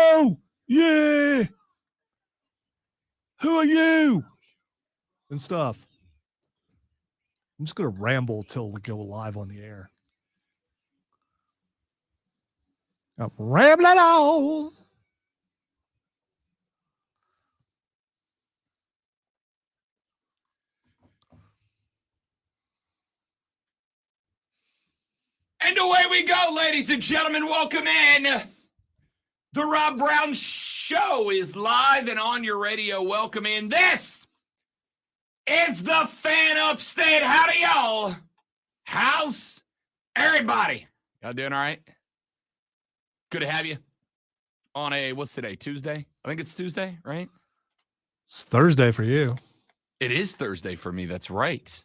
Yo, yeah. Who are you? And stuff. I'm just going to ramble till we go live on the air. Rambling on. And away we go, ladies and gentlemen. Welcome in. The Rob Brown Show is live and on your radio. Welcome in. This is the Fan Upstate. Howdy, y'all. How's everybody? Y'all doing all right? Good to have you on what's today? Tuesday? I think it's Tuesday, right? It's Thursday for you. It is Thursday for me. That's right.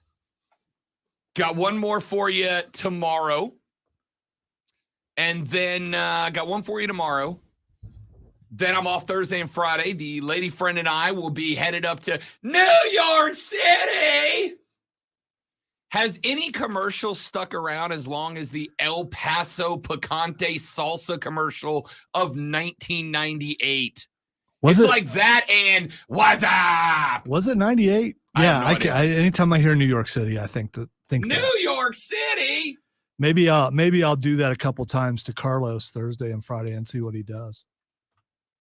Got one more for you tomorrow. And then got one for you tomorrow. Then I'm off Thursday and Friday. The lady friend and I will be headed up to New York City. Has any commercial stuck around as long as the El Paso Picante Salsa commercial of 1998? It's like that and what's up? Was it 98? Yeah, anytime I hear New York City, I think New York City. Maybe I'll do that a couple times to Carlos Thursday and Friday and see what he does.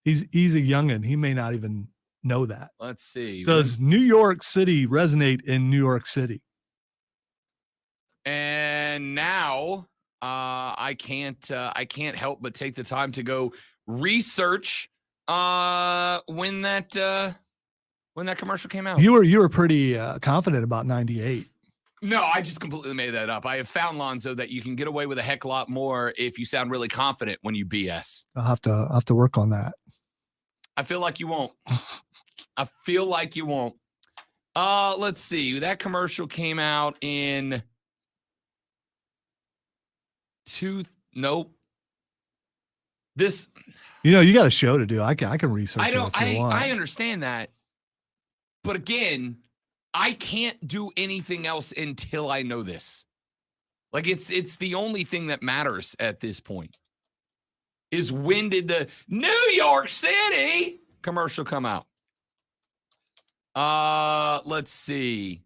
He's a youngin'. He may not even know that. Let's see. Does New York City resonate in New York City? And now I can't help but take the time to go research when that commercial came out. You were pretty confident about 98. No, I just completely made that up. I have found, Lonzo, that you can get away with a heck of a lot more if you sound really confident when you BS. I'll have to work on that. I feel like you won't. Let's see. That commercial came out in nope. This. You got a show to do. I can research it if you want. I understand that. But again, I can't do anything else until I know this. Like it's the only thing that matters at this point. Is when did the New York City commercial come out? Let's see.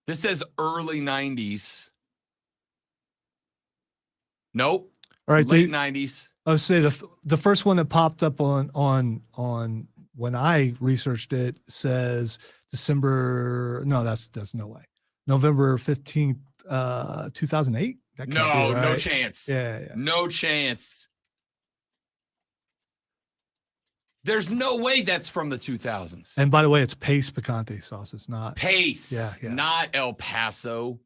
This says early 90s. Nope. All right, late 90s. I would say the first one that popped up on when I researched it says December. No, that's no way. November 15th, 2008. No, right? No chance. Yeah. No chance. There's no way that's from the 2000s. And by the way, it's Pace Picante sauce. It's not Pace. Yeah. Not El Paso.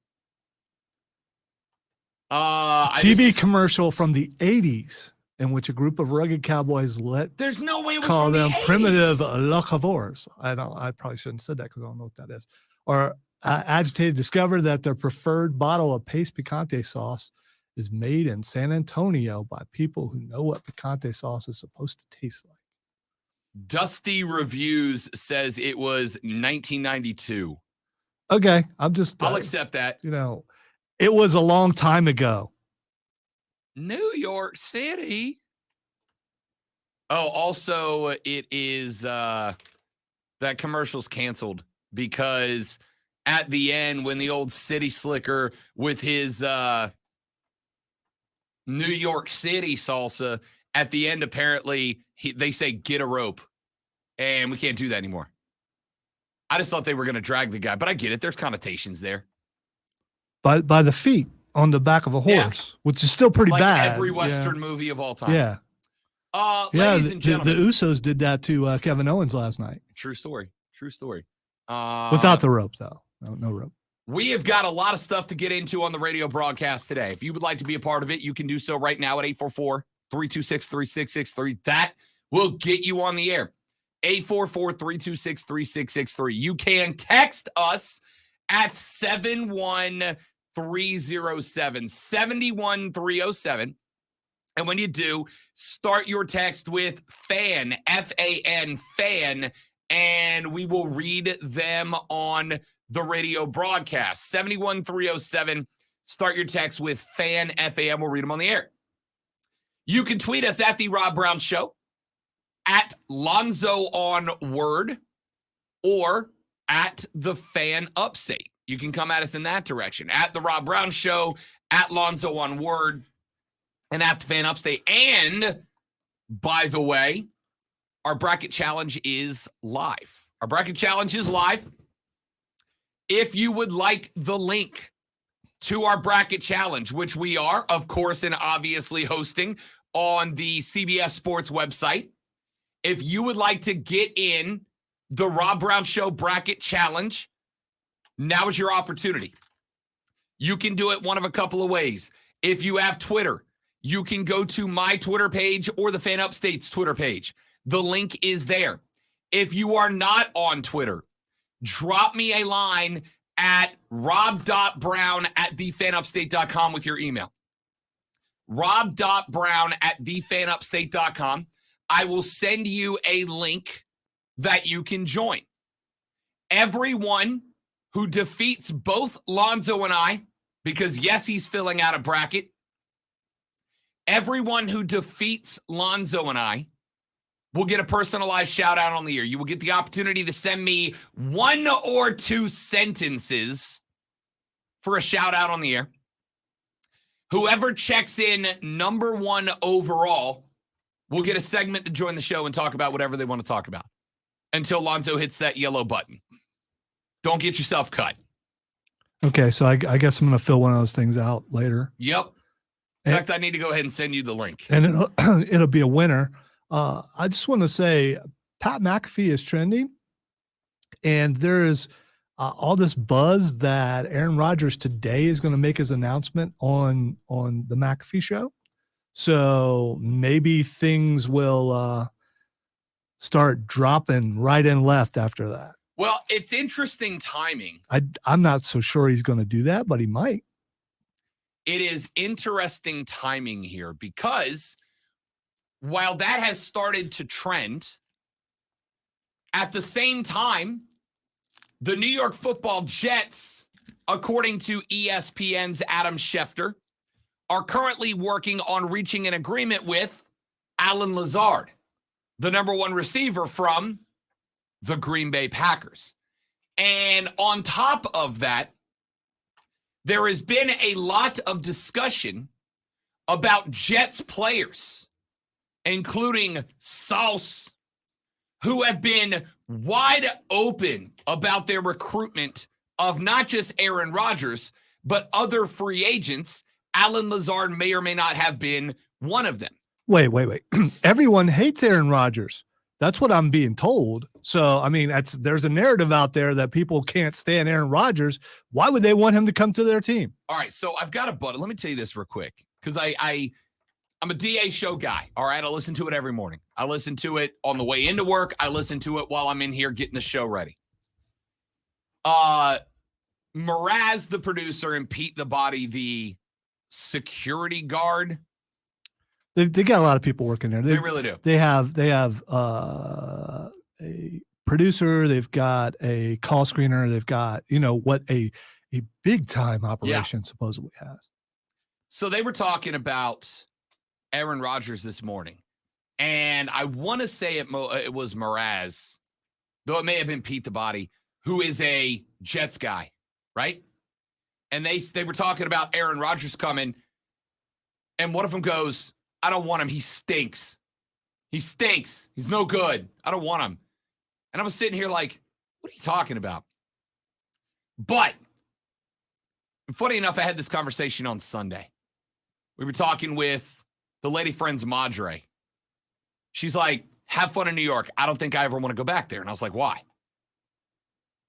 TV commercial from the 80s in which a group of rugged cowboys there's no way it was call from them the 80s. Primitive locavores. I probably shouldn't have said that because I don't know what that is. Or agitated discovered that their preferred bottle of Pace Picante sauce is made in San Antonio by people who know what picante sauce is supposed to taste like. Dusty Reviews says it was 1992. Okay, I'll accept that. It was a long time ago. New York City. Oh, also it is that commercial's canceled because at the end when the old city slicker with his New York City salsa at the end, apparently they say get a rope and we can't do that anymore. I just thought they were going to drag the guy, but I get it. There's connotations there. By the feet on the back of a horse, which is still pretty bad. Every Western movie of all time. Yeah. Ladies and gentlemen. The Usos did that to Kevin Owens last night. True story. Without the rope, though. No rope. We have got a lot of stuff to get into on the radio broadcast today. If you would like to be a part of it, you can do so right now at 844-326-3663. That will get you on the air. 844-326-3663. You can text us at 71307. And when you do, start your text with FAN, F-A-N, FAN, and we will read them on the radio broadcast. 71307. Start your text with FAN, F-A-N. We'll read them on the air. You can tweet us at The Rob Brown Show. at Lonzo on Word or at the Fan Upstate. You can come at us in that direction. At the Rob Brown Show, at Lonzo on Word, and at the Fan Upstate. And, by the way, our bracket challenge is live. Our bracket challenge is live. If you would like the link to our bracket challenge, which we are, of course, and obviously hosting on the CBS Sports website, if you would like to get in the Rob Brown Show bracket challenge, now is your opportunity. You can do it one of a couple of ways. If you have Twitter, you can go to my Twitter page or the Fan Upstate's Twitter page. The link is there. If you are not on Twitter, drop me a line at rob.brown@thefanupstate.com with your email. rob.brown@thefanupstate.com. I will send you a link that you can join. Everyone who defeats both Lonzo and I, because yes, he's filling out a bracket. Everyone who defeats Lonzo and I will get a personalized shout out on the air. You will get the opportunity to send me 1 or 2 sentences for a shout out on the air. Whoever checks in number 1 overall will get a segment to join the show and talk about whatever they want to talk about until Lonzo hits that yellow button. Don't get yourself cut. Okay, so I guess I'm going to fill one of those things out later. Yep. In fact, I need to go ahead and send you the link. And it'll be a winner. I just want to say Pat McAfee is trending, and there is all this buzz that Aaron Rodgers today is going to make his announcement on the McAfee show. So maybe things will start dropping right and left after that. Well, it's interesting timing. I'm not so sure he's going to do that, but he might. It is interesting timing here because while that has started to trend, at the same time, the New York Football Jets, according to ESPN's Adam Schefter, are currently working on reaching an agreement with Allen Lazard, the number 1 receiver from the Green Bay Packers. And on top of that, there has been a lot of discussion about Jets players, including Sauce, who have been wide open about their recruitment of not just Aaron Rodgers, but other free agents. Allen Lazard may or may not have been one of them. Wait. Everyone hates Aaron Rodgers. That's what I'm being told. So, I mean, there's a narrative out there that people can't stand Aaron Rodgers. Why would they want him to come to their team? All right, so I've got a buddy. Let me tell you this real quick, because I'm a DA show guy, all right? I listen to it every morning. I listen to it on the way into work. I listen to it while I'm in here getting the show ready. Mraz, the producer, and Pete the Body, the security guard. They got a lot of people working there. They really do. They have a producer. They've got a call screener. They've got, what a big time operation supposedly has. So they were talking about Aaron Rodgers this morning, and I want to say it was Mraz, though it may have been Pete the Body, who is a Jets guy, right? And they were talking about Aaron Rodgers coming, and one of them goes, I don't want him. He stinks. He stinks. He's no good. I don't want him. And I was sitting here like, what are you talking about? But funny enough, I had this conversation on Sunday. We were talking with the lady friend's Madre. She's like, have fun in New York. I don't think I ever want to go back there. And I was like, why?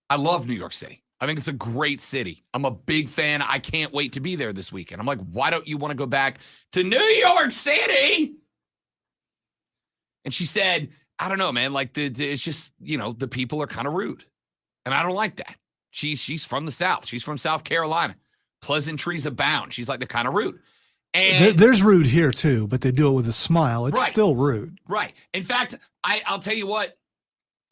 I love New York City. I think it's a great city. I'm a big fan. I can't wait to be there this weekend. I'm like, why don't you want to go back to New York City? And she said, I don't know, man. Like, it's just, the people are kind of rude. And I don't like that. She's from the South. She's from South Carolina. Pleasantries abound. She's like, they're kind of rude. And there's rude here too, but they do it with a smile. It's still rude. Right. In fact, I'll tell you what,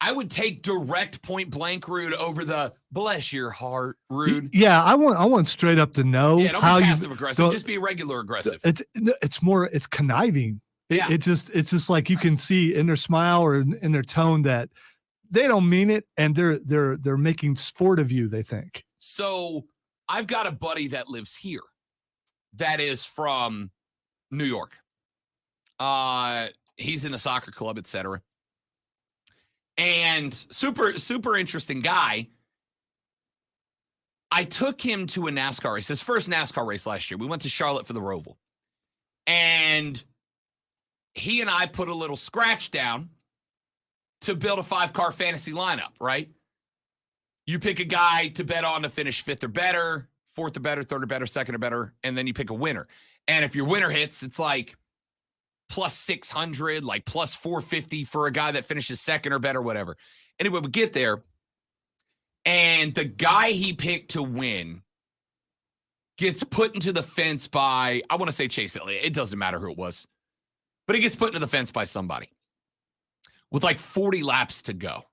I would take direct point blank rude over the bless your heart rude. Yeah, I want straight up to know. Yeah, don't be passive aggressive. Just be regular aggressive. It's conniving. Yeah. It's just like you can see in their smile or in their tone that they don't mean it, and they're making sport of you, they think. So I've got a buddy that lives here that is from New York. He's in the soccer club, etc. And super interesting guy. I took him to a NASCAR race, his first NASCAR race last year. We went to Charlotte for the Roval. And he and I put a little scratch down to build a 5-car fantasy lineup, right? You pick a guy to bet on to finish 5th or better, 4th or better, 3rd or better, 2nd or better, and then you pick a winner. And if your winner hits, it's like plus 600, like plus 450 for a guy that finishes 2nd or better, whatever. Anyway, we get there, and the guy he picked to win gets put into the fence by, I want to say Chase Elliott. It doesn't matter who it was. But he gets put into the fence by somebody with like 40 laps to go.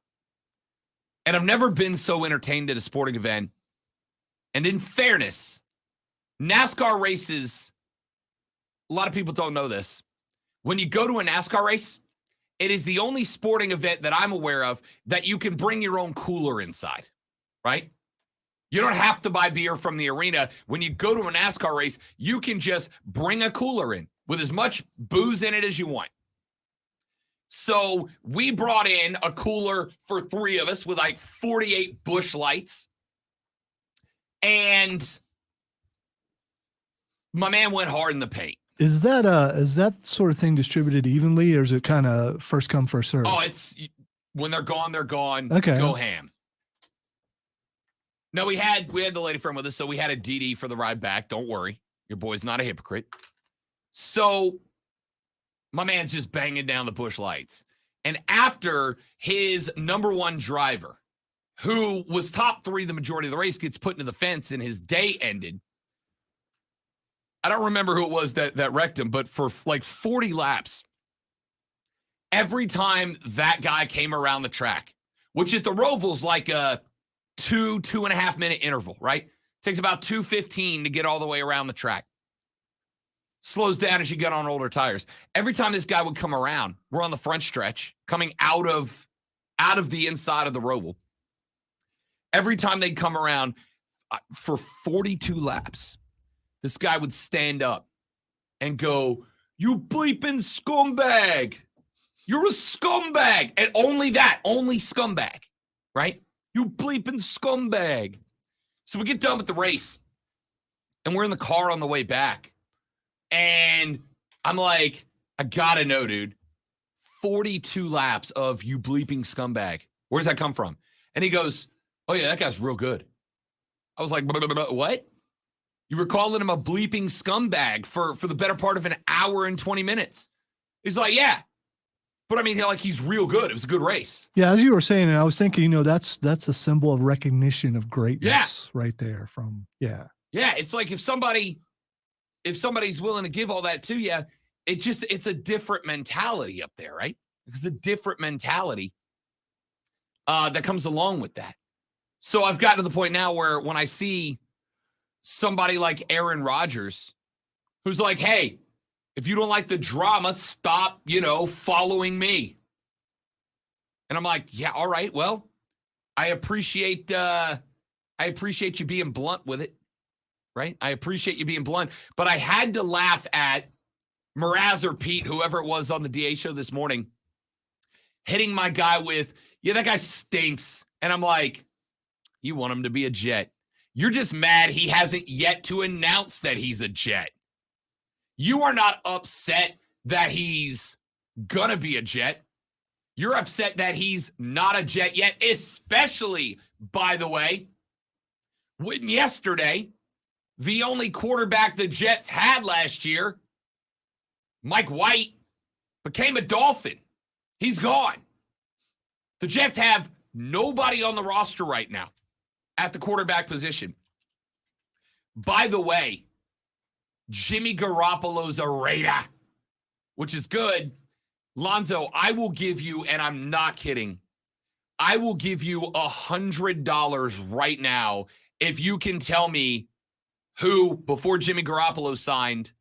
And I've never been so entertained at a sporting event. And in fairness, NASCAR races, a lot of people don't know this. When you go to a NASCAR race, it is the only sporting event that I'm aware of that you can bring your own cooler inside, right? You don't have to buy beer from the arena. When you go to a NASCAR race, you can just bring a cooler in with as much booze in it as you want. So we brought in a cooler for 3 of us with like 48 Busch Lights. And my man went hard in the paint. Is that sort of thing distributed evenly, or is it kind of first come, first serve? Oh, it's when they're gone, they're gone. Okay. Go ham. No, we had the lady friend with us, so we had a DD for the ride back. Don't worry. Your boy's not a hypocrite. So my man's just banging down the Busch Lights. And after his number 1 driver, who was top 3 the majority of the race, gets put into the fence and his day ended, I don't remember who it was that wrecked him, but for like 40 laps, every time that guy came around the track, which at the Roval's like a 2.5 minute interval, right? Takes about 2:15 to get all the way around the track. Slows down as you get on older tires. Every time this guy would come around, we're on the front stretch, coming out of the inside of the Roval. Every time they'd come around for 42 laps, this guy would stand up and go, "You bleeping scumbag. You're a scumbag." And only scumbag, right? "You bleeping scumbag." So we get done with the race, and we're in the car on the way back. And I'm like, I gotta know, dude. 42 laps of "you bleeping scumbag." Where does that come from? And he goes, "Oh, yeah, that guy's real good." I was like, what? You were calling him a bleeping scumbag for the better part of an hour and 20 minutes. He's like, yeah. But I mean, he's real good. It was a good race. Yeah, as you were saying, and I was thinking, that's a symbol of recognition of greatness right there Yeah, it's like if somebody's willing to give all that to you, it's a different mentality up there, right? It's a different mentality that comes along with that. So I've gotten to the point now where when I see somebody like Aaron Rodgers, who's like, "Hey, if you don't like the drama, stop, following me." And I'm like, yeah, all right. Well, I appreciate you being blunt with it, right? I appreciate you being blunt. But I had to laugh at Mraz or Pete, whoever it was on the DA show this morning, hitting my guy with, "Yeah, that guy stinks." And I'm like, you want him to be a Jet. You're just mad he hasn't yet to announce that he's a Jet. You are not upset that he's going to be a Jet. You're upset that he's not a Jet yet, especially, by the way, when yesterday, the only quarterback the Jets had last year, Mike White, became a Dolphin. He's gone. The Jets have nobody on the roster right now at the quarterback position. By the way, Jimmy Garoppolo's a Raider, which is good. Lonzo, I will give you, and I'm not kidding, I will give you $100 right now if you can tell me who, before Jimmy Garoppolo signed,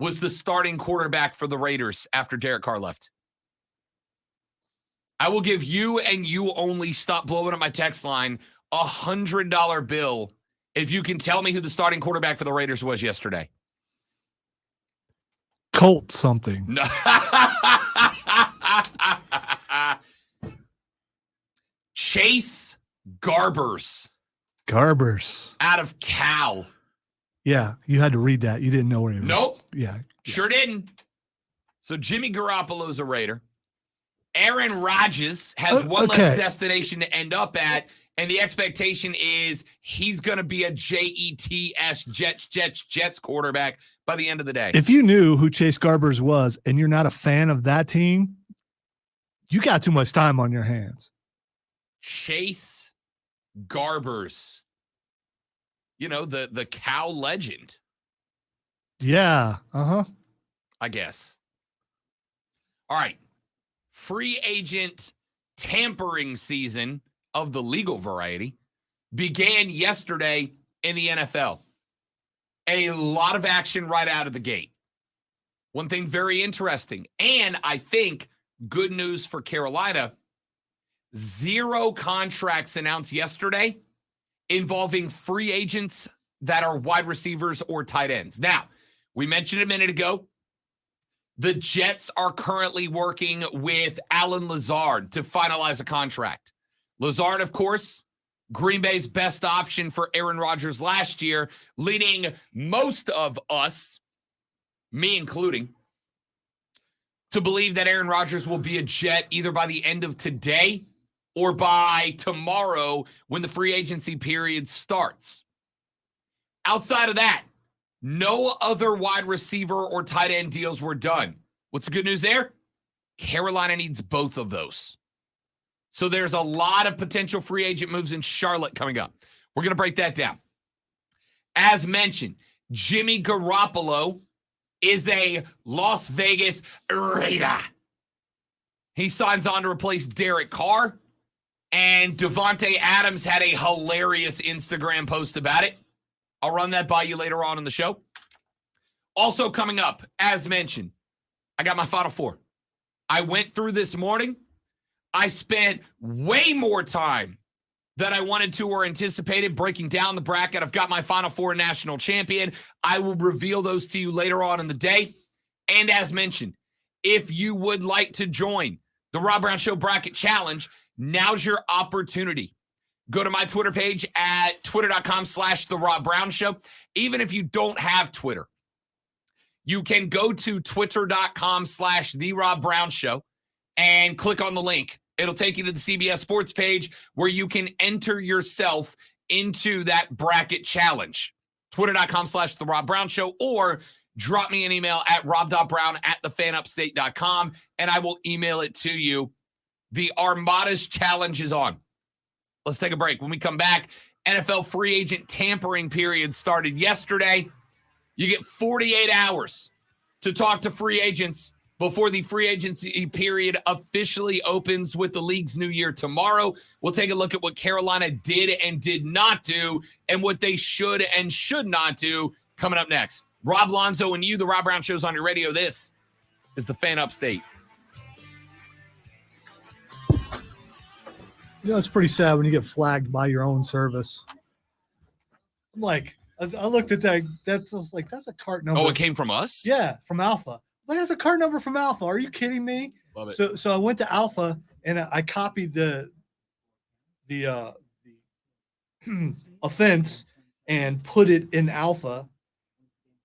was the starting quarterback for the Raiders after Derek Carr left? I will give you and you only, stop blowing up my text line, $100 bill if you can tell me who the starting quarterback for the Raiders was yesterday. Colt something. No. Chase Garbers out of Cal. Yeah, you had to read that. You didn't know where he was. Nope. Yeah. Sure didn't. So Jimmy Garoppolo's a Raider. Aaron Rodgers has one less destination to end up at, and the expectation is he's going to be a Jets quarterback by the end of the day. If you knew who Chase Garbers was and you're not a fan of that team, you got too much time on your hands. Chase Garbers. You know, the Cal legend. Yeah. Uh-huh. I guess. All right. Free agent tampering season of the legal variety began yesterday in the NFL. A lot of action right out of the gate. One thing very interesting, and I think good news for Carolina, 0 contracts announced yesterday involving free agents that are wide receivers or tight ends. Now, we mentioned a minute ago, the Jets are currently working with Allen Lazard to finalize a contract. Lazard, of course, Green Bay's best option for Aaron Rodgers last year, leading most of us, me including, to believe that Aaron Rodgers will be a Jet either by the end of today or by tomorrow when the free agency period starts. Outside of that, no other wide receiver or tight end deals were done. What's the good news there? Carolina needs both of those. So there's a lot of potential free agent moves in Charlotte coming up. We're going to break that down. As mentioned, Jimmy Garoppolo is a Las Vegas Raider. He signs on to replace Derek Carr, and Devontae Adams had a hilarious Instagram post about it. I'll run that by you later on in the show. Also coming up, as mentioned, I got my Final Four. I went through this morning. I spent way more time than I wanted to or anticipated breaking down the bracket. I've got my Final Four national champion. I will reveal those to you later on in the day. And as mentioned, if you would like to join the Rob Brown Show Bracket Challenge, now's your opportunity. Go to my Twitter page at twitter.com/The Rob Brown Show. Even if you don't have Twitter, you can go to twitter.com/The Rob Brown Show and click on the link. It'll take you to the CBS Sports page where you can enter yourself into that bracket challenge. Twitter.com/The Rob Brown Show, or drop me an email at rob.brown@thefanupstate.com and I will email it to you. The Armada's challenge is on. Let's take a break. When we come back, NFL free agent tampering period started yesterday. You get 48 hours to talk to free agents before the free agency period officially opens with the league's new year tomorrow. We'll take a look at what Carolina did and did not do and what they should and should not do coming up next. Rob Lonzo and you, the Rob Brown Show's on your radio. This is the Fan Upstate. You know, it's pretty sad when you get flagged by your own service. I'm like, I looked at that. I was like, that's a cart number. Oh, it came from us? Yeah, from Alpha. Like, that's a cart number from Alpha. Are you kidding me? Love it. So I went to Alpha and I copied the offense and put it in Alpha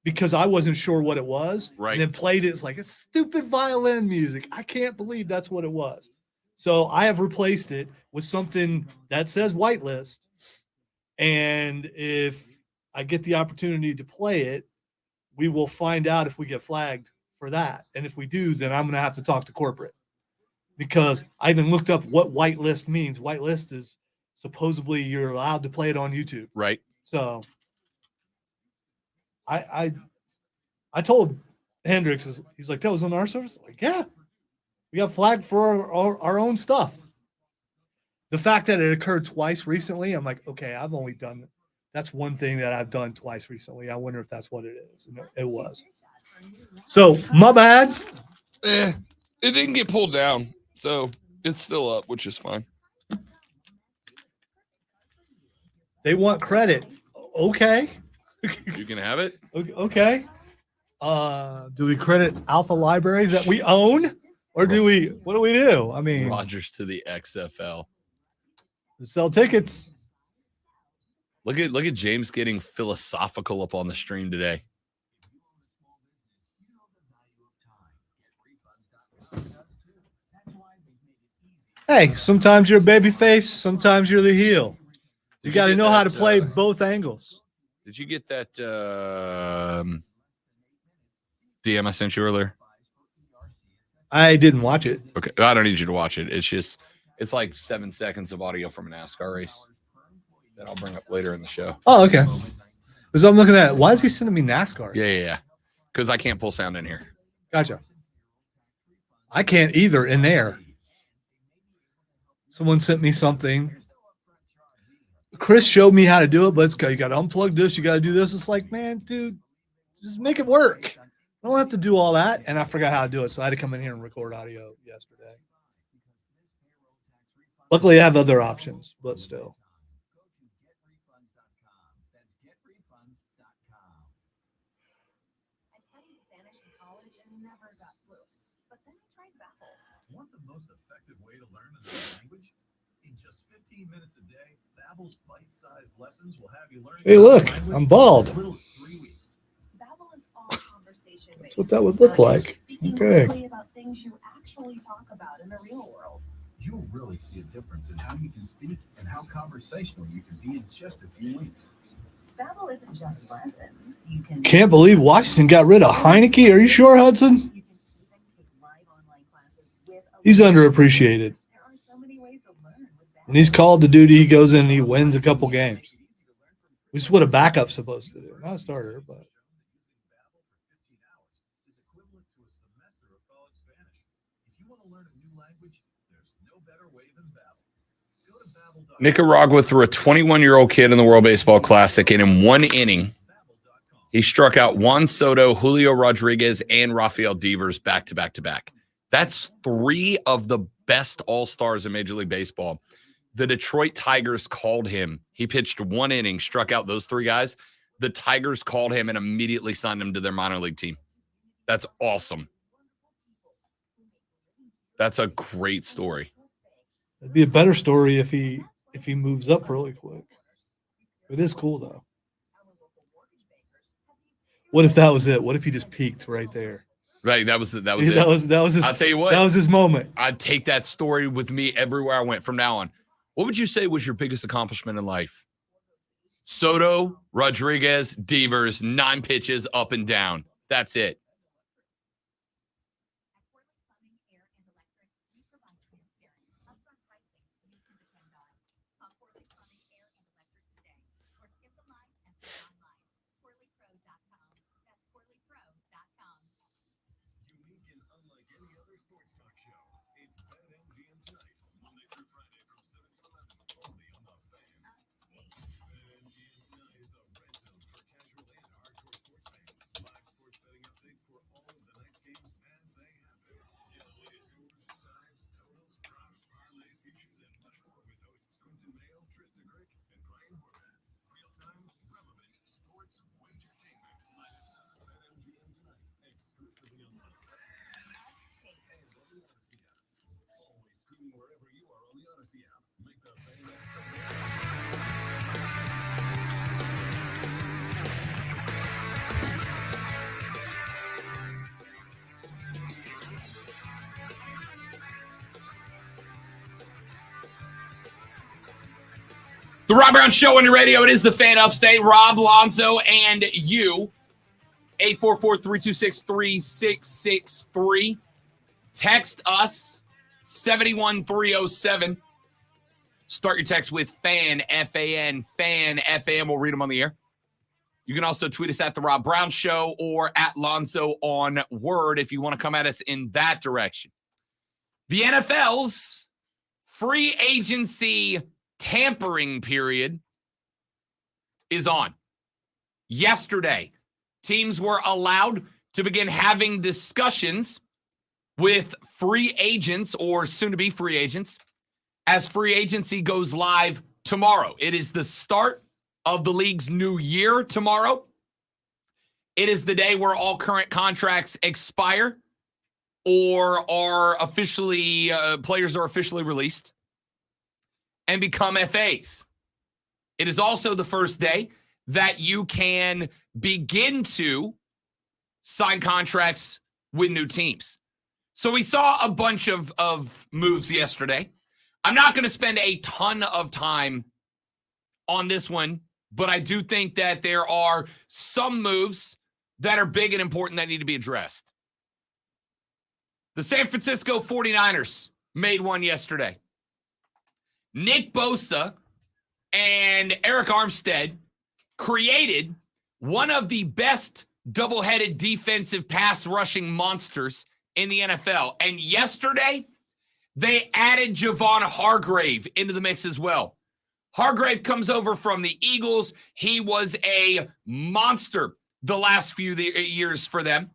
because I wasn't sure what it was. Right. And then played it. It's like, it's stupid violin music. I can't believe that's what it was. So I have replaced it with something that says whitelist. And if I get the opportunity to play it, we will find out if we get flagged for that. And if we do, then I'm going to have to talk to corporate because I even looked up what whitelist means. Whitelist is supposedly you're allowed to play it on YouTube. Right. So I told Hendricks, he's like, that was on our service? Like, yeah. We got flagged for our own stuff. The fact that it occurred twice recently, I'm like, okay, I've only done – that's one thing that I've done twice recently. I wonder if that's what it is. And it was. So, my bad. It didn't get pulled down, so it's still up, which is fine. They want credit. Okay. You can have it. Okay. Do we credit Alpha Libraries that we own? Or do we, what do we do? I mean, Rogers to the XFL. Sell tickets. Look at James getting philosophical up on the stream today. Hey, sometimes you're a baby face, sometimes you're the heel. You got to know how to play both angles. Did you get that DM I sent you earlier? I didn't watch it. Okay, I don't need you to watch it. It's like 7 seconds of audio from a NASCAR race that I'll bring up later in the show. Oh, okay. Because I'm looking at, why is he sending me NASCAR? Yeah. Because I can't pull sound in here. Gotcha. I can't either in there. Someone sent me something. Chris showed me how to do it, but you got to unplug this. You got to do this. It's like, man, dude, just make it work. I don't have to do all that. And I forgot how to do it. So I had to come in here and record audio yesterday. Luckily, I have other options, but still. I studied Spanish in college and never got fluent. But then I tried Babbel. Want the most effective way to learn another language? In just 15 minutes a day, Babbel's bite-sized lessons will have you learn. Hey, look, I'm bald. As little as 3 weeks. Babbel is all conversation based. That's what that would look like. Okay. About things you actually talk about in the real world. You'll really see a difference in how you can speak and how conversational you can be in just a few weeks. Babbel isn't just lessons. You can. Can't believe Washington got rid of Heineke. Are you sure, Hudson? You can even take live online classes with a He's underappreciated. There are so many ways to learn with Babbel. When he's called to duty, he goes in and he wins a couple games. Which is what a backup's supposed to do. Not a starter, but. Nicaragua threw a 21-year-old kid in the World Baseball Classic, and in one inning, he struck out Juan Soto, Julio Rodriguez, and Rafael Devers back to back to back. That's 3 of the best all-stars in Major League Baseball. The Detroit Tigers called him. He pitched 1 inning, struck out those 3 guys. The Tigers called him and immediately signed him to their minor league team. That's awesome. That's a great story. It'd be a better story if he moves up really quick. It is cool though. What if that was it? What if he just peaked right there? Right, that was it. That was his. I'll tell you what. That was his moment. I'd take that story with me everywhere I went from now on. What would you say was your biggest accomplishment in life? Soto, Rodriguez, Devers, 9 pitches up and down. That's it. The Rob Brown Show on your radio. It is the Fan Upstate. Rob, Lonzo, and you. 844-326-3663. Text us 71307. Start your text with FAN, F-A-N, FAN, F-A-N. We'll read them on the air. You can also tweet us at The Rob Brown Show or at Lonzo on Word if you want to come at us in that direction. The NFL's free agency tampering period is on. Yesterday, teams were allowed to begin having discussions with free agents or soon-to-be free agents as free agency goes live tomorrow. It is the start of the league's new year tomorrow. It is the day where all current contracts expire or are officially, players are officially released and become FAs. It is also the first day that you can begin to sign contracts with new teams. So we saw a bunch of moves yesterday. I'm not going to spend a ton of time on this one, but I do think that there are some moves that are big and important that need to be addressed. The San Francisco 49ers made one yesterday. Nick Bosa and Eric Armstead created one of the best double-headed defensive pass rushing monsters in the NFL. And yesterday, they added Javon Hargrave into the mix as well. Hargrave comes over from the Eagles. He was a monster the last few years for them.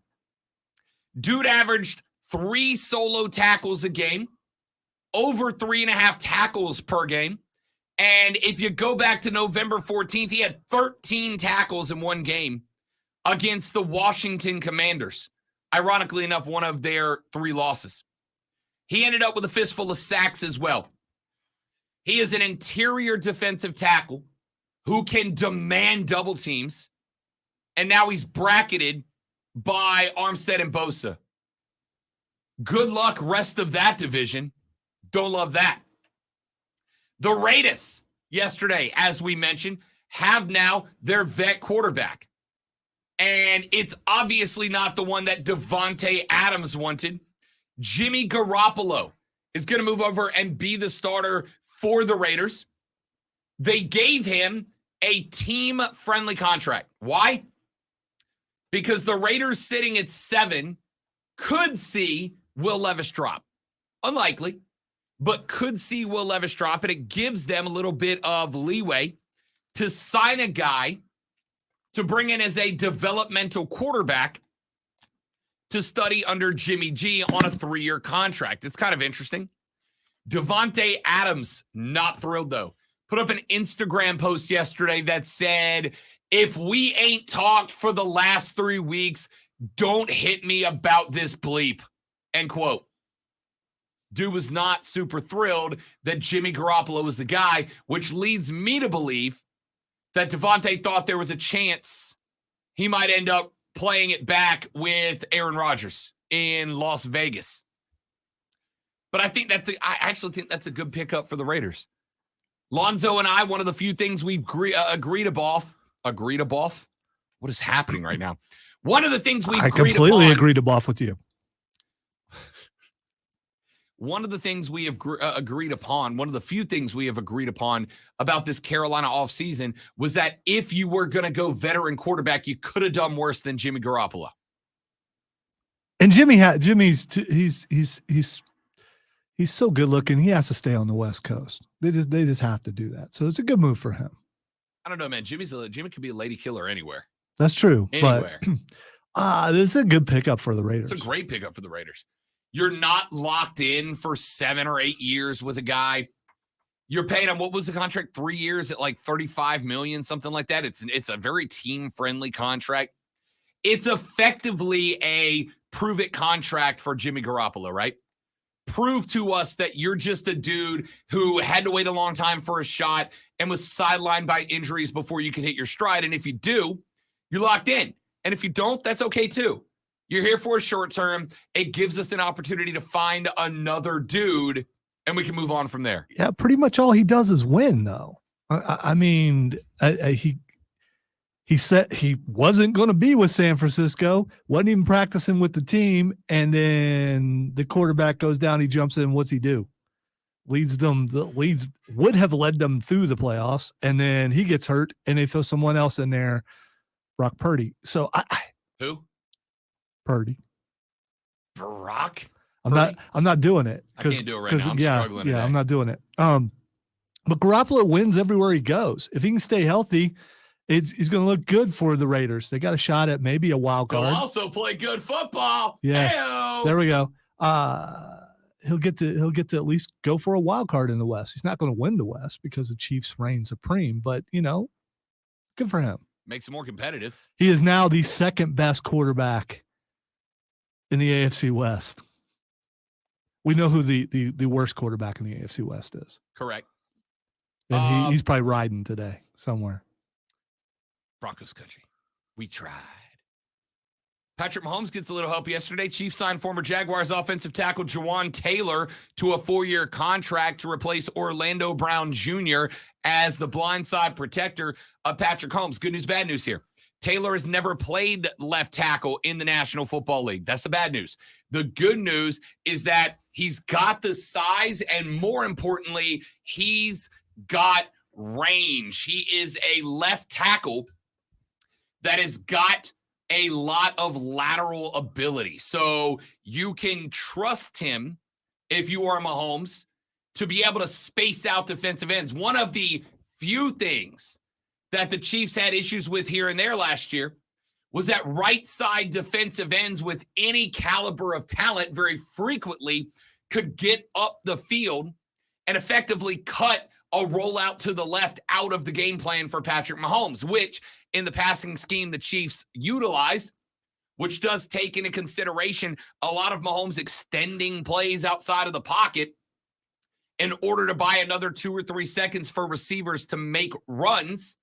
Dude averaged 3 solo tackles a game, over 3.5 tackles per game. And if you go back to November 14th, he had 13 tackles in one game against the Washington Commanders. Ironically enough, one of their 3 losses. He ended up with a fistful of sacks as well. He is an interior defensive tackle who can demand double teams. And now he's bracketed by Armstead and Bosa. Good luck rest of that division. Don't love that. The Raiders yesterday, as we mentioned, have now their vet quarterback. And it's obviously not the one that Davante Adams wanted. Jimmy Garoppolo is going to move over and be the starter for the Raiders. They gave him a team-friendly contract. Why? Because the Raiders sitting at 7 could see Will Levis drop. Unlikely, but could see Will Levis drop, and it gives them a little bit of leeway to sign a guy to bring in as a developmental quarterback to study under Jimmy G on a 3-year contract. It's kind of interesting. Davante Adams, not thrilled though. Put up an Instagram post yesterday that said, if we ain't talked for the last 3 weeks, don't hit me about this bleep, end quote. Dude was not super thrilled that Jimmy Garoppolo was the guy, which leads me to believe that Davante thought there was a chance he might end up playing it back with Aaron Rodgers in Las Vegas. But I actually think that's a good pickup for the Raiders. Lonzo and I, one of the few things we've agreed upon. What is happening right now? One of the things we've agreed upon. I completely agreed upon with you. One of the things we have agreed upon, one of the few things we have agreed upon about this Carolina offseason was that if you were going to go veteran quarterback, you could have done worse than Jimmy Garoppolo. And Jimmy's so good looking. He has to stay on the West Coast. They just have to do that. So it's a good move for him. I don't know, man. Jimmy could be a lady killer anywhere. That's true. Anywhere. But this is a good pickup for the Raiders. It's a great pickup for the Raiders. You're not locked in for 7 or 8 years with a guy. You're paying him, what was the contract? 3 years at like $35 million, something like that. It's a very team-friendly contract. It's effectively a prove-it contract for Jimmy Garoppolo, right? Prove to us that you're just a dude who had to wait a long time for a shot and was sidelined by injuries before you could hit your stride. And if you do, you're locked in. And if you don't, that's okay too. You're here for a short term. It gives us an opportunity to find another dude, and we can move on from there. Yeah, pretty much all he does is win, though. I mean, he said he wasn't going to be with San Francisco, wasn't even practicing with the team, and then the quarterback goes down, he jumps in, what's he do? Would have led them through the playoffs, and then he gets hurt, and they throw someone else in there, Brock Purdy. So Who? Purdy. Brock? I'm not doing it. I can't do it right now. I'm struggling today. I'm not doing it. But Garoppolo wins everywhere he goes. If he can stay healthy, He's going to look good for the Raiders. They got a shot at maybe a wild They'll card. also play good football. Yes, Heyo. there we go. He'll get to at least go for a wild card in the West. He's not going to win the West because the Chiefs reign supreme, but good for him. Makes it more competitive. He is now the second best quarterback in the AFC West. We know who the worst quarterback in the AFC West is. Correct. And he's probably riding today somewhere. Broncos country. We tried. Patrick Mahomes gets a little help yesterday. Chiefs signed former Jaguars offensive tackle Jawan Taylor to a 4-year contract to replace Orlando Brown Jr. as the blindside protector of Patrick Mahomes. Good news, bad news here. Taylor has never played left tackle in the National Football League. That's the bad news. The good news is that he's got the size, and more importantly, he's got range. He is a left tackle that has got a lot of lateral ability. So you can trust him, if you are Mahomes, to be able to space out defensive ends. One of the few things that the Chiefs had issues with here and there last year was that right side defensive ends with any caliber of talent very frequently could get up the field and effectively cut a rollout to the left out of the game plan for Patrick Mahomes, which in the passing scheme the Chiefs utilize, which does take into consideration a lot of Mahomes extending plays outside of the pocket in order to buy another 2 or 3 seconds for receivers to make runs.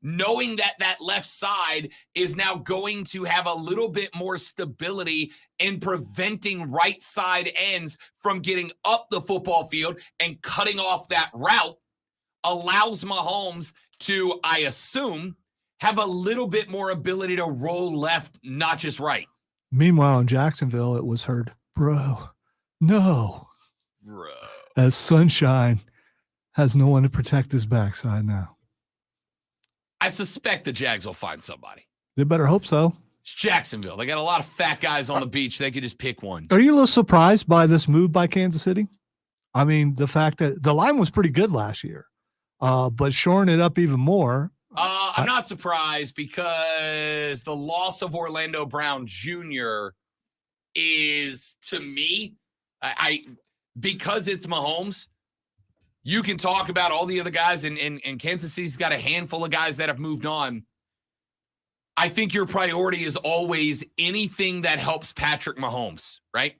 Knowing that that left side is now going to have a little bit more stability in preventing right side ends from getting up the football field and cutting off that route allows Mahomes to, I assume, have a little bit more ability to roll left, not just right. Meanwhile, in Jacksonville, it was heard, bro, no. Bro. As Sunshine has no one to protect his backside now. I suspect the Jags will find somebody. They better hope so. It's Jacksonville. They got a lot of fat guys on the beach. They could just pick one. Are you a little surprised by this move by Kansas City? I mean, the fact that the line was pretty good last year, but shoring it up even more. I'm not surprised because the loss of Orlando Brown Jr. is, to me, because it's Mahomes, you can talk about all the other guys, and Kansas City's got a handful of guys that have moved on. I think your priority is always anything that helps Patrick Mahomes, right?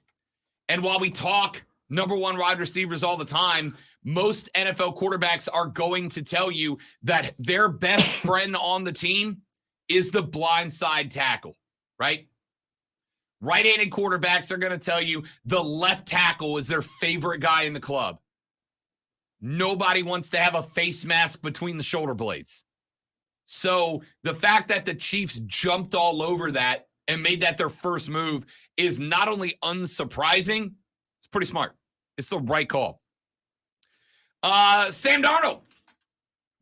And while we talk number one wide receivers all the time, most NFL quarterbacks are going to tell you that their best friend on the team is the blindside tackle, right? Right-handed quarterbacks are going to tell you the left tackle is their favorite guy in the club. Nobody wants to have a face mask between the shoulder blades. So the fact that the Chiefs jumped all over that and made that their first move is not only unsurprising, it's pretty smart. It's the right call. Sam Darnold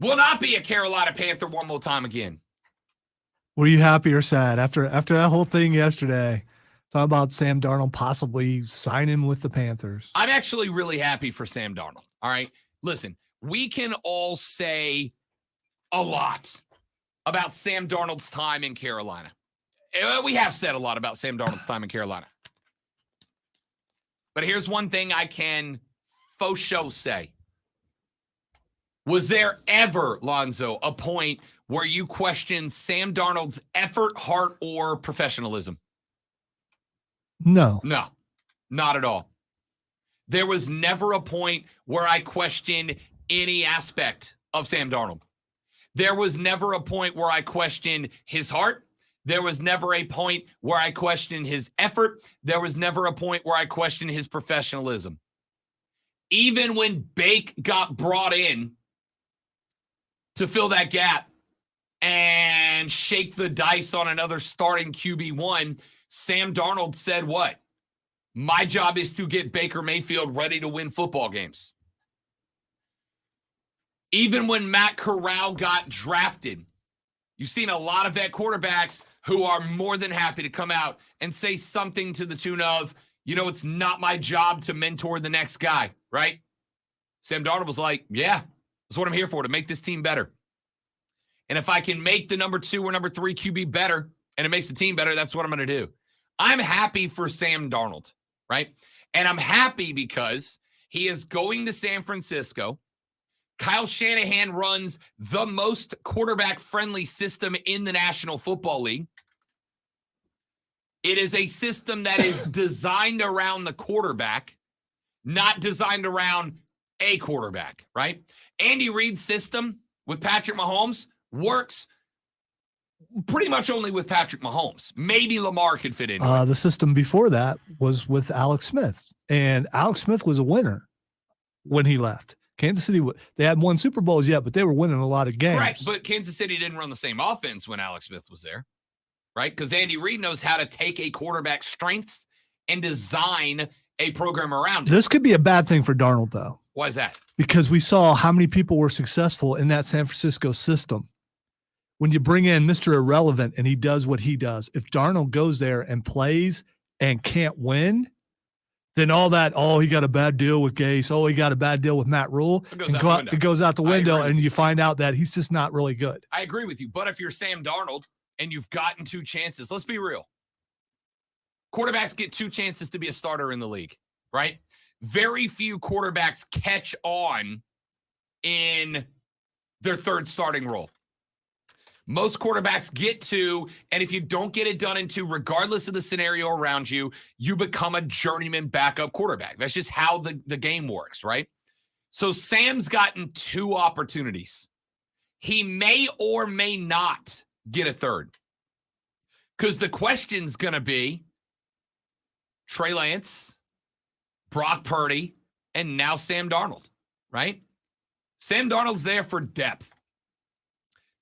will not be a Carolina Panther one more time again. Were you happy or sad after that whole thing yesterday? Talk about Sam Darnold possibly signing with the Panthers. I'm actually really happy for Sam Darnold. All right. Listen, we can all say a lot about Sam Darnold's time in Carolina. We have said a lot about Sam Darnold's time in Carolina. But here's one thing I can faux show say. Was there ever, Lonzo, a point where you questioned Sam Darnold's effort, heart, or professionalism? No. No, not at all. There was never a point where I questioned any aspect of Sam Darnold. There was never a point where I questioned his heart. There was never a point where I questioned his effort. There was never a point where I questioned his professionalism. Even when Bake got brought in to fill that gap and shake the dice on another starting QB1, Sam Darnold said what? My job is to get Baker Mayfield ready to win football games. Even when Matt Corral got drafted, you've seen a lot of vet quarterbacks who are more than happy to come out and say something to the tune of, it's not my job to mentor the next guy, right? Sam Darnold was like, yeah, that's what I'm here for, to make this team better. And if I can make the number 2 or number 3 QB better and it makes the team better, that's what I'm going to do. I'm happy for Sam Darnold, right? And I'm happy because he is going to San Francisco. Kyle Shanahan runs the most quarterback-friendly system in the National Football League. It is a system that is designed around the quarterback, not designed around a quarterback, right? Andy Reid's system with Patrick Mahomes works pretty much only with Patrick Mahomes. Maybe Lamar could fit in. The system before that was with Alex Smith, and Alex Smith was a winner when he left. Kansas City, they hadn't won Super Bowls yet, but they were winning a lot of games. Right, but Kansas City didn't run the same offense when Alex Smith was there, right? Because Andy Reid knows how to take a quarterback's strengths and design a program around it. This could be a bad thing for Darnold, though. Why is that? Because we saw how many people were successful in that San Francisco system. When you bring in Mr. Irrelevant and he does what he does, if Darnold goes there and plays and can't win, then all that, he got a bad deal with Gase. He got a bad deal with Matt Rule. It goes out the window, and you find out that he's just not really good. I agree with you. But if you're Sam Darnold and you've gotten 2 chances, let's be real. Quarterbacks get 2 chances to be a starter in the league, right? Very few quarterbacks catch on in their 3rd starting role. Most quarterbacks get 2, and if you don't get it done in 2, regardless of the scenario around you, you become a journeyman backup quarterback. That's just how the game works, right? So Sam's gotten 2 opportunities. He may or may not get a 3rd. Because the question's going to be Trey Lance, Brock Purdy, and now Sam Darnold, right? Sam Darnold's there for depth.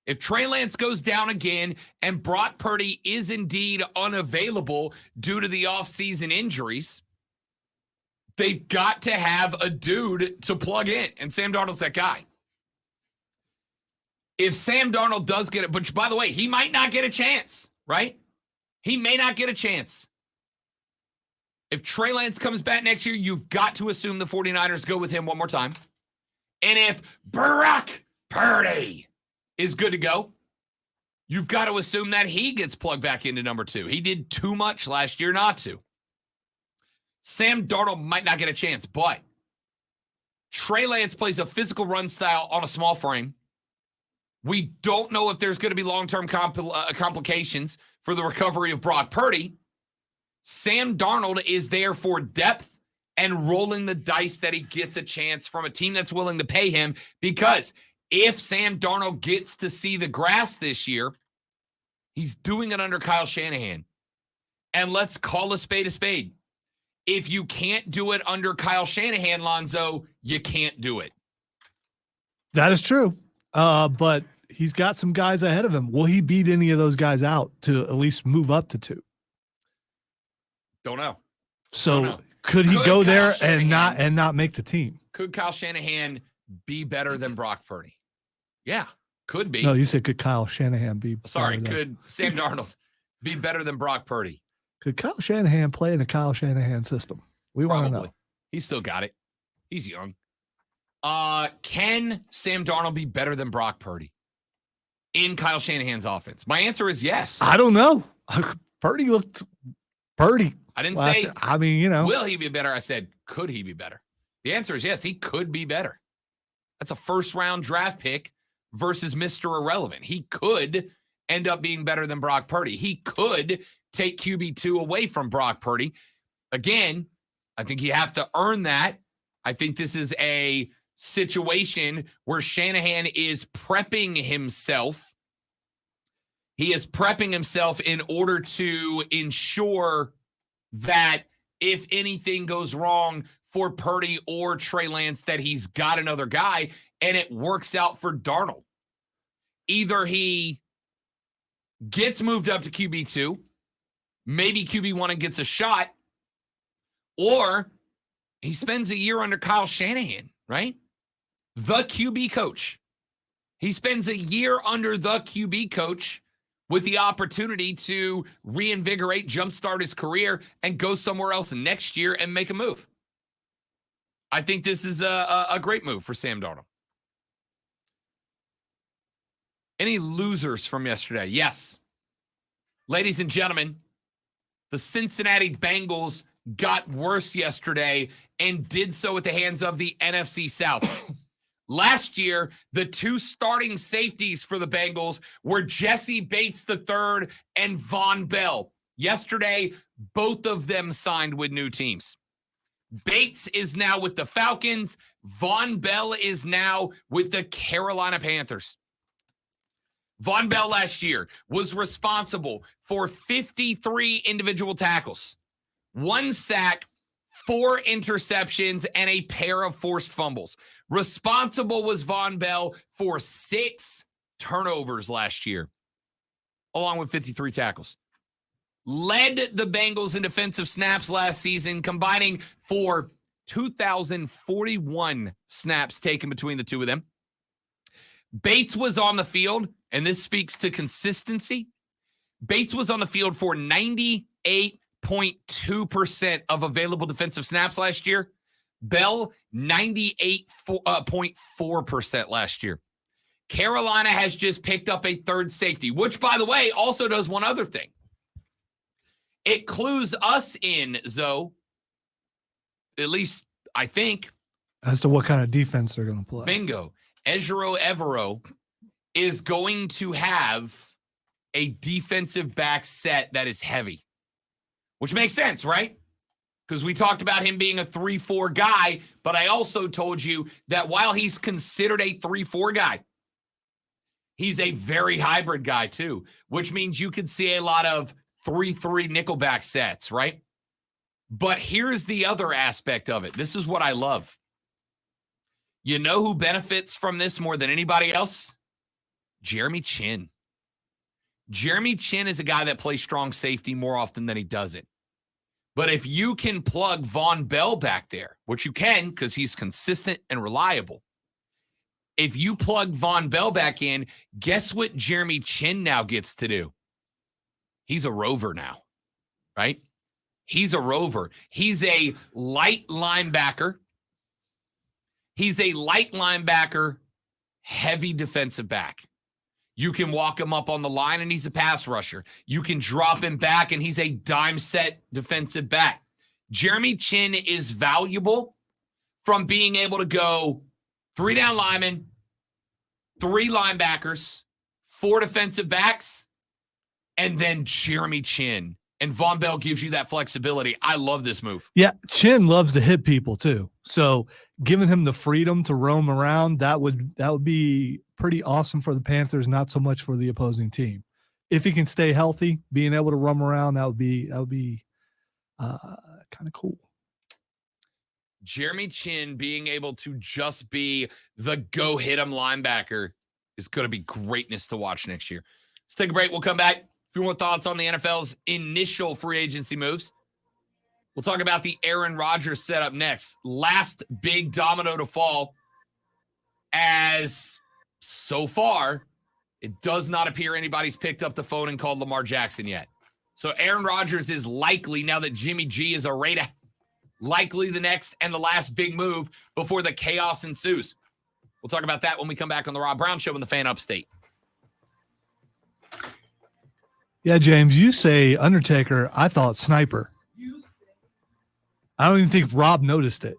If Trey Lance goes down again and Brock Purdy is indeed unavailable due to the offseason injuries, they've got to have a dude to plug in, and Sam Darnold's that guy. If Sam Darnold does get it, but by the way, he might not get a chance, right? He may not get a chance. If Trey Lance comes back next year, you've got to assume the 49ers go with him one more time. And if Brock Purdy is good to go, you've got to assume that he gets plugged back into number 2. He did too much last year not to. Sam Darnold might not get a chance, but Trey Lance plays a physical run style on a small frame. We don't know if there's going to be long-term complications for the recovery of Brock Purdy. Sam Darnold is there for depth and rolling the dice that he gets a chance from a team that's willing to pay him, because if Sam Darnold gets to see the grass this year, he's doing it under Kyle Shanahan. And let's call a spade a spade. If you can't do it under Kyle Shanahan, Lonzo, you can't do it. That is true. But he's got some guys ahead of him. Will he beat any of those guys out to at least move up to 2? Don't know. So could he go there and not make the team? Could Kyle Shanahan be better than Brock Purdy? Yeah, could be. No, you said could Kyle Shanahan be? Could Sam Darnold be better than Brock Purdy? Could Kyle Shanahan play in the Kyle Shanahan system? We want to know. He's still got it. He's young. Can Sam Darnold be better than Brock Purdy in Kyle Shanahan's offense? My answer is yes. I don't know. Purdy looked Purdy. I didn't say. I mean, you know, will he be better? I said, could he be better? The answer is yes. He could be better. That's a 1st-round draft pick versus Mr. Irrelevant. He could end up being better than Brock Purdy. He could take QB2 away from Brock Purdy. Again, I think you have to earn that. I think this is a situation where Shanahan is prepping himself. He is prepping himself in order to ensure that if anything goes wrong for Purdy or Trey Lance, that he's got another guy, and it works out for Darnold. Either he gets moved up to QB2, maybe QB1 and gets a shot, or he spends a year under Kyle Shanahan, right? The QB coach. He spends a year under the QB coach with the opportunity to reinvigorate, jumpstart his career, and go somewhere else next year and make a move. I think this is a great move for Sam Darnold. Any losers from yesterday? Yes. Ladies and gentlemen, the Cincinnati Bengals got worse yesterday and did so at the hands of the NFC South. Last year, the two starting safeties for the Bengals were Jesse Bates III and Von Bell. Yesterday, both of them signed with new teams. Bates is now with the Falcons. Von Bell is now with the Carolina Panthers. Von Bell last year was responsible for 53 individual tackles, 1 sack, 4 interceptions, and a pair of forced fumbles. Responsible was Von Bell for 6 turnovers last year, along with 53 tackles. Led the Bengals in defensive snaps last season, combining for 2,041 snaps taken between the two of them. Bates was on the field, and this speaks to consistency. Bates was on the field for 98.2% of available defensive snaps last year. Bell, 98.4% last year. Carolina has just picked up a third safety, which, by the way, also does one other thing. It clues us in, Zoe, at least I think. As to what kind of defense they're going to play. Bingo. Ejiro Evero is going to have a defensive back set that is heavy, which makes sense, right? Because we talked about him being a 3-4 guy, but I also told you that while he's considered a 3-4 guy, he's a very hybrid guy too, which means you could see a lot of 3-3 nickelback sets, right? But here's the other aspect of it. This is what I love. You know who benefits from this more than anybody else? Jeremy Chin. Jeremy Chin is a guy that plays strong safety more often than he doesn't. But if you can plug Von Bell back there, which you can because he's consistent and reliable, if you plug Von Bell back in, guess what Jeremy Chin now gets to do? He's a rover now, right? He's a rover. He's a light linebacker. He's a light linebacker, heavy defensive back. You can walk him up on the line, and he's a pass rusher. You can drop him back, and he's a dime set defensive back. Jeremy Chin is valuable from being able to go 3 down linemen, 3 linebackers, 4 defensive backs, and then Jeremy Chin. And Von Bell gives you that flexibility. I love this move. Yeah, Chin loves to hit people too. So giving him the freedom to roam around, that would be pretty awesome for the Panthers, not so much for the opposing team. If he can stay healthy, being able to roam around, that would be kind of cool. Jeremy Chin being able to just be the go hit him linebacker is going to be greatness to watch next year. Let's take a break. We'll come back. A few more thoughts on the NFL's initial free agency moves. We'll talk about the Aaron Rodgers setup next. Last big domino to fall, as so far, it does not appear anybody's picked up the phone and called Lamar Jackson yet. So Aaron Rodgers is likely, now that Jimmy G is a Raider, likely the next and the last big move before the chaos ensues. We'll talk about that when we come back on the Rob Brown Show in the Fan Upstate. Yeah, James, you say Undertaker. I thought Sniper. I don't even think Rob noticed it.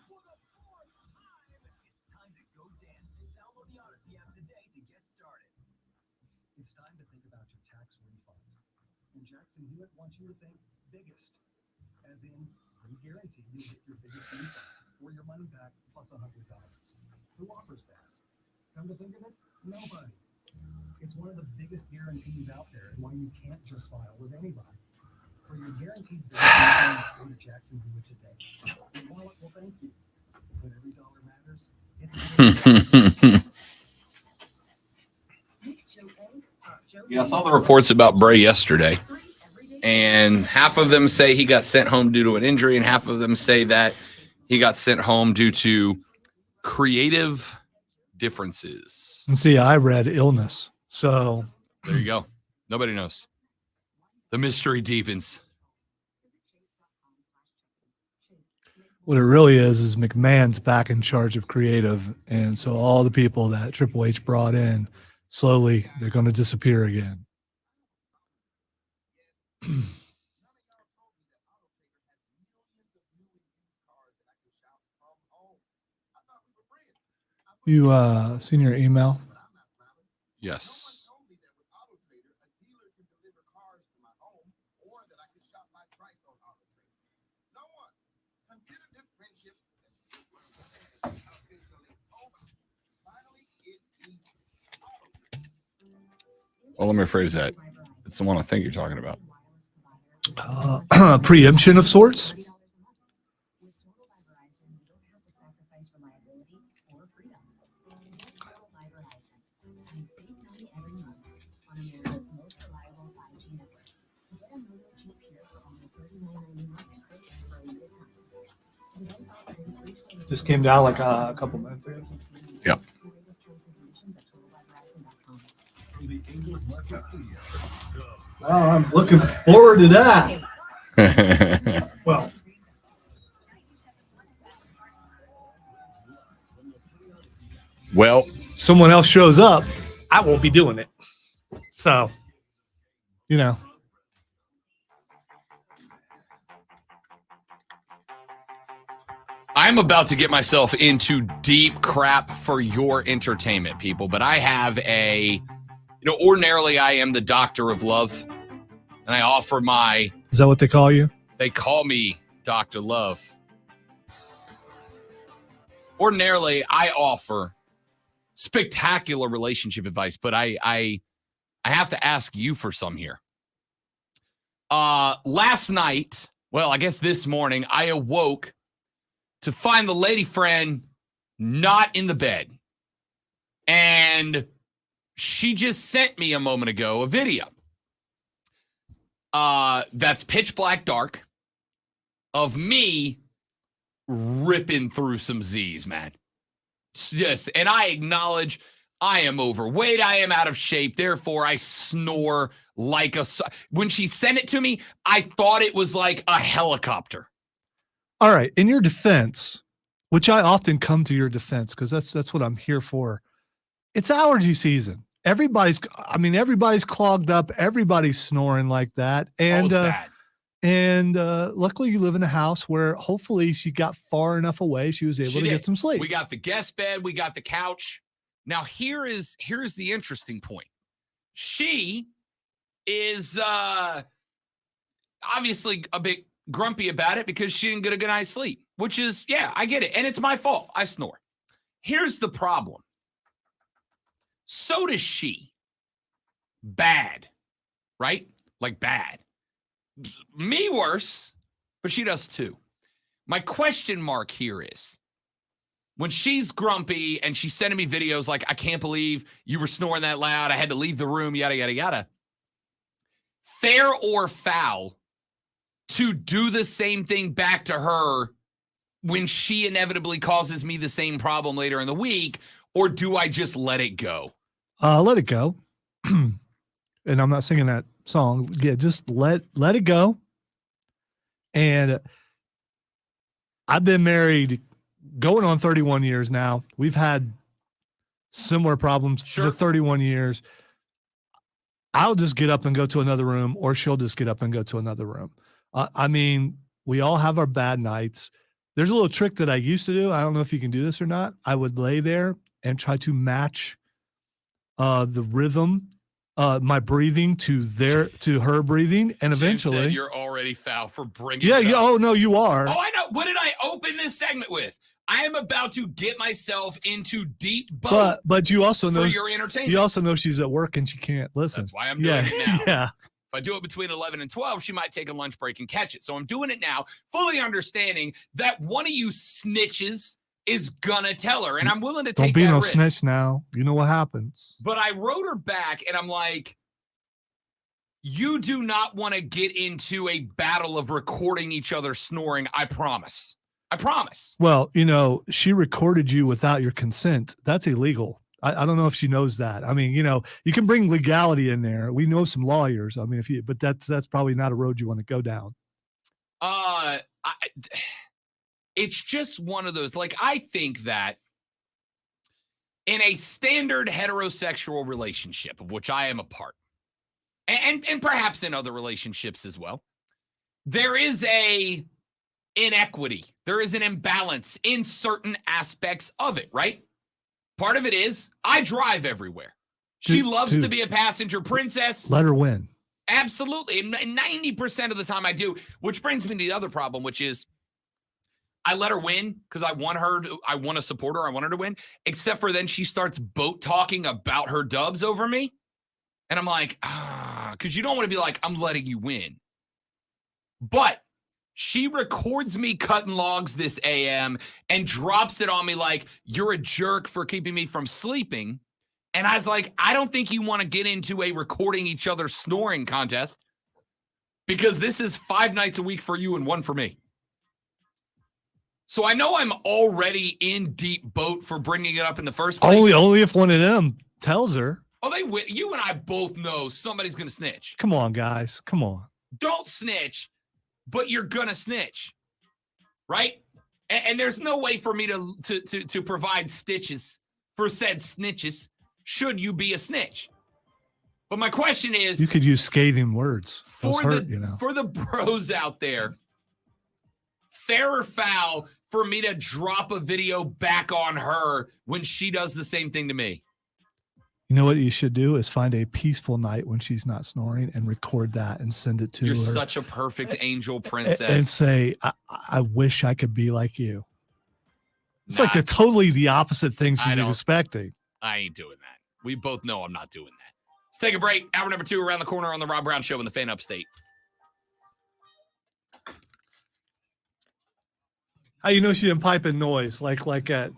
It's time to go dance and download the Odyssey app today to get started. It's time to think about your tax refund. And Jackson Hewitt wants you to think biggest, as in we guarantee you get your biggest refund or your money back plus $100. Who offers that? Come to think of it, nobody. It's one of the biggest guarantees out there and one you can't just file with anybody. For your guaranteed biggest refund, go to Jackson Hewitt today. Your wallet will thank you. When every dollar matters, it matters. Yeah, I saw the reports about Bray yesterday, and half of them say he got sent home due to an injury, and half of them say that he got sent home due to creative differences. And see, I read illness. So There you go. Nobody knows. The mystery deepens. what it really is McMahon's back in charge of creative. And so all the people that Triple H brought in, slowly, they're going to disappear again. You seen your email? Yes. Well, let me rephrase that. It's the one I think you're talking about. Preemption of sorts. Just came down like a couple minutes ago. Yeah. From the Angels Market Studio. Oh, I'm looking forward to that. Well, Well, someone else shows up, I won't be doing it. So, you know. I'm about to get myself into deep crap for your entertainment, people, but I have ordinarily I am the doctor of love, and I offer Is that what they call you? they call me Dr. Love. Ordinarily, I offer spectacular relationship advice, but I have to ask you for some here. Last night, well, I guess this morning, I awoke to find the lady friend not in the bed. And she just sent me a moment ago a video that's pitch black dark of me ripping through some Z's, man. Yes, and I acknowledge I am overweight. I am out of shape. Therefore, I snore like a... When she sent it to me, I thought it was like a helicopter. All right. In your defense, which I often come to your defense because that's what I'm here for. It's allergy season. Everybody's clogged up. Everybody's snoring like that. And luckily you live in a house where hopefully she got far enough away. She was able to get some sleep. We got the guest bed. We got the couch. Now here's the interesting point. She is obviously a bit grumpy about it because she didn't get a good night's sleep, which is, yeah, I get it. And it's my fault. I snore. Here's the problem. So does she. Bad, right? Like bad. Me worse, but she does too. My question mark here is, when she's grumpy and she's sending me videos like, I can't believe you were snoring that loud, I had to leave the room, yada, yada, yada. Fair or foul to do the same thing back to her when she inevitably causes me the same problem later in the week, or do I just let it go? Let it go. And I'm not singing that song. Yeah, just let it go. And I've been married going on 31 years now. We've had similar problems for 31 years. I'll just get up and go to another room, or she'll just get up and go to another room. I mean, we all have our bad nights. There's a little trick that I used to do. I don't know if you can do this or not. I would lay there and try to match the rhythm, my breathing to her breathing, and James eventually said you're already foul for bringing. yeah, it yeah. up. Oh no, you are. Oh, I know. What did I open this segment with? I am about to get myself into deep boat But you also for know your entertainment. you also know she's at work and she can't listen. That's why I'm doing it now. Yeah. If I do it between 11 and 12, she might take a lunch break and catch it. So I'm doing it now, fully understanding that one of you snitches is gonna tell her, and I'm willing to take Don't be that no risk. snitch now. You know what happens. But I wrote her back, and I'm like, you do not want to get into a battle of recording each other snoring. I promise. I promise. Well, she recorded you without your consent. That's illegal. I don't know if she knows that. I mean, you can bring legality in there. We know some lawyers. I mean, but that's probably not a road you want to go down. It's just one of those, like, I think that in a standard heterosexual relationship, of which I am a part, and perhaps in other relationships as well, there is a inequity. There is an imbalance in certain aspects of it, right? Part of it is I drive everywhere. She loves to be a passenger princess. Let her win. Absolutely. And 90% of the time I do, which brings me to the other problem, which is I let her win because I want to support her. I want her to win, except for then she starts boat talking about her dubs over me. And I'm like, because you don't want to be like, I'm letting you win. But she records me cutting logs this AM and drops it on me like, you're a jerk for keeping me from sleeping. And I was like, I don't think you want to get into a recording each other snoring contest because this is 5 nights a week for you and 1 for me. So I know I'm already in deep boat for bringing it up in the first place. Only if one of them tells her. Oh, you and I both know somebody's going to snitch. Come on, guys. Come on. Don't snitch, but you're going to snitch, right? And there's no way for me to provide stitches for said snitches should you be a snitch. But my question is, you could use scathing words. For the bros out there, fair or foul for me to drop a video back on her when she does the same thing to me? You know what you should do is find a peaceful night when she's not snoring and record that and send it to her. You're such a perfect angel princess. And say, I wish I could be like you. It's like totally the opposite thing she's expecting. I ain't doing that. We both know I'm not doing that. Let's take a break. Hour number 2 around the corner on the Rob Brown Show in the Fan Upstate. How you know she didn't pipe in noise like at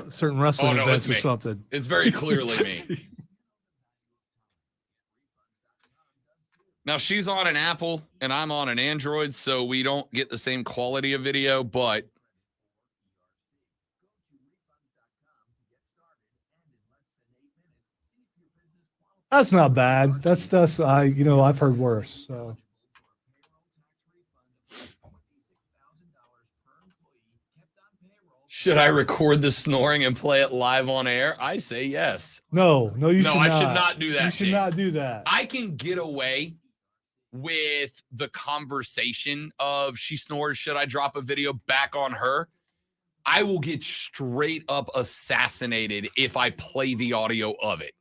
certain wrestling events or something? It's very clearly me. Now she's on an Apple and I'm on an Android, so we don't get the same quality of video, but that's not bad. That's I've heard worse. So. Should I record the snoring and play it live on air? I say yes. No, you should not. No, I should not do that. You should not do that. I can get away with the conversation of she snores. Should I drop a video back on her? I will get straight up assassinated if I play the audio of it.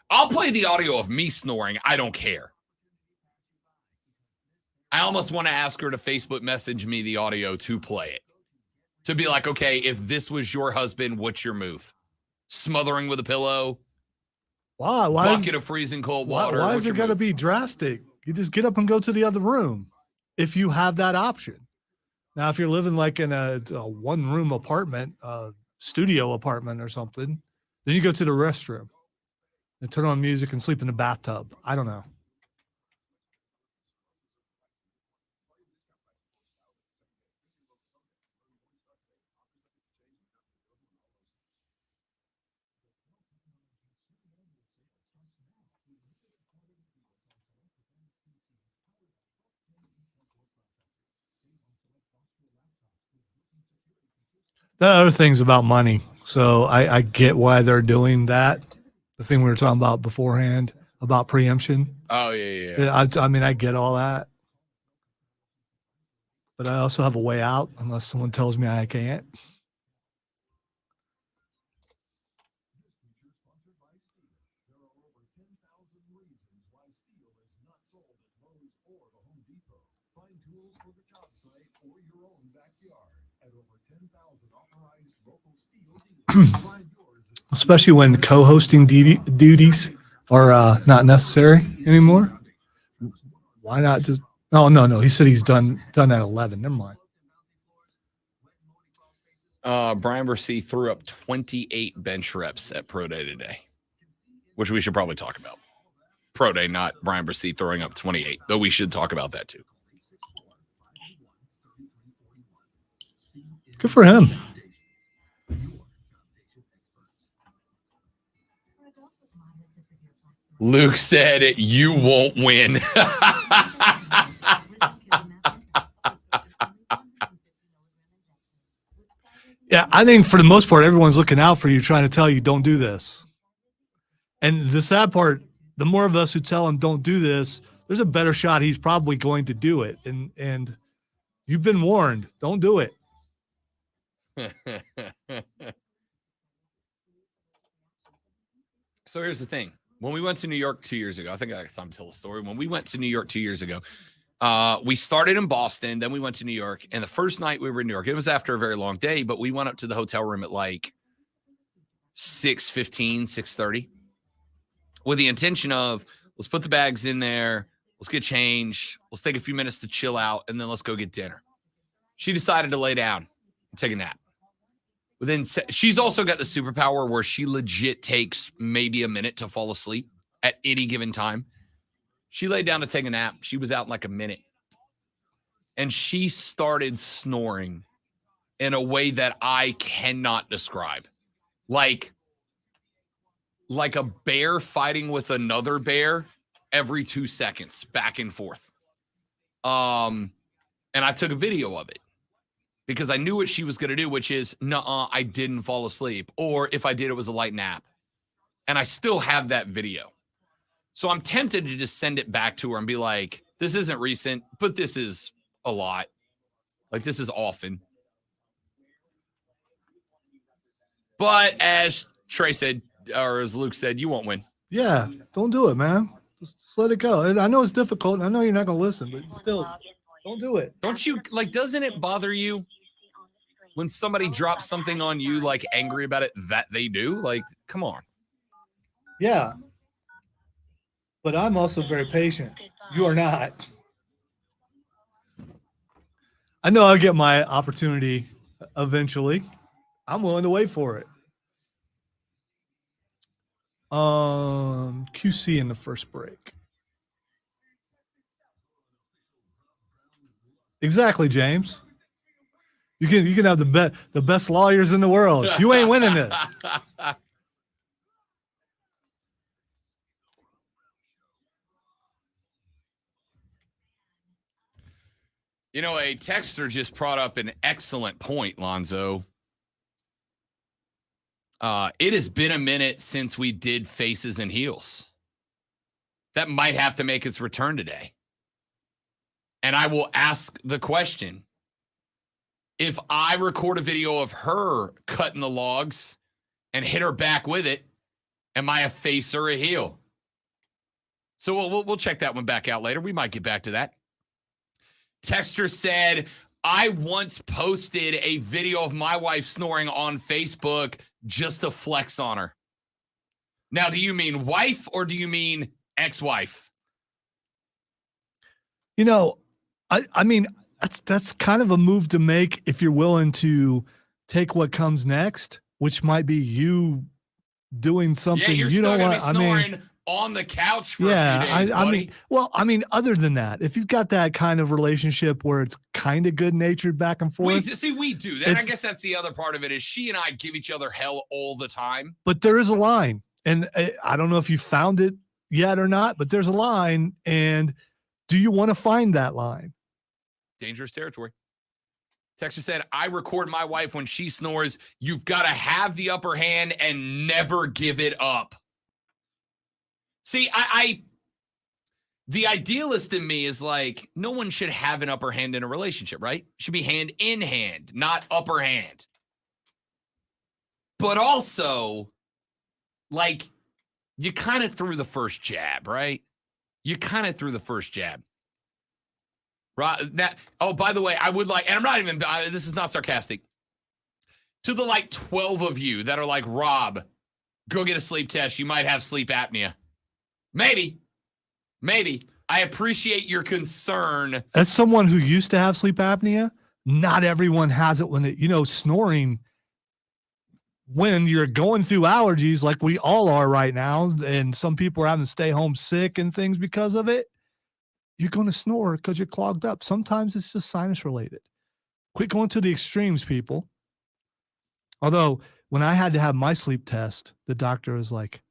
I'll play the audio of me snoring. I don't care. I almost want to ask her to Facebook message me the audio to play it. To be like, okay, if this was your husband, what's your move? Smothering with a pillow? Why bucket of freezing cold water? Why is it got to be drastic? You just get up and go to the other room if you have that option. Now, if you're living like in a one-room apartment, studio apartment or something, then you go to the restroom and turn on music and sleep in the bathtub. I don't know. The other thing's about money. So I get why they're doing that. The thing we were talking about beforehand about preemption. Oh, yeah. I mean, I get all that. but I also have a way out unless someone tells me I can't. Find tools for the job site or your own backyard at over 10,000 authorized local steel dealers. Find yours at Especially when co-hosting duties are not necessary anymore. Why not just? Oh no. He said he's done at 11. Never mind. Brian Bursey threw up 28 bench reps at Pro Day today, which we should probably talk about. Pro Day, not Brian Bursey throwing up 28, though we should talk about that too. Good for him. Luke said, "You won't win." Yeah, I think for the most part, everyone's looking out for you, trying to tell you don't do this. And the sad part, the more of us who tell him don't do this, there's a better shot he's probably going to do it. And you've been warned, don't do it. So here's the thing. When we went to New York 2 years ago, I think I got time to tell the story. When we went to New York 2 years ago, we started in Boston, then we went to New York. And the first night we were in New York, it was after a very long day, but we went up to the hotel room at like 6:15, 6:30 with the intention of let's put the bags in there. Let's get changed. Let's take a few minutes to chill out, and then let's go get dinner. She decided to lay down and take a nap. She's also got the superpower where she legit takes maybe a minute to fall asleep at any given time. She laid down to take a nap. She was out in like a minute. And she started snoring in a way that I cannot describe. Like a bear fighting with another bear every 2 seconds, back and forth. And I took a video of it. Because I knew what she was going to do, which is, nuh-uh, I didn't fall asleep. Or if I did, it was a light nap. And I still have that video. So I'm tempted to just send it back to her and be like, this isn't recent, but this is a lot. Like, this is often. But as Trey said, or as Luke said, you won't win. Yeah, don't do it, man. Just let it go. I know it's difficult. And I know you're not going to listen, but still, don't do it. Don't you, like, doesn't it bother you when somebody drops something on you, like angry about it, that they do? Like, come on. Yeah. But I'm also very patient. You are not. I know I'll get my opportunity eventually. I'm willing to wait for it. QC in the first break. Exactly, James. You can have the best lawyers in the world. You ain't winning this. You know, a texter just brought up an excellent point, Lonzo. It has been a minute since we did faces and heels. That might have to make its return today. And I will ask the question. If I record a video of her cutting the logs and hit her back with it, am I a face or a heel? So we'll check that one back out later. We might get back to that. Texter said, I once posted a video of my wife snoring on Facebook just to flex on her. Now, do you mean wife or do you mean ex-wife? You know, I mean, that's kind of a move to make if you're willing to take what comes next, which might be you doing something you're you still don't gonna want. be snoring on the couch for a few days, I mean, other than that, if you've got that kind of relationship where it's kind of good natured back and forth, we do that. I guess that's the other part of it is she and I give each other hell all the time. But there is a line, and I don't know if you found it yet or not, but there's a line, and do you want to find that line? Dangerous territory. Texter said, I record my wife when she snores. You've got to have the upper hand and never give it up. See, The idealist in me is like, no one should have an upper hand in a relationship, right? Should be hand in hand, not upper hand. But also, like, you kind of threw the first jab, right? You kind of threw the first jab. Right? By the way, I would like, and I'm not even, this is not sarcastic. To the like 12 of you that are like, Rob, go get a sleep test. You might have sleep apnea. Maybe. I appreciate your concern. As someone who used to have sleep apnea, not everyone has it when snoring, when you're going through allergies like we all are right now, and some people are having to stay home sick and things because of it, you're going to snore because you're clogged up. Sometimes it's just sinus related. Quit going to the extremes, people. Although when I had to have my sleep test, the doctor was like,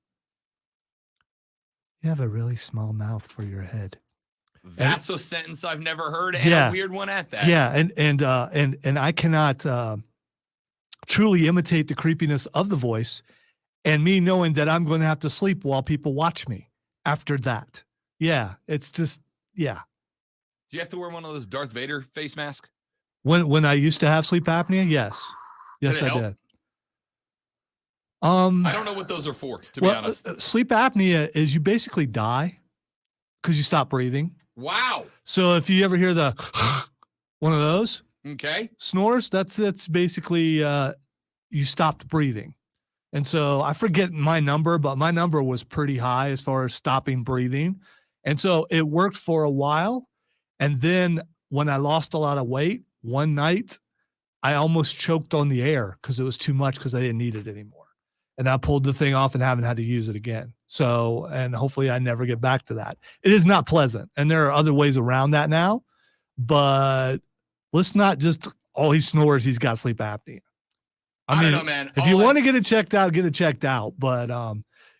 you have a really small mouth for your head. That's a sentence I've never heard, and yeah, a weird one at that. Yeah, and I cannot truly imitate the creepiness of the voice, and me knowing that I'm going to have to sleep while people watch me after that. Yeah, it's just Do you have to wear one of those Darth Vader face masks? When I used to have sleep apnea, yes, Did it I help? did. I don't know what those are for, to be honest. Sleep apnea is you basically die because you stop breathing. Wow. So if you ever hear the one of those snores, that's basically you stopped breathing. And so I forget my number, but my number was pretty high as far as stopping breathing. And so it worked for a while. And then when I lost a lot of weight, one night I almost choked on the air because it was too much because I didn't need it anymore. And I pulled the thing off and haven't had to use it again. So, and hopefully I never get back to that. It is not pleasant. And there are other ways around that now, but let's not just, he snores, he's got sleep apnea. I don't know, man. If you want to get it checked out, get it checked out. But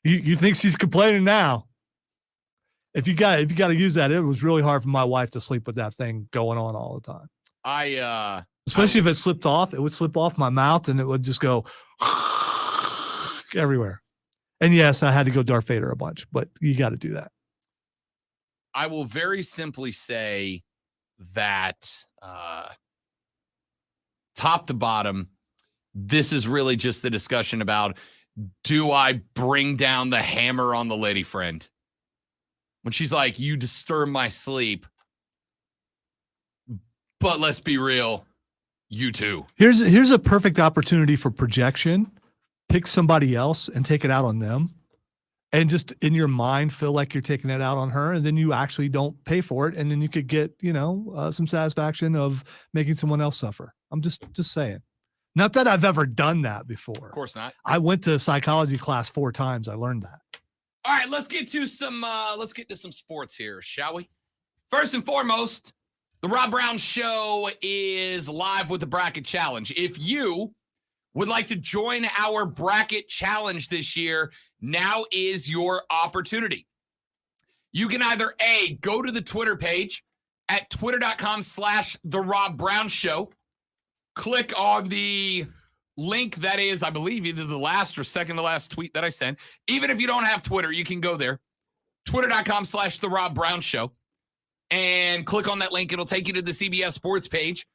you think she's complaining now. If you got to use that, it was really hard for my wife to sleep with that thing going on all the time. Especially if it slipped off, it would slip off my mouth and it would just go everywhere. And yes, I had to go Darth Vader a bunch, but you got to do that. I will very simply say that top to bottom, this is really just the discussion about, do I bring down the hammer on the lady friend? When she's like, you disturb my sleep. But let's be real, you too. Here's a perfect opportunity for projection. Pick somebody else and take it out on them. And just in your mind, feel like you're taking it out on her. And then you actually don't pay for it. And then you could get, some satisfaction of making someone else suffer. I'm just saying. Not that I've ever done that before. Of course not. I went to psychology class 4 times. I learned that. All right, let's get to some sports here, shall we? First and foremost, the Rob Brown Show is live with the Bracket Challenge. If you would like to join our Bracket Challenge this year, now is your opportunity. You can either A, go to the Twitter page at twitter.com/The Rob Brown Show. Click on the link that is, I believe, either the last or second to last tweet that I sent. Even if you don't have Twitter, you can go there. Twitter.com/The Rob Brown Show. And click on that link. It'll take you to the CBS Sports page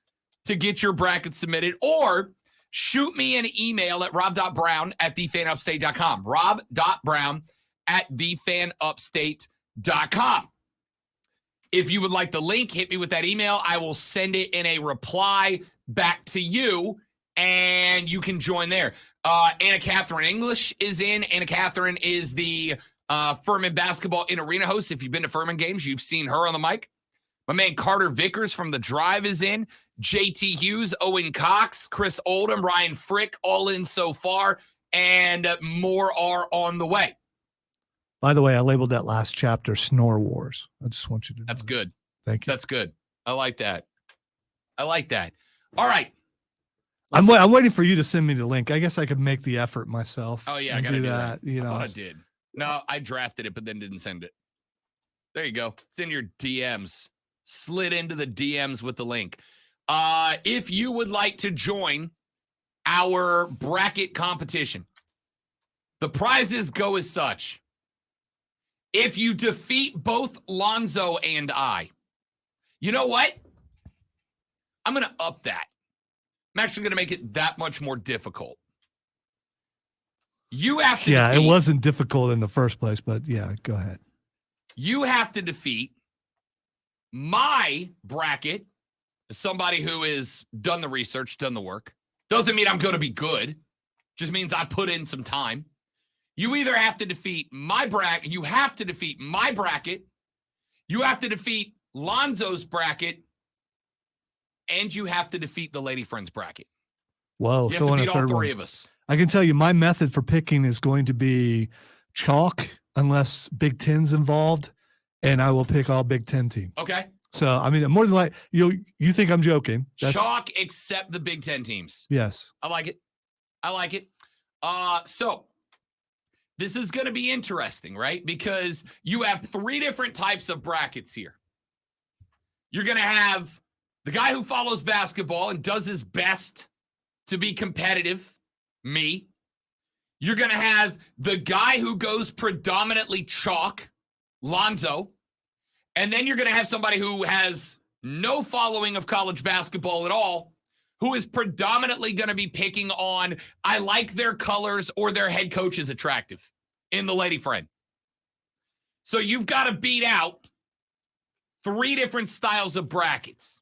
to get your bracket submitted. Or shoot me an email at rob.brown@thefanupstate.com. rob.brown@thefanupstate.com. If you would like the link, hit me with that email. I will send it in a reply back to you, and you can join there. Anna Catherine English is in. Anna Catherine is the Furman basketball in arena host. If you've been to Furman games, you've seen her on the mic. My man Carter Vickers from The Drive is in. JT Hughes, Owen Cox, Chris Oldham, Ryan Frick, all in so far, and more are on the way. By the way, I labeled that last chapter Snore Wars. I just want you to know. That's good. Thank you. That's good. I like that. All right. I'm waiting for you to send me the link. I guess I could make the effort myself. Oh, yeah, I got to do that. You know, I thought I did. No, I drafted it, but then didn't send it. There you go. It's in your DMs. Slid into the DMs with the link. If you would like to join our bracket competition, the prizes go as such. if you defeat both Lonzo and I. You know what? I'm going to up that. I'm actually going to make it that much more difficult. You have to Yeah, defeat, it wasn't difficult in the first place, but yeah, go ahead. You have to defeat my bracket, somebody who has done the research, done the work. Doesn't mean I'm going to be good. Just means I put in some time. You either have to defeat my bracket, you have to defeat my bracket, you have to defeat Lonzo's bracket, and you have to defeat the Lady Friends bracket. Whoa, You have to throw in a beat all third three one. of us. I can tell you my method for picking is going to be chalk unless Big Ten's involved, and I will pick all Big Ten teams. Okay. So, I mean, more than like, you think I'm joking. Chalk except the Big Ten teams. Yes. I like it. I like it. So this is going to be interesting, right? Because you have 3 different types of brackets here. You're going to have the guy who follows basketball and does his best to be competitive, me. You're going to have the guy who goes predominantly chalk, Lonzo. And then you're going to have somebody who has no following of college basketball at all, who is predominantly going to be picking on, I like their colors or their head coach is attractive in the Lady Friend. So you've got to beat out 3 different styles of brackets.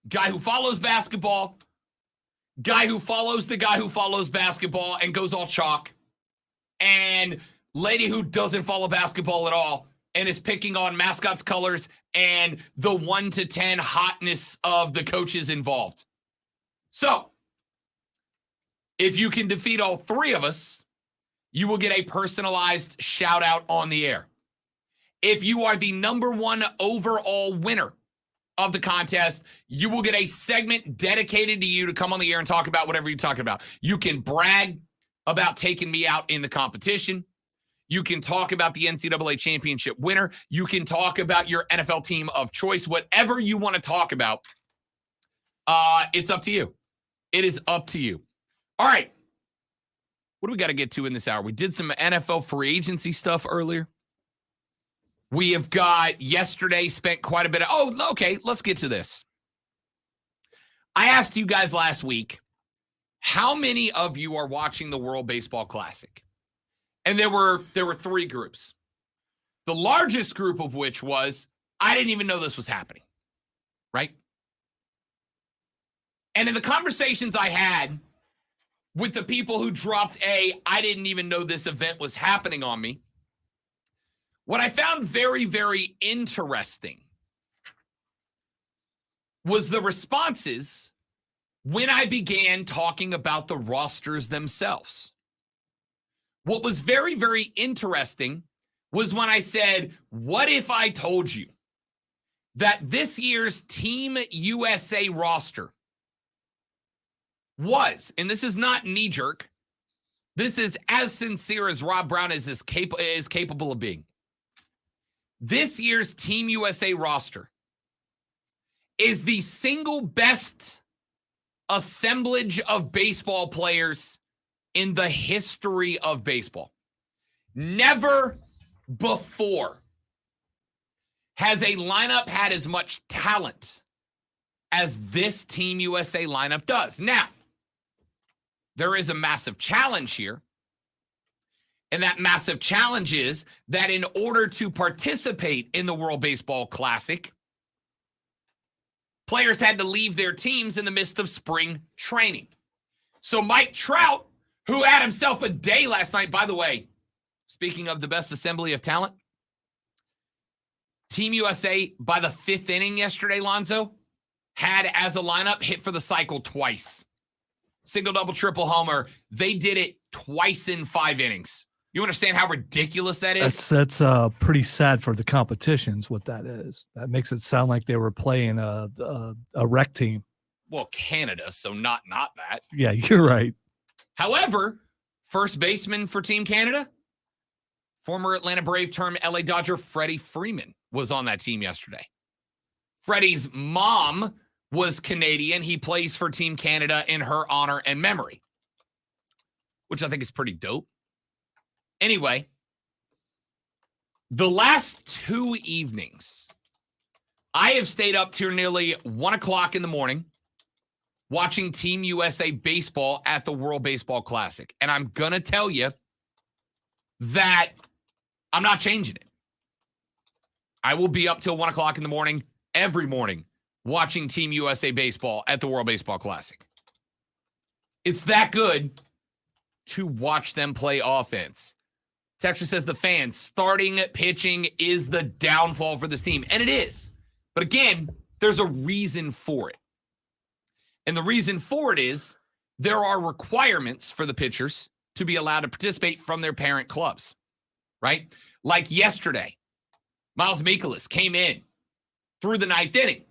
Guy who follows basketball, guy who follows the guy who follows basketball and goes all chalk, and lady who doesn't follow basketball at all and is picking on mascots' colors and the 1 to 10 hotness of the coaches involved. So, if you can defeat all 3 of us, you will get a personalized shout out on the air. If you are the number 1 overall winner of the contest, you will get a segment dedicated to you to come on the air and talk about whatever you're talking about. You can brag about taking me out in the competition. You can talk about the NCAA championship winner. You can talk about your NFL team of choice. Whatever you want to talk about, it's up to you. It is up to you. All right. What do we got to get to in this hour? We did some NFL free agency stuff earlier. We have got yesterday spent quite a bit of, okay, let's get to this. I asked you guys last week, how many of you are watching the World Baseball Classic? And there were 3 groups. The largest group of which was, I didn't even know this was happening, right? And in the conversations I had with the people who dropped I didn't even know this event was happening on me, what I found very, very interesting was the responses when I began talking about the rosters themselves. What was very, very interesting was when I said, what if I told you that this year's Team USA roster was, and this is not knee-jerk, this is as sincere as Rob Brown is capable of being. This year's Team USA roster is the single best assemblage of baseball players in the history of baseball. Never before has a lineup had as much talent as this Team USA lineup does. Now, there is a massive challenge here. And that massive challenge is that in order to participate in the World Baseball Classic, players had to leave their teams in the midst of spring training. So Mike Trout, who had himself a day last night, by the way, speaking of the best assembly of talent, Team USA, by the 5th inning yesterday, Lonzo, had as a lineup hit for the cycle twice. Single, double, triple homer. They did it twice in 5 innings. You understand how ridiculous that is? That's pretty sad for the competitions, what that is. That makes it sound like they were playing a rec team. Well, Canada, so not that. Yeah, you're right. However, first baseman for Team Canada, former Atlanta Brave turned LA Dodger Freddie Freeman was on that team yesterday. Freddie's mom was Canadian. He plays for Team Canada in her honor and memory, which I think is pretty dope. Anyway, The last 2 evenings, I have stayed up till nearly 1 o'clock in the morning watching Team USA baseball at the World Baseball Classic. And I'm going to tell you that I'm not changing it. I will be up till 1 o'clock in the morning every morning watching Team USA baseball at the World Baseball Classic. It's that good to watch them play offense. Texture says the fans, starting pitching is the downfall for this team. And it is. But again, there's a reason for it. And the reason for it is there are requirements for the pitchers to be allowed to participate from their parent clubs, right? Like yesterday, Miles Mikolas came in through the 9th inning.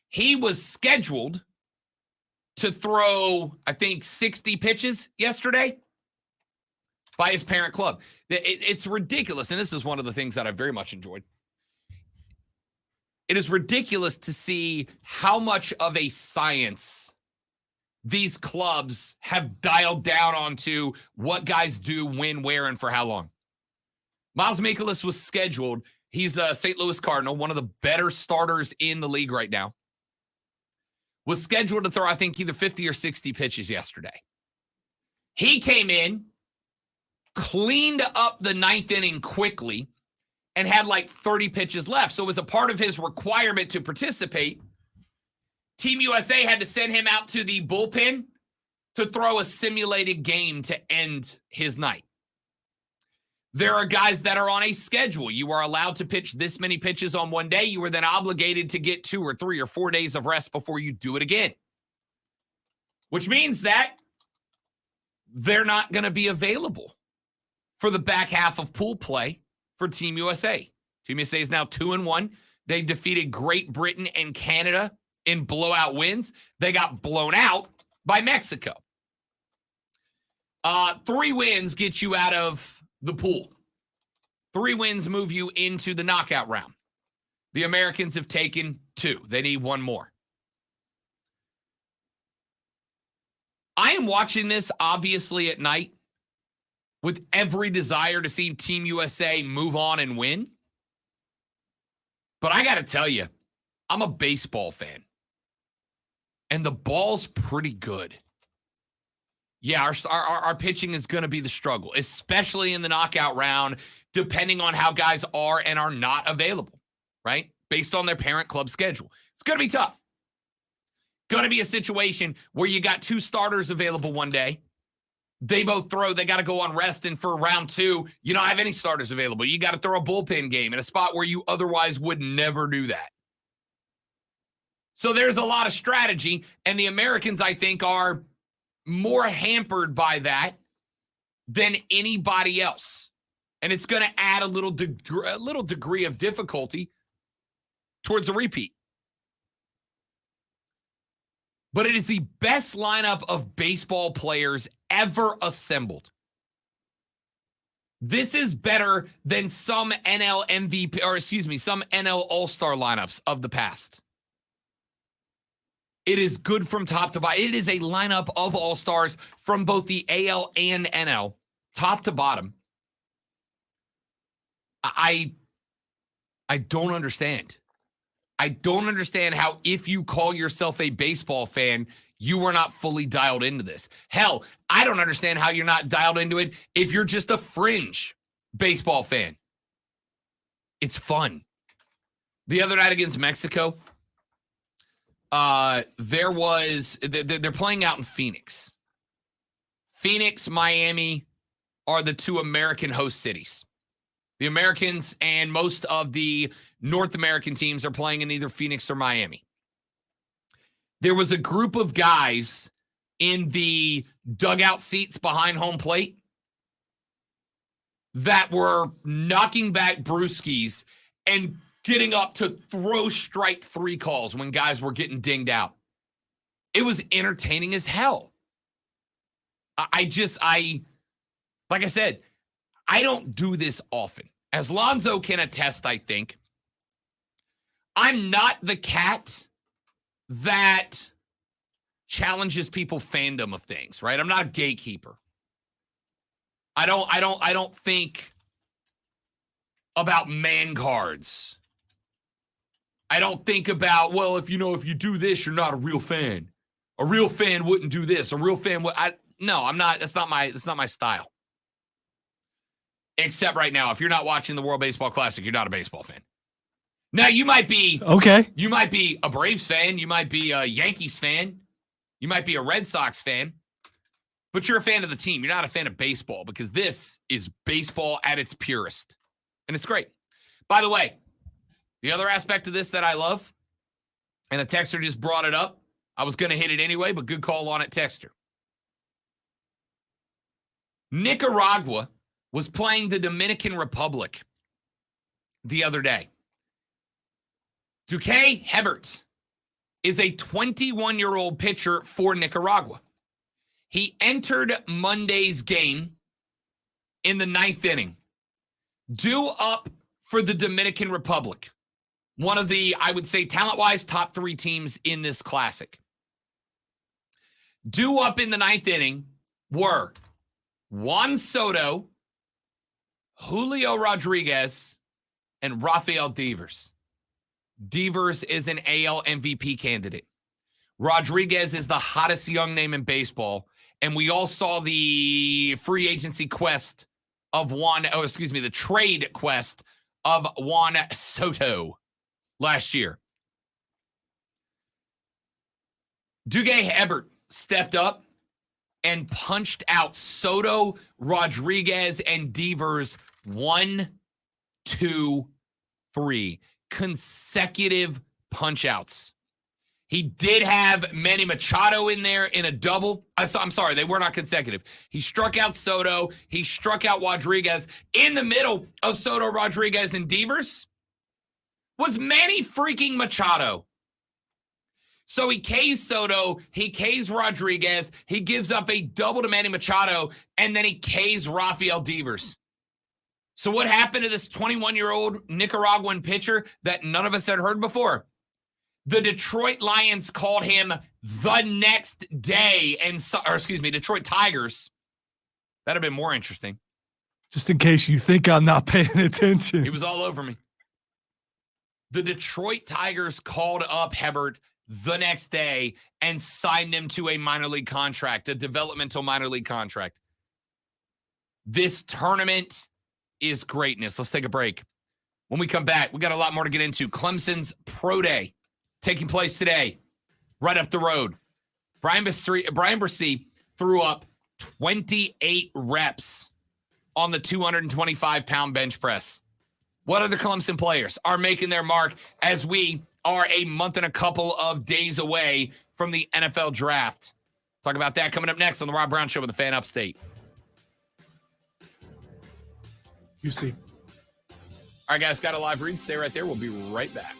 He was scheduled to throw, I think, 60 pitches yesterday by his parent club. It's ridiculous. And this is one of the things that I very much enjoyed. It is ridiculous to see how much of a science these clubs have dialed down onto what guys do, when, where, and for how long. Miles Mikolas was scheduled. He's a St. Louis Cardinal, one of the better starters in the league right now. Was scheduled to throw, I think, either 50 or 60 pitches yesterday. He came in, cleaned up the 9th inning quickly, and had like 30 pitches left. So as a part of his requirement to participate, Team USA had to send him out to the bullpen to throw a simulated game to end his night. There are guys that are on a schedule. You are allowed to pitch this many pitches on one day. You are then obligated to get 2 or 3 or 4 days of rest before you do it again. Which means that they're not going to be available for the back half of pool play for Team USA. Team USA is now 2-1. They defeated Great Britain and Canada in blowout wins. They got blown out by Mexico. 3 wins get you out of the pool. 3 wins move you into the knockout round. The Americans have taken 2. They need 1 more. I am watching this obviously at night with every desire to see Team USA move on and win. But I got to tell you, I'm a baseball fan. And the ball's pretty good. Yeah, our pitching is going to be the struggle, especially in the knockout round, depending on how guys are and are not available, right? Based on their parent club schedule. It's going to be tough. Going to be a situation where you got 2 starters available one day. They both throw. They got to go on rest. And for round 2, you don't have any starters available. You got to throw a bullpen game in a spot where you otherwise would never do that. So there's a lot of strategy. And the Americans, I think, are more hampered by that than anybody else. And it's going to add a little degree of difficulty towards a repeat. But it is the best lineup of baseball players ever assembled. This is better than some NL MVP, or excuse me, some NL All-Star lineups of the past. It is good from top to bottom. It is a lineup of All-Stars from both the AL and NL, top to bottom. I don't understand. I don't understand how, if you call yourself a baseball fan, you are not fully dialed into this. Hell, I don't understand how you're not dialed into it if you're just a fringe baseball fan. It's fun. The other night against Mexico, they're playing out in Phoenix. Phoenix, Miami are the 2 American host cities. The Americans and most of the North American teams are playing in either Phoenix or Miami. There was a group of guys in the dugout seats behind home plate that were knocking back brewskis and getting up to throw strike 3 calls when guys were getting dinged out. It was entertaining as hell. Like I said, I don't do this often. As Lonzo can attest, I think, I'm not the cat that challenges people fandom of things, right? I'm not a gatekeeper. I don't think about man cards. I don't think about, well, if you do this, you're not a real fan. A real fan wouldn't do this. A real fan would. No, I'm not. That's not my style. Except right now, if you're not watching the World Baseball Classic, you're not a baseball fan. Now you might be. Okay. You might be a Braves fan. You might be a Yankees fan. You might be a Red Sox fan. But you're a fan of the team. You're not a fan of baseball because this is baseball at its purest. And it's great. By the way, the other aspect of this that I love, and a texter just brought it up. I was going to hit it anyway, but good call on it, texter. Nicaragua was playing the Dominican Republic the other day. Duque Hebert is a 21-year-old pitcher for Nicaragua. He entered Monday's game in the 9th inning, due up for the Dominican Republic, one of the, I would say, talent-wise, top 3 teams in this classic. Due up in the 9th inning were Juan Soto, Julio Rodriguez, and Rafael Devers. Devers is an AL MVP candidate. Rodriguez is the hottest young name in baseball. And we all saw the free agency quest of the trade quest of Juan Soto last year. Duque Hebert stepped up and punched out Soto, Rodriguez, and Devers 1, 2, 3 consecutive punch outs. He did have Manny Machado in there in a double. I'm sorry, they were not consecutive. He struck out Soto. He struck out Rodriguez. In the middle of Soto, Rodriguez, and Devers was Manny freaking Machado. So he Ks Soto, he Ks Rodriguez, he gives up a double to Manny Machado, and then he Ks Rafael Devers. So what happened to this 21-year-old Nicaraguan pitcher that none of us had heard before? The Detroit Lions called him the next day, Detroit Tigers. That'd have been more interesting. Just in case you think I'm not paying attention. He was all over me. The Detroit Tigers called up Hebert the next day and signed him to a minor league contract, a developmental minor league contract. This tournament is greatness. Let's take a break. When we come back, we got a lot more to get into. Clemson's Pro Day taking place today, right up the road. Brian Bresee threw up 28 reps on the 225-pound bench press. What other Clemson players are making their mark as we are a month and a couple of days away from the NFL draft? Talk about that coming up next on the Rob Brown Show with the Fan Upstate. You see. All right, guys, got a live read. Stay right there. We'll be right back.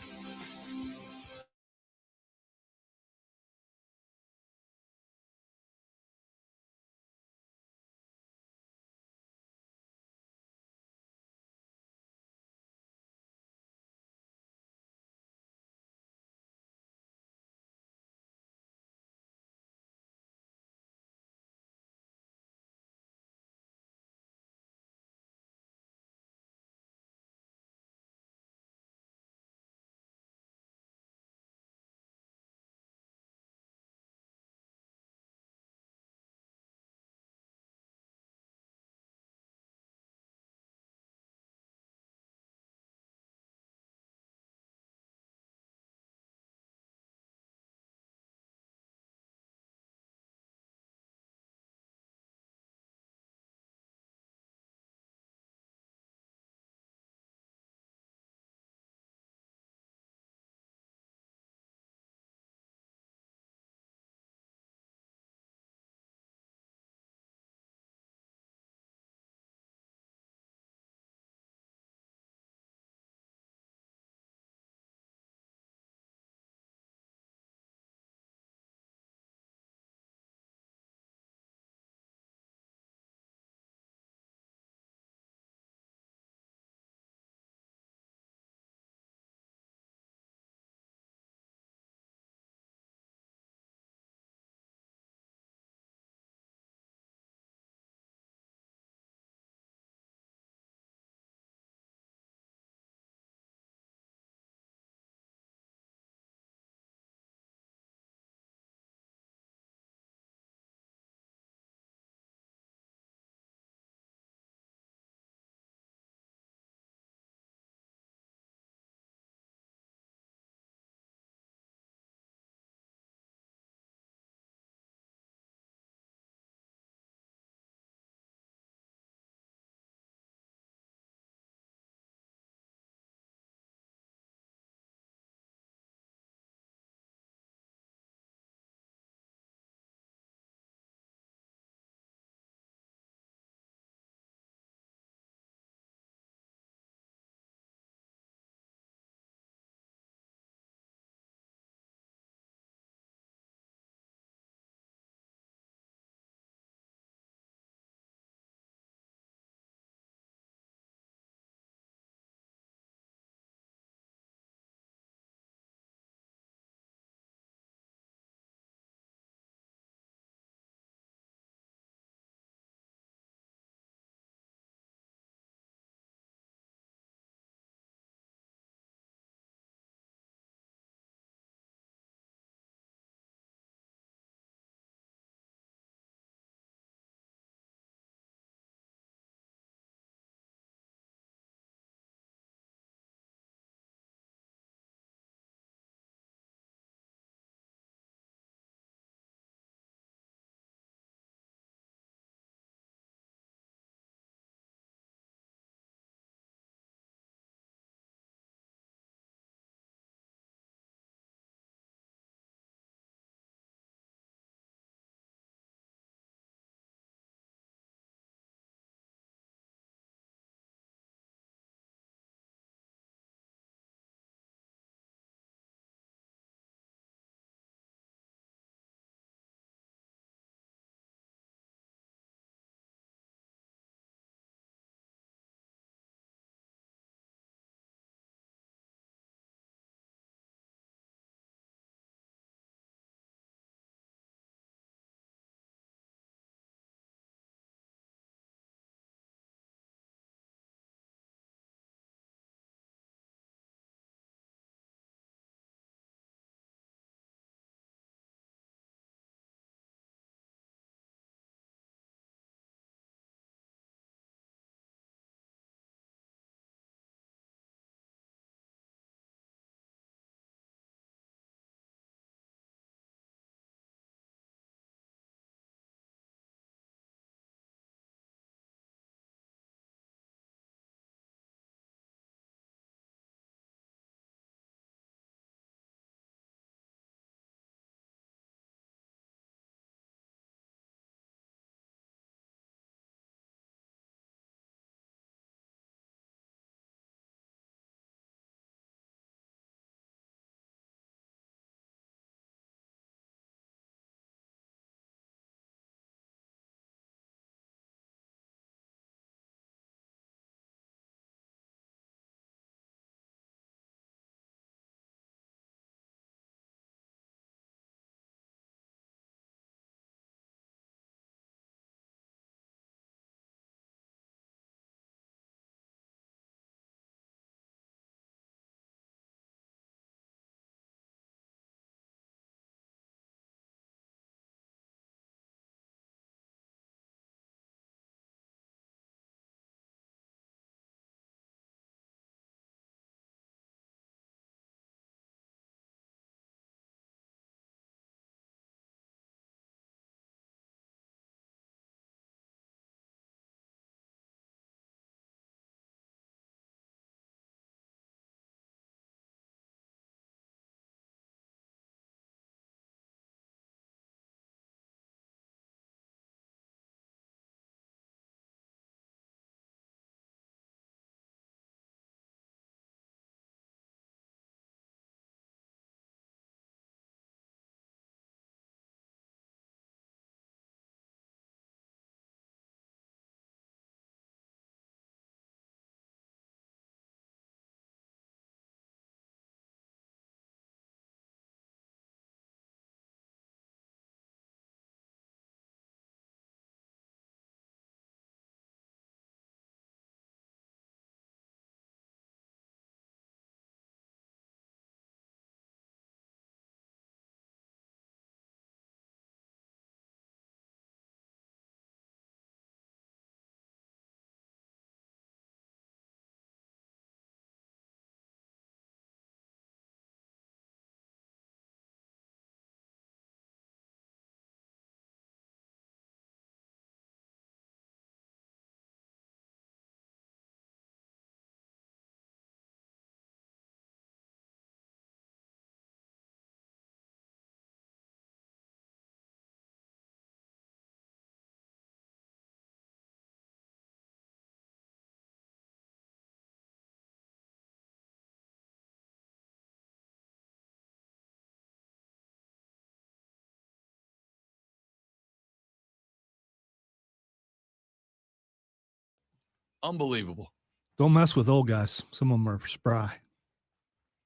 Unbelievable. Don't mess with old guys. Some of them are spry.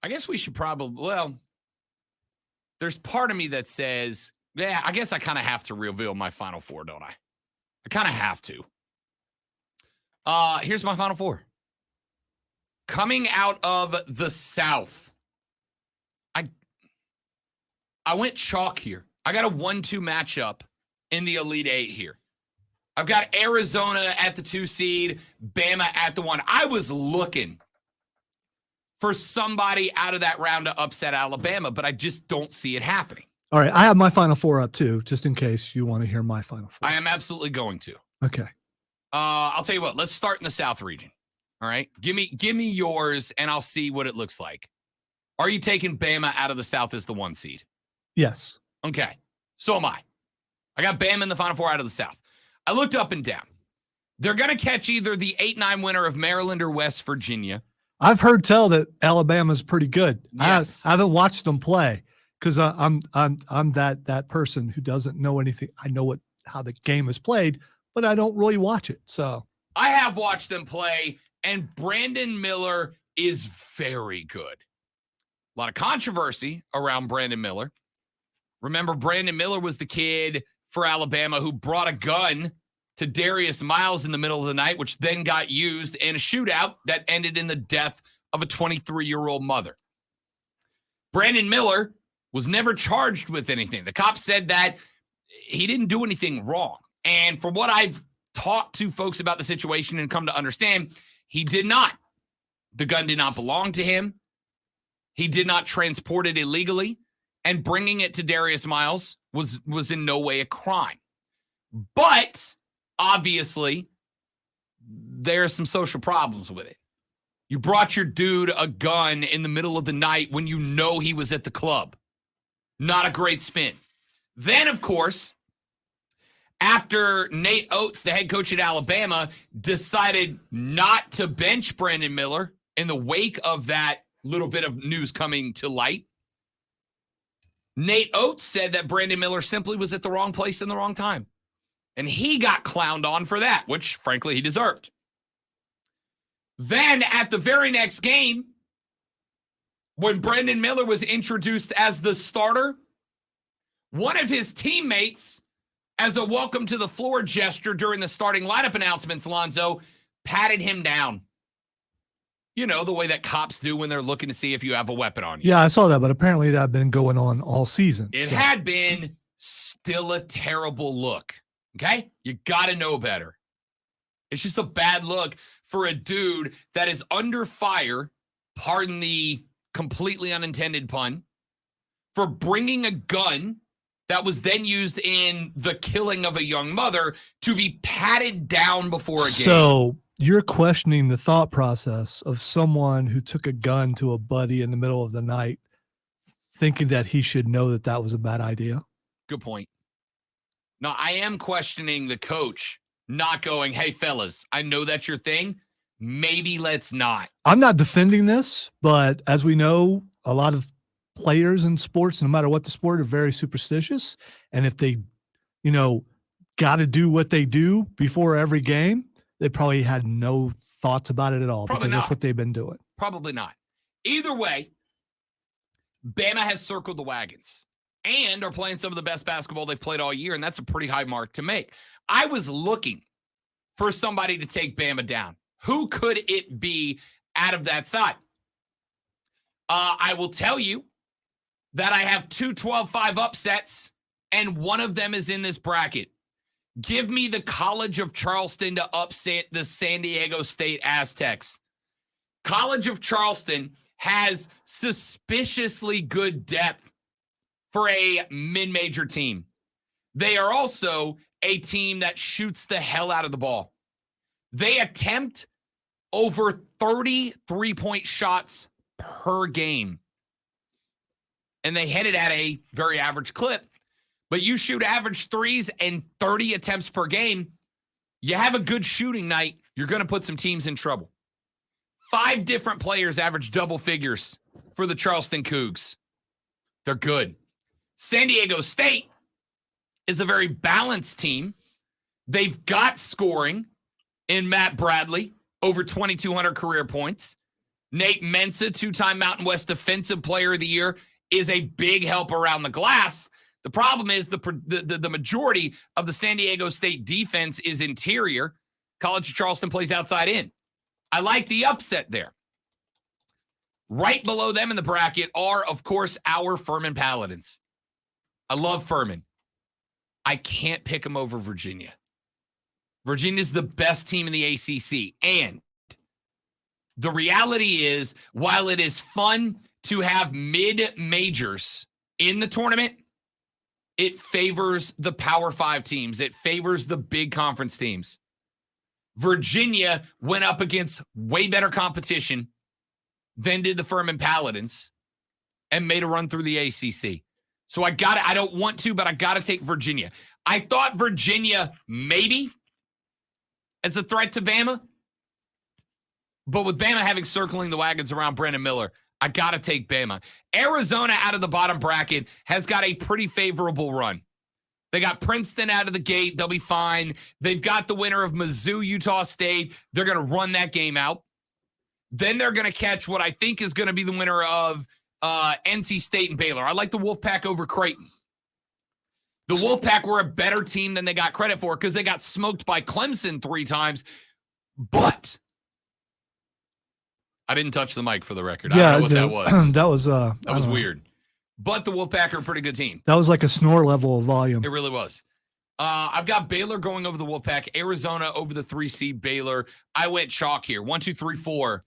I guess we should probably, there's part of me that says, yeah, I guess I kind of have to reveal my Final Four, don't I? I kind of have to. Here's my Final Four. Coming out of the South, I went chalk here. I got a 1-2 matchup in the Elite Eight here. I've got Arizona at the 2 seed, Bama at the 1. I was looking for somebody out of that round to upset Alabama, but I just don't see it happening. All right. I have my Final Four up too, just in case you want to hear my Final Four. I am absolutely going to. Okay. I'll tell you what. Let's start in the South region. All right. Give me yours, and I'll see what it looks like. Are you taking Bama out of the South as the 1 seed? Yes. Okay. So am I. I got Bama in the Final Four out of the South. I looked up and down. They're going to catch either the 8-9 winner of Maryland or West Virginia. I've heard tell that Alabama's pretty good. Yes. I haven't watched them play because I'm that person who doesn't know anything. I know how the game is played, but I don't really watch it. So I have watched them play, and Brandon Miller is very good. A lot of controversy around Brandon Miller. Remember, Brandon Miller was the kid for Alabama who brought a gun to Darius Miles in the middle of the night, which then got used in a shootout that ended in the death of a 23-year-old mother. Brandon Miller was never charged with anything. The cops said that he didn't do anything wrong. And from what I've talked to folks about the situation and come to understand, he did not. The gun did not belong to him. He did not transport it illegally. And bringing it to Darius Miles was in no way a crime. But obviously, there are some social problems with it. You brought your dude a gun in the middle of the night when you know he was at the club. Not a great spin. Then, of course, after Nate Oates, the head coach at Alabama, decided not to bench Brandon Miller in the wake of that little bit of news coming to light, Nate Oates said that Brandon Miller simply was at the wrong place in the wrong time. And he got clowned on for that, which, frankly, he deserved. Then, at the very next game, when Brandon Miller was introduced as the starter, one of his teammates, as a welcome to the floor gesture during the starting lineup announcements, Lonzo, patted him down. You know, the way that cops do when they're looking to see if you have a weapon on you. yeah, I saw that, but apparently that had been going on all season. It had been still a terrible look. Okay? You got to know better. It's just a bad look for a dude that is under fire, pardon the completely unintended pun, for bringing a gun that was then used in the killing of a young mother to be patted down before a game. So you're questioning the thought process of someone who took a gun to a buddy in the middle of the night, thinking that he should know that that was a bad idea. Good point. Now, I am questioning the coach not going, hey, fellas, I know that's your thing. Maybe let's not. I'm not defending this, but as we know, a lot of players in sports, no matter what the sport, are very superstitious. And if they, got to do what they do before every game, they probably had no thoughts about it at all. Probably because not. that's what they've been doing. Probably not. Either way, Bama has circled the wagons and are playing some of the best basketball they've played all year, and that's a pretty high mark to make. I was looking for somebody to take Bama down. Who could it be out of that side? I will tell you that I have two 12-5 upsets, and one of them is in this bracket. Give me the College of Charleston to upset the San Diego State Aztecs. College of Charleston has suspiciously good depth for a mid-major team. They are also a team that shoots the hell out of the ball. They attempt over 30 three-point shots per game. And they hit it at a very average clip. But you shoot average threes and 30 attempts per game, you have a good shooting night, you're going to put some teams in trouble. 5 different players average double figures for the Charleston Cougs. They're good. San Diego State is a very balanced team. They've got scoring in Matt Bradley over 2,200 career points. Nate Mensah, 2-time Mountain West Defensive Player of the Year, is a big help around the glass. The problem is the majority of the San Diego State defense is interior. College of Charleston plays outside in. I like the upset there. Right below them in the bracket are, of course, our Furman Paladins. I love Furman. I can't pick them over Virginia. Virginia's the best team in the ACC. And the reality is, while it is fun to have mid-majors in the tournament, it favors the Power 5 teams. It favors the big conference teams. Virginia went up against way better competition than did the Furman Paladins and made a run through the ACC. So I don't want to, but I got to take Virginia. I thought Virginia maybe as a threat to Bama, but with Bama having circling the wagons around Brandon Miller, I got to take Bama. Arizona out of the bottom bracket has got a pretty favorable run. They got Princeton out of the gate. They'll be fine. They've got the winner of Mizzou, Utah State. They're going to run that game out. Then they're going to catch what I think is going to be the winner of NC State and Baylor. I like the Wolfpack over Creighton. The Wolfpack were a better team than they got credit for because they got smoked by Clemson 3 times. But I didn't touch the mic for the record. I don't know what that was. That was weird. But the Wolfpack are a pretty good team. That was like a snore level of volume. It really was. I've got Baylor going over the Wolfpack, Arizona over the 3 seed Baylor. I went chalk here. 1, 2, 3, 4.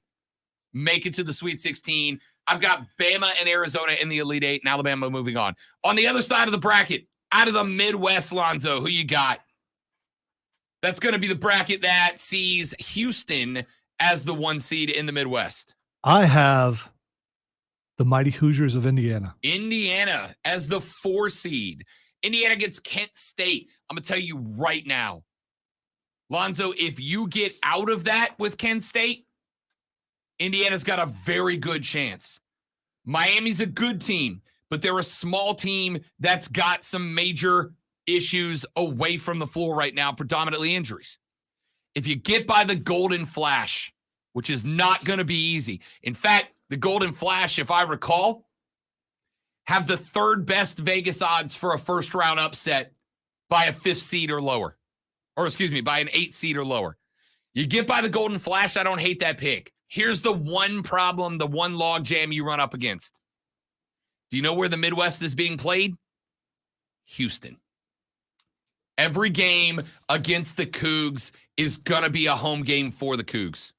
Make it to the Sweet 16. I've got Bama and Arizona in the Elite 8 and Alabama moving on. On the other side of the bracket, out of the Midwest, Lonzo, who you got? That's going to be the bracket that sees Houston as the 1 seed in the Midwest. I have the mighty Hoosiers of Indiana. Indiana as the 4 seed. Indiana gets Kent State. I'm going to tell you right now, Lonzo, if you get out of that with Kent State, Indiana's got a very good chance. Miami's a good team, but they're a small team that's got some major issues away from the floor right now, predominantly injuries. If you get by the Golden Flash, which is not going to be easy. In fact, the Golden Flash, if I recall, have the 3rd best Vegas odds for a first-round upset by a 5th seed or lower. Or, excuse me, by an 8th seed or lower. You get by the Golden Flash, I don't hate that pick. Here's the one problem, the one log jam you run up against. Do you know where the Midwest is being played? Houston. Every game against the Cougs is going to be a home game for the Cougs.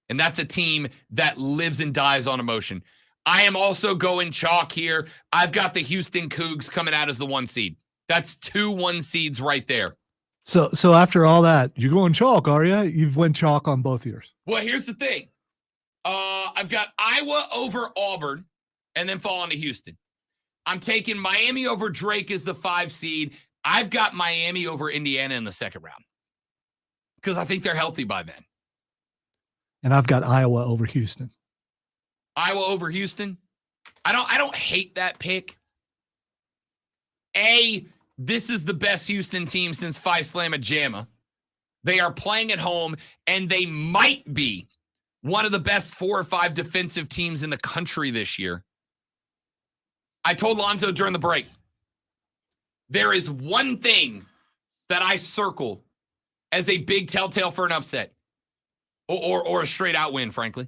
And that's a team that lives and dies on emotion. I am also going chalk here. I've got the Houston Cougs coming out as the 1 seed. That's 2 1 seeds right there. So after all that, you're going chalk, are you? You've went chalk on both years. Well, here's the thing. I've got Iowa over Auburn and then fall into Houston. I'm taking Miami over Drake as the 5 seed. I've got Miami over Indiana in the 2nd round because I think they're healthy by then. And I've got Iowa over Houston. Iowa over Houston. I don't hate that pick. This is the best Houston team since Phi Slamma Jamma. They are playing at home, and they might be one of the best 4 or 5 defensive teams in the country this year. I told Lonzo during the break, there is one thing that I circle as a big telltale for an upset or a straight out win, frankly.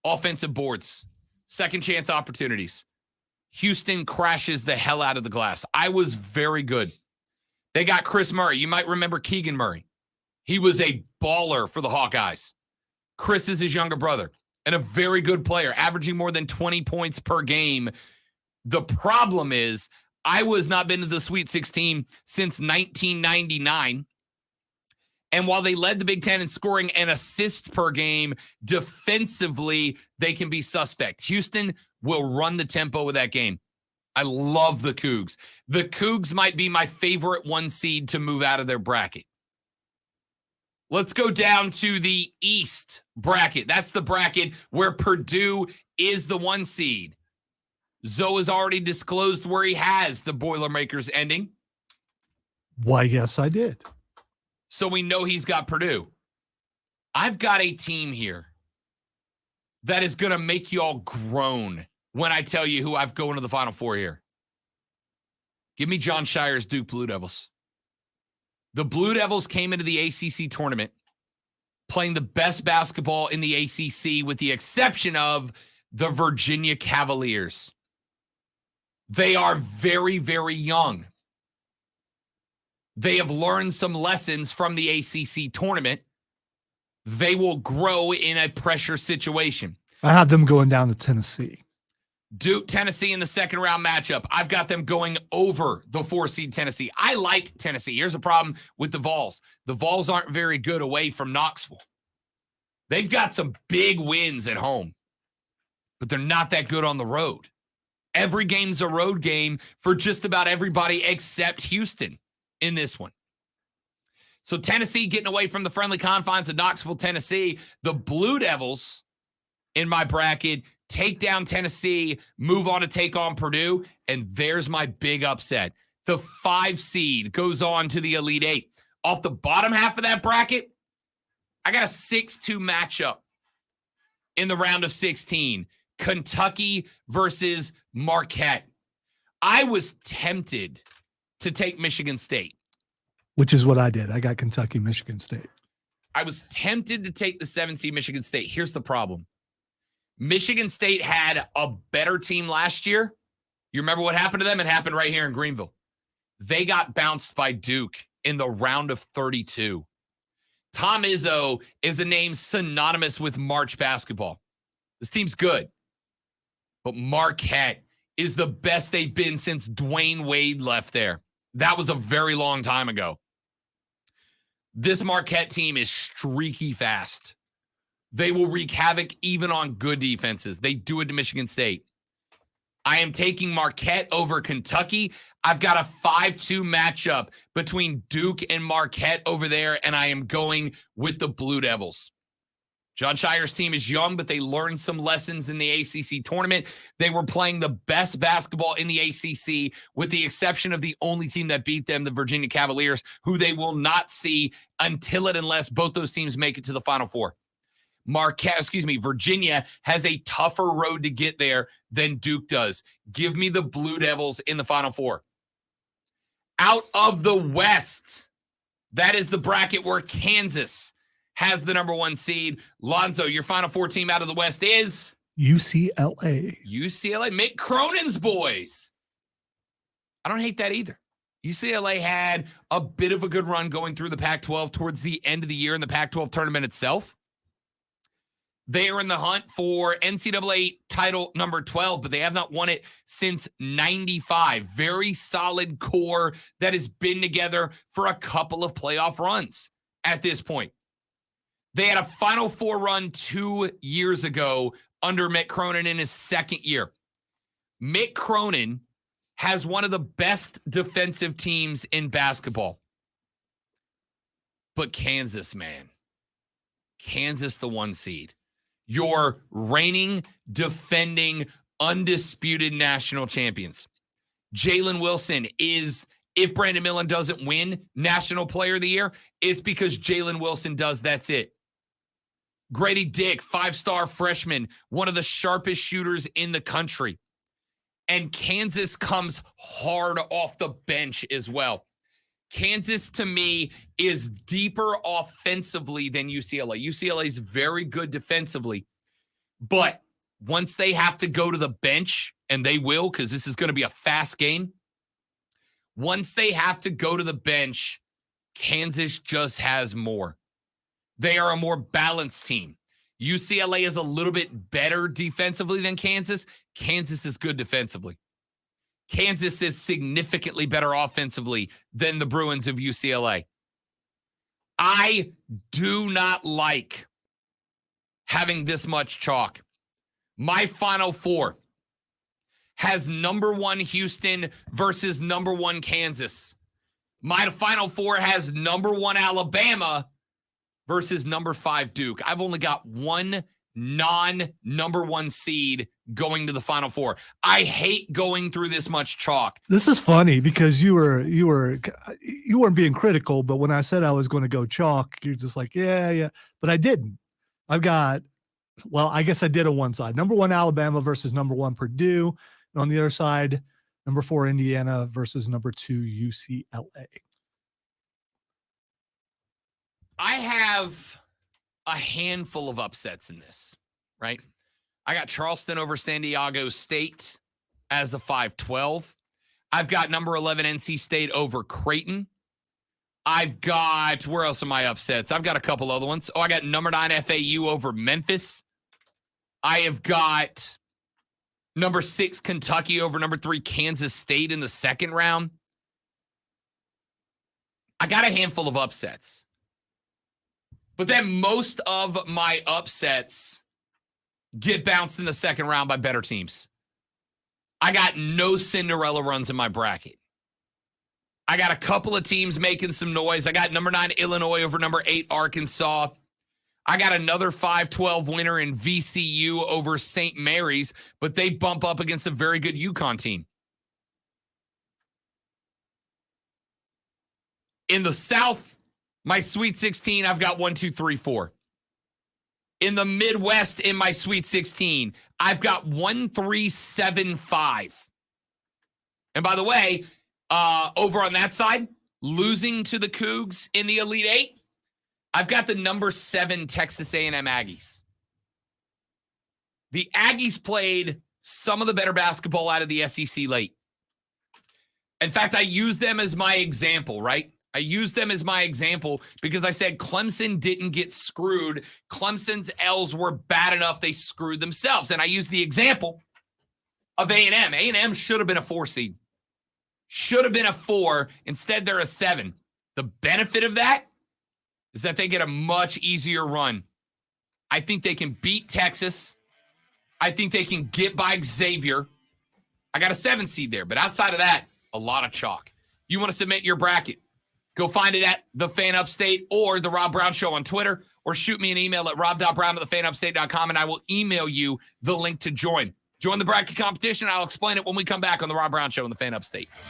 Offensive boards, second chance opportunities. Houston crashes the hell out of the glass. I was very good. They got Chris Murray. You might remember Keegan Murray. He was a baller for the Hawkeyes. Chris is his younger brother and a very good player, averaging more than 20 points per game. The problem is Iowa's not been to the Sweet 16 since 1999. And while they led the Big Ten in scoring and assists per game, defensively, they can be suspect. Houston will run the tempo of that game. I love the Cougs. The Cougs might be my favorite 1 seed to move out of their bracket. Let's go down to the East bracket. That's the bracket where Purdue is the 1 seed. Zoe has already disclosed where he has the Boilermakers ending. Why, yes, I did. So we know he's got Purdue. I've got a team here that is going to make you all groan when I tell you who I've going to the Final Four here. Give me John Shire's Duke Blue Devils. The Blue Devils came into the ACC tournament playing the best basketball in the ACC with the exception of the Virginia Cavaliers. They are very, very young. They have learned some lessons from the ACC tournament. They will grow in a pressure situation. I have them going down to Tennessee. Duke, Tennessee in the second round matchup. I've got them going over the 4-seed Tennessee. I like Tennessee. Here's the problem with the Vols. The Vols aren't very good away from Knoxville. They've got some big wins at home, but they're not that good on the road. Every game's a road game for just about everybody except Houston in this one. So Tennessee getting away from the friendly confines of Knoxville, Tennessee. The Blue Devils in my bracket take down Tennessee, move on to take on Purdue, and there's my big upset. The 5 seed goes on to the Elite 8. Off the bottom half of that bracket, I got a 6-2 matchup in the round of 16. Kentucky versus Marquette. I was tempted to take Michigan State. Which is what I did. I got Kentucky, Michigan State. I was tempted to take the 7-seed Michigan State. Here's the problem. Michigan State had a better team last year. You remember what happened to them? It happened right here in Greenville. They got bounced by Duke in the round of 32. Tom Izzo is a name synonymous with March basketball. This team's good. But Marquette is the best they've been since Dwayne Wade left there. That was a very long time ago. This Marquette team is streaky fast. They will wreak havoc even on good defenses. They do it to Michigan State. I am taking Marquette over Kentucky. I've got a 5-2 matchup between Duke and Marquette over there, and I am going with the Blue Devils. John Shire's team is young, but they learned some lessons in the ACC tournament. They were playing the best basketball in the ACC, with the exception of the only team that beat them, the Virginia Cavaliers, who they will not see unless both those teams make it to the Final Four. Virginia has a tougher road to get there than Duke does. Give me the Blue Devils in the Final Four. Out of the West, that is the bracket where Kansas has the number 1 seed. Lonzo, your Final Four team out of the West is? UCLA. Mick Cronin's boys. I don't hate that either. UCLA had a bit of a good run going through the Pac-12 towards the end of the year in the Pac-12 tournament itself. They are in the hunt for NCAA title number 12, but they have not won it since 95. Very solid core that has been together for a couple of playoff runs at this point. They had a Final Four run 2 years ago under Mick Cronin in his second year. Mick Cronin has one of the best defensive teams in basketball. But Kansas, man. Kansas, the 1 seed. Your reigning, defending, undisputed national champions. Jalen Wilson is, if Brandon Millen doesn't win National Player of the Year, it's because Jalen Wilson does. That's it. Grady Dick, 5-star freshman, one of the sharpest shooters in the country. And Kansas comes hard off the bench as well. Kansas, to me, is deeper offensively than UCLA. UCLA is very good defensively. But once they have to go to the bench, and they will, because this is going to be a fast game, once they have to go to the bench, Kansas just has more. They are a more balanced team. UCLA is a little bit better defensively than Kansas. Kansas is good defensively. Kansas is significantly better offensively than the Bruins of UCLA. I do not like having this much chalk. My Final Four has number 1 Houston versus number 1 Kansas. My Final Four has number 1 Alabama versus number 5 Duke. I've only got one non-number one seed going to the Final Four. I hate going through this much chalk. This is funny because you weren't being critical, but when I said I was going to go chalk, you're just like, yeah, but I didn't. I guess I did on one side. Number 1 Alabama versus number 1 Purdue, and on the other side, number 4 Indiana versus number 2 UCLA. I have a handful of upsets in this, right? I got Charleston over San Diego State as the 5-12. I've got number 11 NC State over Creighton. I've got, where else are my upsets? I've got a couple other ones. I got number 9 FAU over Memphis. I have got number 6 Kentucky over number 3 Kansas State in the second round. I got a handful of upsets. But then most of my upsets get bounced in the second round by better teams. I got no Cinderella runs in my bracket. I got a couple of teams making some noise. I got number 9 Illinois over number 8 Arkansas. I got another 5-12 winner in VCU over St. Mary's, but they bump up against a very good UConn team. In the South, my Sweet 16, I've got 1, 2, 3, 4. In the Midwest, in my Sweet 16, I've got 1, 3, 7, 5. And by the way, over on that side, losing to the Cougs in the Elite Eight, I've got the number 7 Texas A&M Aggies. The Aggies played some of the better basketball out of the SEC late. In fact, I use them as my example, right? I use them as my example because I said Clemson didn't get screwed. Clemson's L's were bad enough they screwed themselves. And I use the example of A&M. A&M should have been a 4 seed. Should have been a 4. Instead, they're a 7. The benefit of that is that they get a much easier run. I think they can beat Texas. I think they can get by Xavier. I got a 7 seed there. But outside of that, a lot of chalk. You want to submit your bracket? Go find it at The Fan Upstate or The Rob Brown Show on Twitter, or shoot me an email at rob.brown@thefanupstate.com, and I will email you the link to join. Join the bracket competition. I'll explain it when we come back on The Rob Brown Show on The Fan Upstate. I'm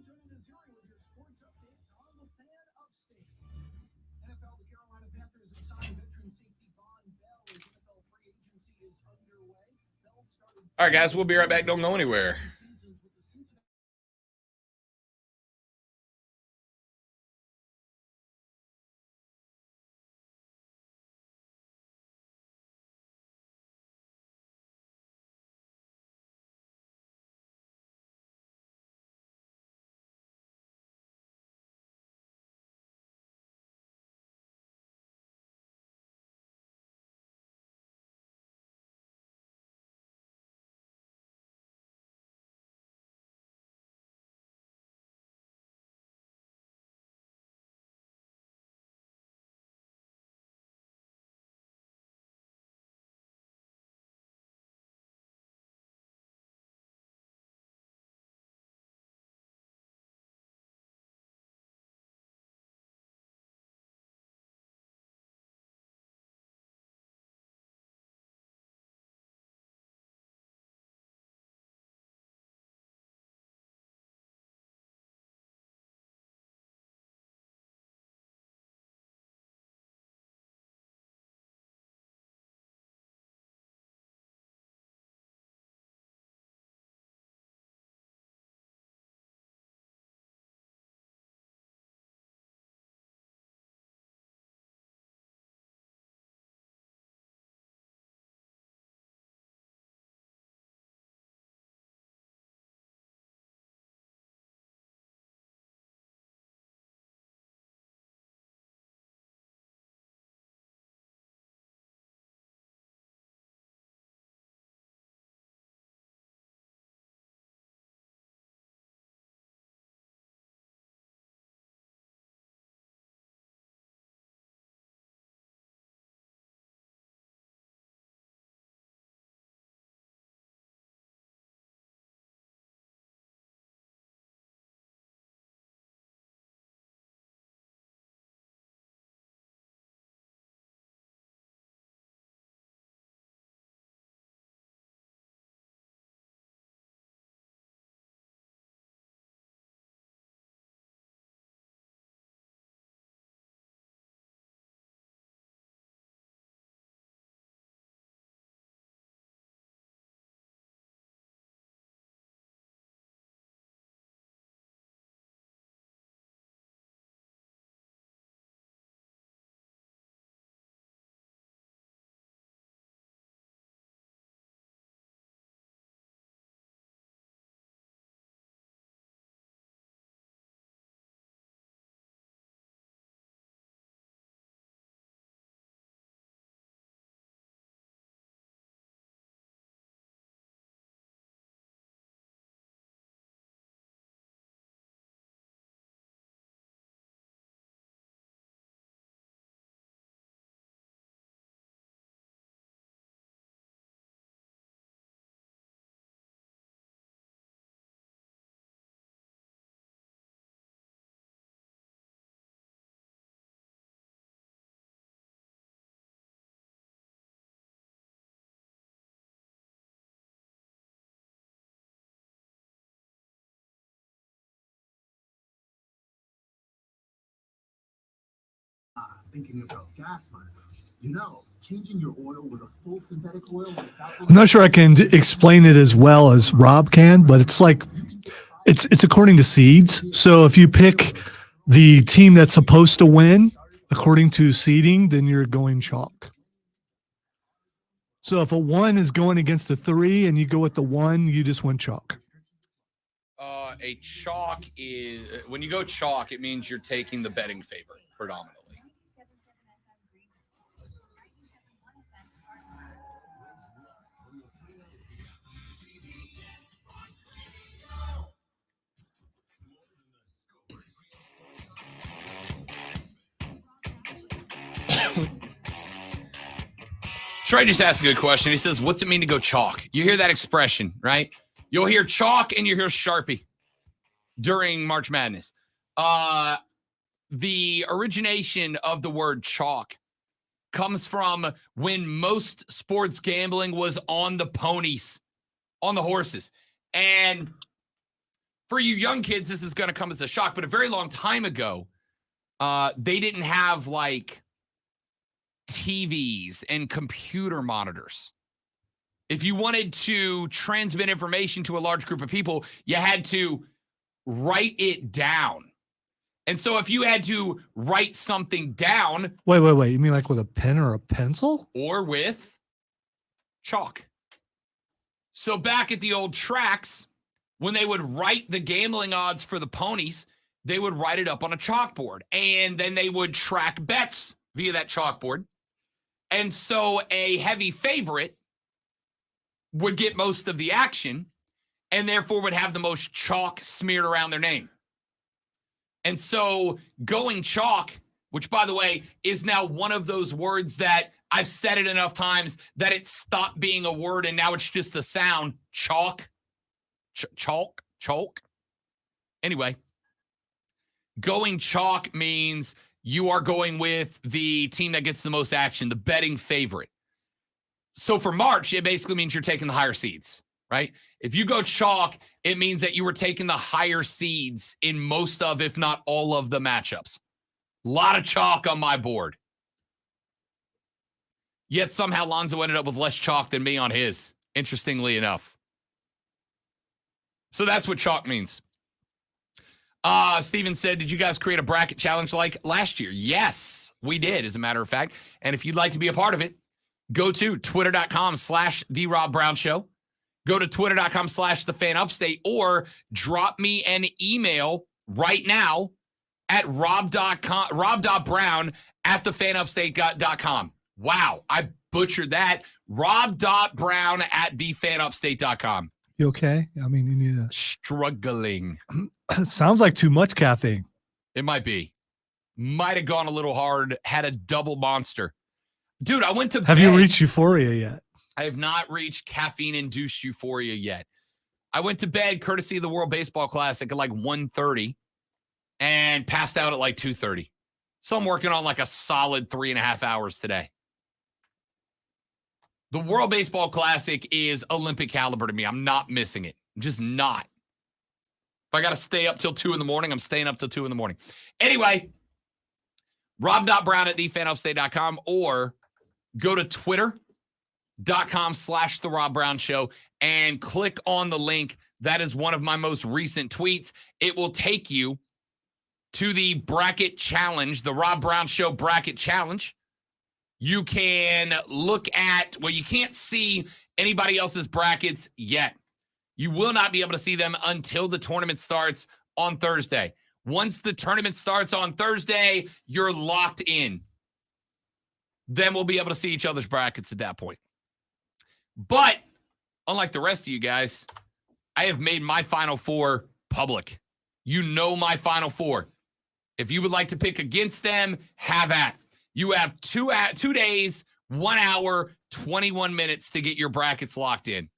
Tony Missouri with your sports update on the Fan Upstate. NFL, the Carolina Panthers have signed veteran safety Von Bell as NFL free agency is underway. Bell started. All right, guys, we'll be right back. Don't go anywhere. Thinking about gas mileage. Changing your oil with a full synthetic oil without I'm not sure I can explain it as well as Rob can, but it's like it's according to seeds. So if you pick the team that's supposed to win according to seeding, then you're going chalk. So if a 1 is going against a 3 and you go with the 1, you just win chalk. A chalk is when you go chalk, it means you're taking the betting favorite predominantly. Trey just asked a good question. He says, what's it mean to go chalk? You hear that expression, right? You'll hear chalk and you hear Sharpie during March Madness. The origination of the word chalk comes from when most sports gambling was on the ponies, on the horses. And for you young kids, this is going to come as a shock, but a very long time ago, they didn't have like TVs and computer monitors. If you wanted to transmit information to a large group of people, you had to write it down. And so if you had to write something down. Wait. You mean like with a pen or a pencil? Or with chalk. So back at the old tracks, when they would write the gambling odds for the ponies, they would write it up on a chalkboard. And then they would track bets via that chalkboard. And so a heavy favorite would get most of the action and therefore would have the most chalk smeared around their name. And so going chalk, which, by the way, is now one of those words that I've said it enough times that it stopped being a word and now it's just a sound. Chalk. Chalk. Anyway, going chalk means you are going with the team that gets the most action, the betting favorite. So for March, it basically means you're taking the higher seeds, right? If you go chalk, it means that you were taking the higher seeds in most of, if not all of the matchups. A lot of chalk on my board. Yet somehow Lonzo ended up with less chalk than me on his, interestingly enough. So that's what chalk means. Steven said, did you guys create a bracket challenge like last year? Yes, we did, as a matter of fact. And if you'd like to be a part of it, go to twitter.com/The Rob Brown Show. Go to twitter.com/TheFanUpstate or drop me an email right now at rob.brown@thefanupstate.com. Wow, I butchered that. rob.brown@thefanupstate.com. You okay? I mean, you need a... Struggling. Sounds like too much caffeine. It might be. Might have gone a little hard. Had a double monster. Dude, I went to bed. Have you reached euphoria yet? I have not reached caffeine-induced euphoria yet. I went to bed courtesy of the World Baseball Classic at like 1:30 and passed out at like 2:30. So I'm working on like a solid 3.5 hours today. The World Baseball Classic is Olympic caliber to me. I'm not missing it. I'm just not. If I got to stay up till 2 in the morning, I'm staying up till 2 in the morning. Anyway, rob.brown@thefanupstate.com or go to twitter.com/The Rob Brown Show and click on the link. That is one of my most recent tweets. It will take you to the bracket challenge, the Rob Brown Show bracket challenge. You can look at, well, you can't see anybody else's brackets yet. You will not be able to see them until the tournament starts on Thursday. Once the tournament starts on Thursday, you're locked in. Then we'll be able to see each other's brackets at that point. But unlike the rest of you guys, I have made my Final Four public. You know my Final Four. If you would like to pick against them, have at. You have 2 days, 1 hour, 21 minutes to get your brackets locked in.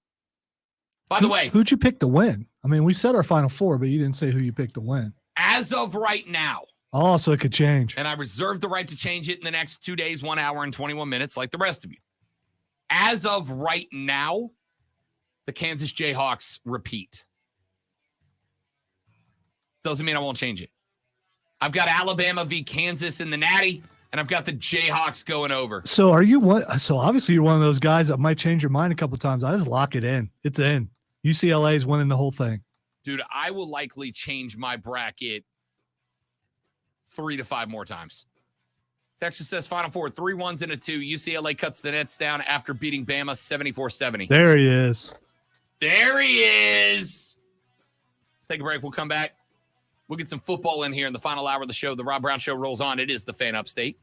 By the way, who'd you pick to win? I mean, we said our Final Four, but you didn't say who you picked to win. As of right now. Oh, so it could change. And I reserve the right to change it in the next 2 days, 1 hour, and 21 minutes, like the rest of you. As of right now, the Kansas Jayhawks repeat. Doesn't mean I won't change it. I've got Alabama v. Kansas in the Natty, And I've got the Jayhawks going over. So are you one? So obviously you're one of those guys that might change your mind a couple times. I just lock it in. It's in. UCLA is winning the whole thing. Dude, I will likely change my bracket 3 to 5 more times. Texas says Final Four, 3 1s and a 2. UCLA cuts the nets down after beating Bama 74-70. There he is. There he is. Let's take a break. We'll come back. We'll get some football in here in the final hour of the show. The Rob Brown Show rolls on. It is the Fan Upstate.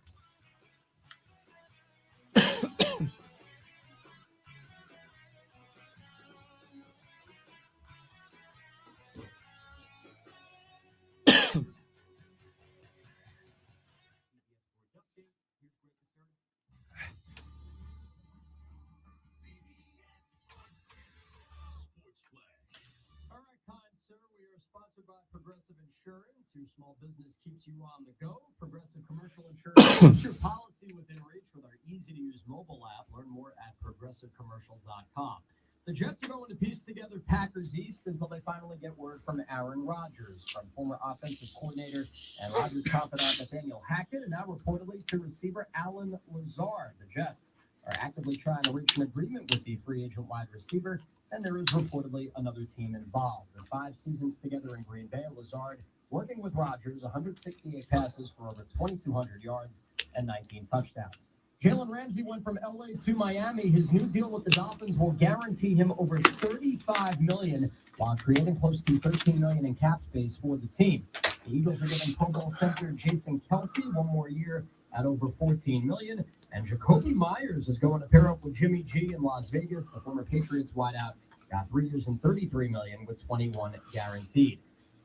Progressive Insurance. Your small business keeps you on the go. Progressive Commercial Insurance keeps your policy within reach with our easy-to-use mobile app. Learn more at progressivecommercial.com. The Jets are going to piece together Packers East until they finally get word from Aaron Rodgers, from former offensive coordinator and Rodgers confidant Nathaniel Hackett, and now reportedly to receiver Alan Lazard. The Jets are actively trying to reach an agreement with the free agent wide receiver, and there is reportedly another team involved. In 5 seasons together in Green Bay, Lazard working with Rodgers, 168 passes for over 2,200 yards and 19 touchdowns. Jalen Ramsey went from LA to Miami. His new deal with the Dolphins will guarantee him over $35 million while creating close to $13 million in cap space for the team. The Eagles are giving Pro Bowl center Jason Kelsey 1 more year at over $14 million. And Jacoby Myers is going to pair up with Jimmy G in Las Vegas. The former Patriots wideout got 3 years and $33 million with 21 guaranteed.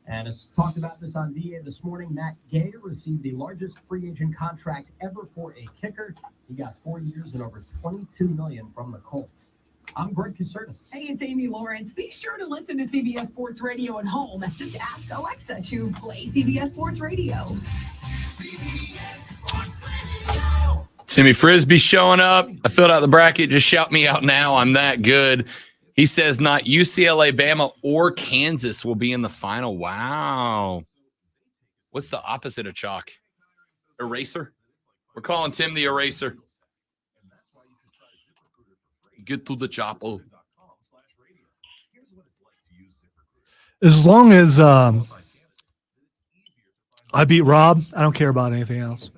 And as talked about this on DA this morning, Matt Gay received the largest free agent contract ever for a kicker. He got 4 years and over $22 million from the Colts. I'm Greg Concerta. Hey, it's Amy Lawrence. Be sure to listen to CBS Sports Radio at home. Just ask Alexa to play CBS Sports Radio. CBS Sports Radio. Timmy Frisbee showing up. I filled out the bracket. Just shout me out now. I'm that good. He says not UCLA, Bama, or Kansas will be in the final. Wow. What's the opposite of chalk? Eraser? We're calling Tim the eraser. Get to the chopper. As long as I beat Rob, I don't care about anything else.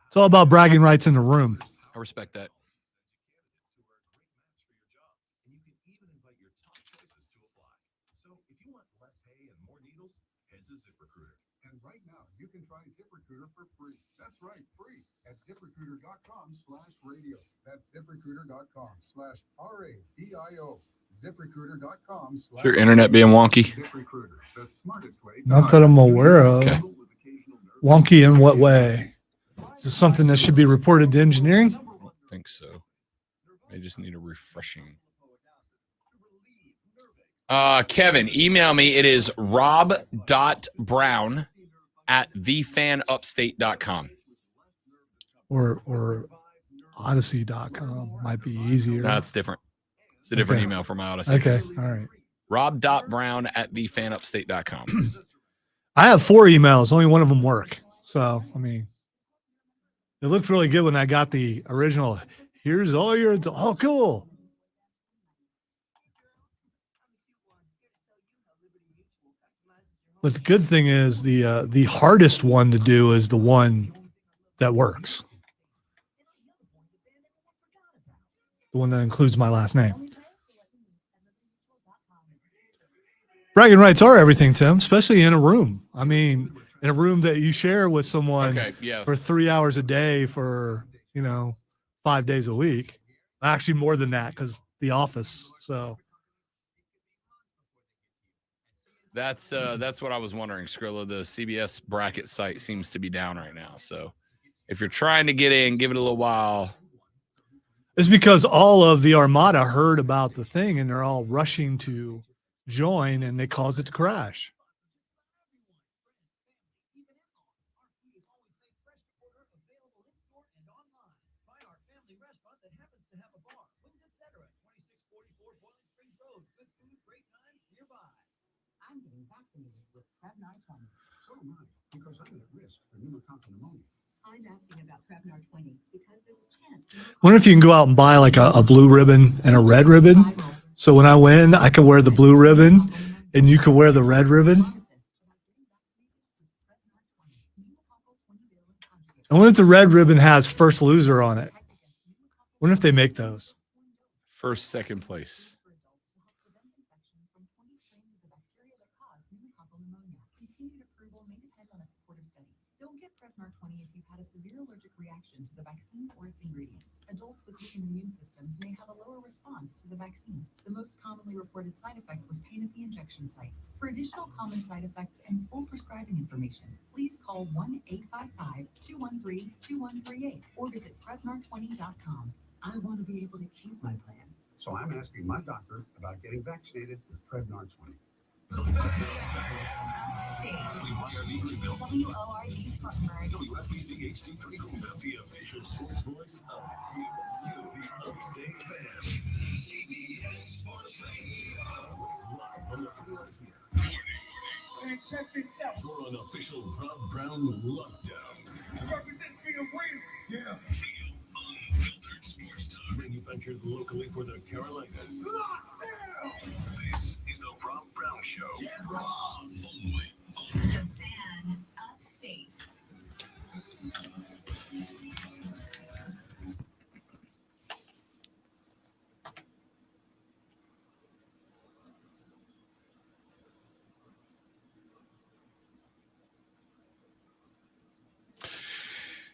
It's all about bragging rights in the room. I respect that. And right now, you can try ZipRecruiter for free. That's right, free at ZipRecruiter.com/radio. That's ZipRecruiter.com/RADIO. ZipRecruiter.com. Your internet being wonky? ZipRecruiter, the smartest way. Not that I'm aware of. Okay. Wonky in what way? Is this something that should be reported to engineering? I don't think so. I just need a refreshing. Kevin, email me. It is rob.brown@thefanupstate.com. Or odyssey.com might be easier. No, it's different. It's a different Okay. email from my Odyssey. Okay. All right. rob.brown@thefanupstate.com. I have 4 emails. Only one of them work. So, I mean, it looked really good when I got the original. Here's all your, oh, cool. But the good thing is the hardest one to do is the one that works. The one that includes my last name. Bragging rights are everything, Tim, especially in a room. I mean, in a room that you share with someone Okay, yeah. for 3 hours a day for, 5 days a week. Actually, more than that because the office. So That's what I was wondering, Skrilla. The CBS bracket site seems to be down right now. So if you're trying to get in, give it a little while. it's because all of the Armada heard about the thing and they're all rushing to join and they cause it to crash. I'm getting vaccinated with Prevnar 20. So am I, because I'm at risk for pneumococcal pneumonia. I'm asking about Prevnar 20 because there's a chance. Wonder if you can go out and buy like a blue ribbon and a red ribbon. So when I win, I can wear the blue ribbon and you can wear the red ribbon. I wonder if the red ribbon has first loser on it. Wonder if they make those. First, second place. Continued approval may depend on a supportive study. Don't get Prevnar 20 if you've had a severe allergic reaction to the vaccine or its ingredients. Adults with weakened immune systems may have a lower response to the vaccine. The most commonly reported side effect was pain at the injection site. For additional common side effects and full prescribing information, please call 1-855-213-2138 or visit Prevnar20.com. I want to be able to keep my plans. So I'm asking my doctor about getting vaccinated with Prevnar 20. WORD Spartanburg. WFBC HD3 Greenville, the official sports voice of you, the Upstate fan. CBS Sports Radio. Live from the Freelance here. And check this out. You're on official Rob Brown lockdown. Represents being a winner. Yeah. Real, unfiltered sports talk. Manufactured locally for the Carolinas. Lockdown. This is the Rob Brown Show. Yeah, Rob. Only The Fan Upstate.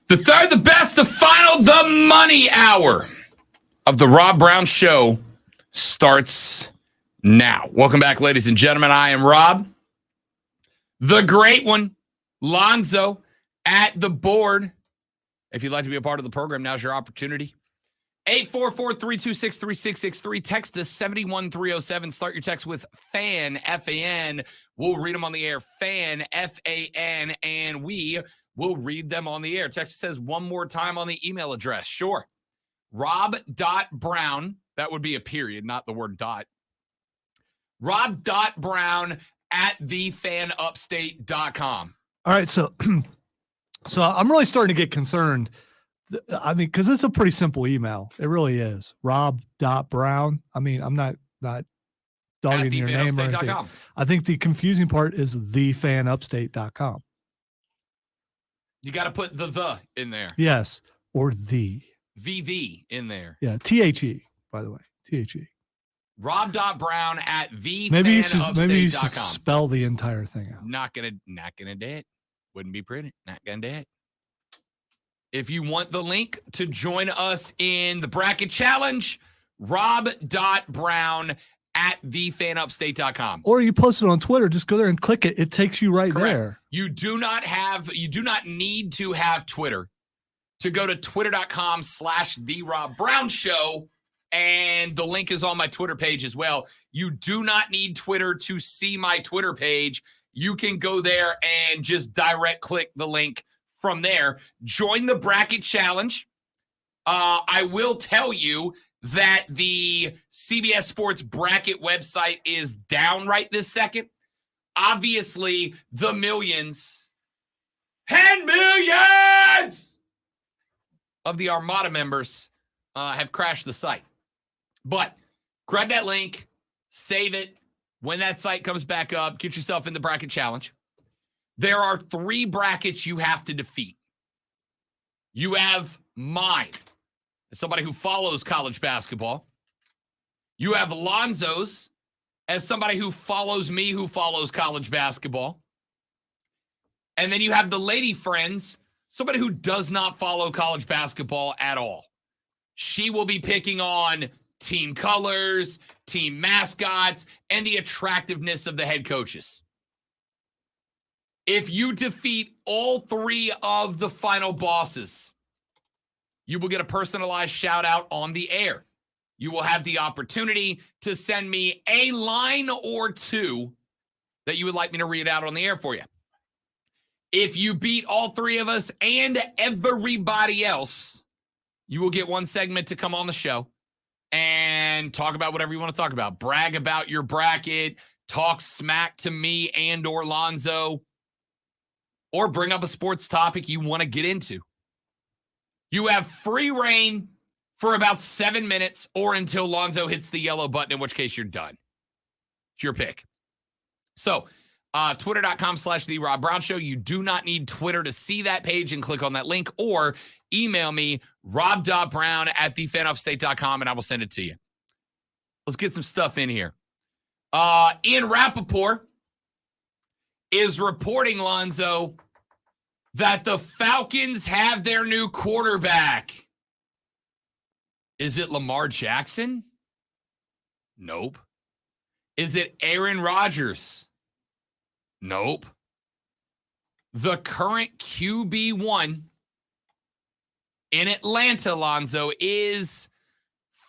The third, the best, the final, the money hour of the Rob Brown Show starts now. Welcome back, ladies and gentlemen. I am Rob, the great one, Lonzo, at the board. If you'd like to be a part of the program, now's your opportunity. 844-326-3663. Text us 71307. Start your text with FAN, F-A-N. We'll read them on the air. FAN, F-A-N, and we will read them on the air. Text says one more time on the email address. Sure. Rob.Brown. That would be a period, not the word dot. Rob.Brown at thefanupstate.com. All right. So I'm really starting to get concerned. I mean, because it's a pretty simple email. It really is. Rob.Brown. I mean, I'm not dogging your name or anything. I think the confusing part is thefanupstate.com. You got to put the in there. Yes. Or the. VV in there. Yeah. THE, by the way. THE. Rob.Brown at thefanupstate.com. Maybe you should spell the entire thing out. Not gonna do it. Wouldn't be pretty. Not gonna do it. If you want the link to join us in the bracket challenge, Rob.Brown at thefanupstate.com. Or you post it on Twitter, just go there and click it. It takes you right Correct. there. You do not need to have Twitter to go to twitter.com/The Rob Brown Show. And the link is on my Twitter page as well. You do not need Twitter to see my Twitter page. You can go there and just direct click the link from there. Join the bracket challenge. I will tell you that the CBS Sports bracket website is down right this second. Obviously, the millions and millions of the Armada members have crashed the site. But grab that link, save it. When that site comes back up, get yourself in the bracket challenge. There are 3 brackets you have to defeat. You have mine, as somebody who follows college basketball. You have Lonzo's, as somebody who follows me, who follows college basketball. And then you have the lady friends, somebody who does not follow college basketball at all. She will be picking on team colors, team mascots, and the attractiveness of the head coaches. If you defeat all 3 of the final bosses, you will get a personalized shout out on the air. You will have the opportunity to send me a line or 2 that you would like me to read out on the air for you. If you beat all 3 of us and everybody else, you will get 1 segment to come on the show and talk about whatever you want to talk about. Brag about your bracket, talk smack to me and or Lonzo, or bring up a sports topic you want to get into. You have free reign for about 7 minutes or until Lonzo hits the yellow button, in which case you're done. It's your pick. So, twitter.com/The Rob Brown Show. You do not need Twitter to see that page and click on that link, or email me, rob.brown@thefanupstate.com, and I will send it to you. Let's get some stuff in here. Ian Rappaport is reporting, Lonzo, that the Falcons have their new quarterback. Is it Lamar Jackson? Nope. Is it Aaron Rodgers? Nope. The current QB1 in Atlanta, Lonzo, is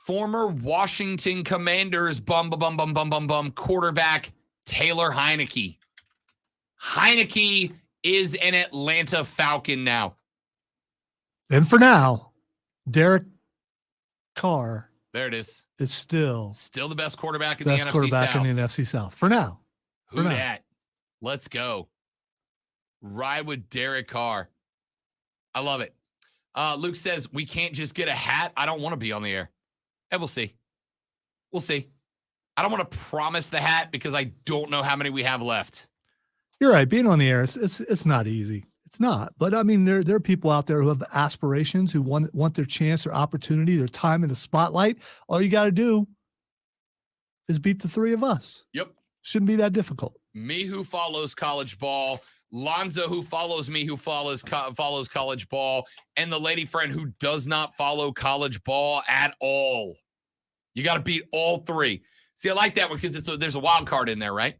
former Washington Commanders quarterback Taylor Heineke. Heineke is an Atlanta Falcon now. And for now, Derek Carr There it is. is still the best quarterback in best the NFC quarterback South. in the NFC South. For now. Who for now. dat? Let's go. Ride with Derek Carr. I love it. Luke says, we can't just get a hat. I don't want to be on the air. And we'll see. We'll see. I don't want to promise the hat because I don't know how many we have left. You're right. Being on the air, it's not easy. It's not. But I mean, there are people out there who have aspirations, who want their chance, their opportunity, their time in the spotlight. All you got to do is beat the three of us. Yep. Shouldn't be that difficult. Me who follows college ball, Lonzo who follows me who follows college ball, and the lady friend who does not follow college ball at all. You got to beat all three. See, I like that one because there's a wild card in there, right?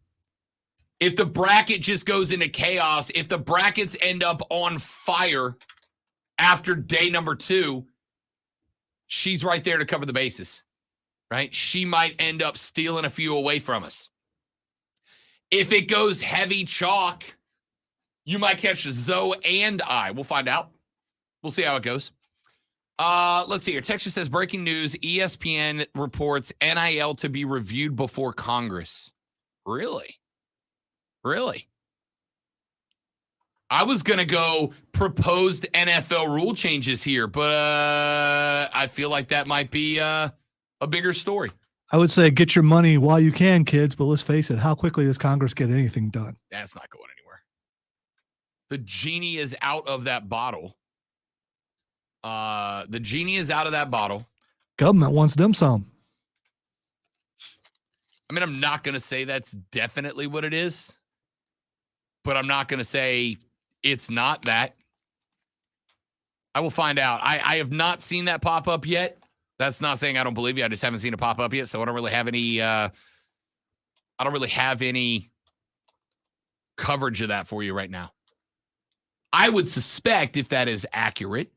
If the bracket just goes into chaos, if the brackets end up on fire after day number 2, she's right there to cover the bases, right? She might end up stealing a few away from us. If it goes heavy chalk, you might catch Zoe and I. We'll find out. We'll see how it goes. Let's see here. Texas says, breaking news, ESPN reports NIL to be reviewed before Congress. Really? Really? I was going to go proposed NFL rule changes here, but I feel like that might be a bigger story. I would say get your money while you can, kids, but let's face it, how quickly does Congress get anything done? That's not going anywhere. The genie is out of that bottle. The genie is out of that bottle. Government wants them some. I mean, I'm not going to say that's definitely what it is, but I'm not going to say it's not that. I will find out. I have not seen that pop up yet. That's not saying I don't believe you. I just haven't seen it pop up yet, so I don't really have any coverage of that for you right now. I would suspect if that is accurate,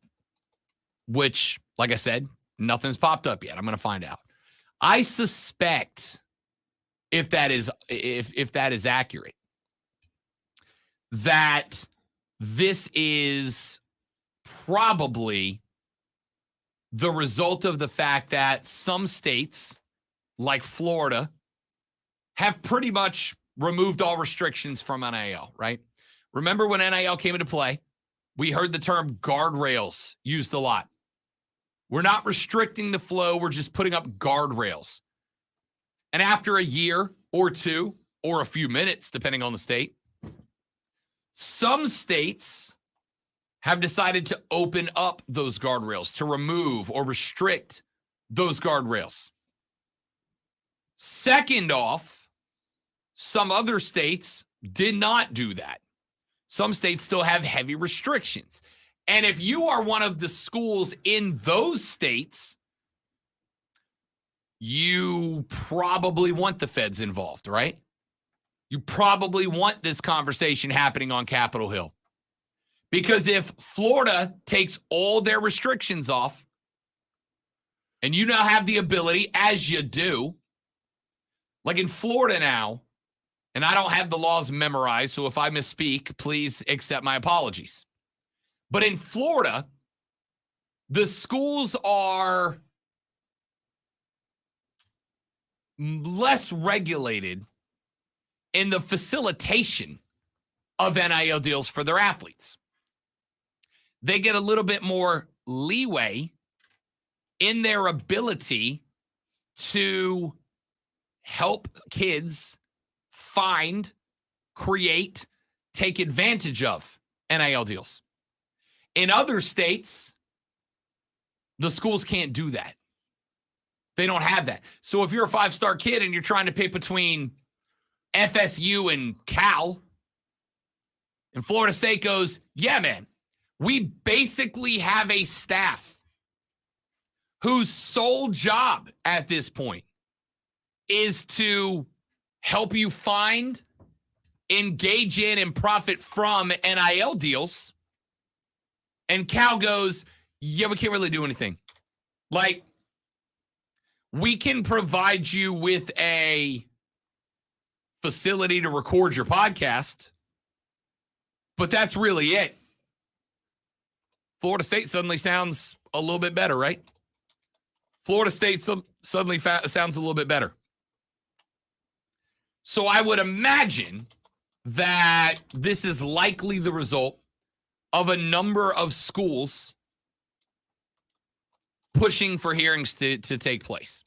which, like I said, nothing's popped up yet. I'm going to find out. I suspect if that is accurate, that this is probably the result of the fact that some states, like Florida, have pretty much removed all restrictions from NIL, right? Remember when NIL came into play, we heard the term guardrails used a lot. We're not restricting the flow. We're just putting up guardrails. And after a year or two, or a few minutes, depending on the state, some states have decided to open up those guardrails, to remove or restrict those guardrails. Second off, some other states did not do that. Some states still have heavy restrictions. And if you are one of the schools in those states, you probably want the feds involved, right? You probably want this conversation happening on Capitol Hill. Because if Florida takes all their restrictions off, and you now have the ability, as you do, like in Florida now, and I don't have the laws memorized, so if I misspeak, please accept my apologies. But in Florida, the schools are less regulated in the facilitation of NIL deals for their athletes. They get a little bit more leeway in their ability to help kids find, create, take advantage of NIL deals. In other states, the schools can't do that. They don't have that. So if you're a five-star kid and you're trying to pick between FSU and Cal, and Florida State goes, yeah, man, we basically have a staff whose sole job at this point is to help you find, engage in, and profit from NIL deals. And Cal goes, yeah, we can't really do anything. Like, we can provide you with a facility to record your podcast, but that's really it. Florida State suddenly sounds a little bit better, right? Florida State suddenly sounds a little bit better. So I would imagine that this is likely the result of a number of schools pushing for hearings to take place.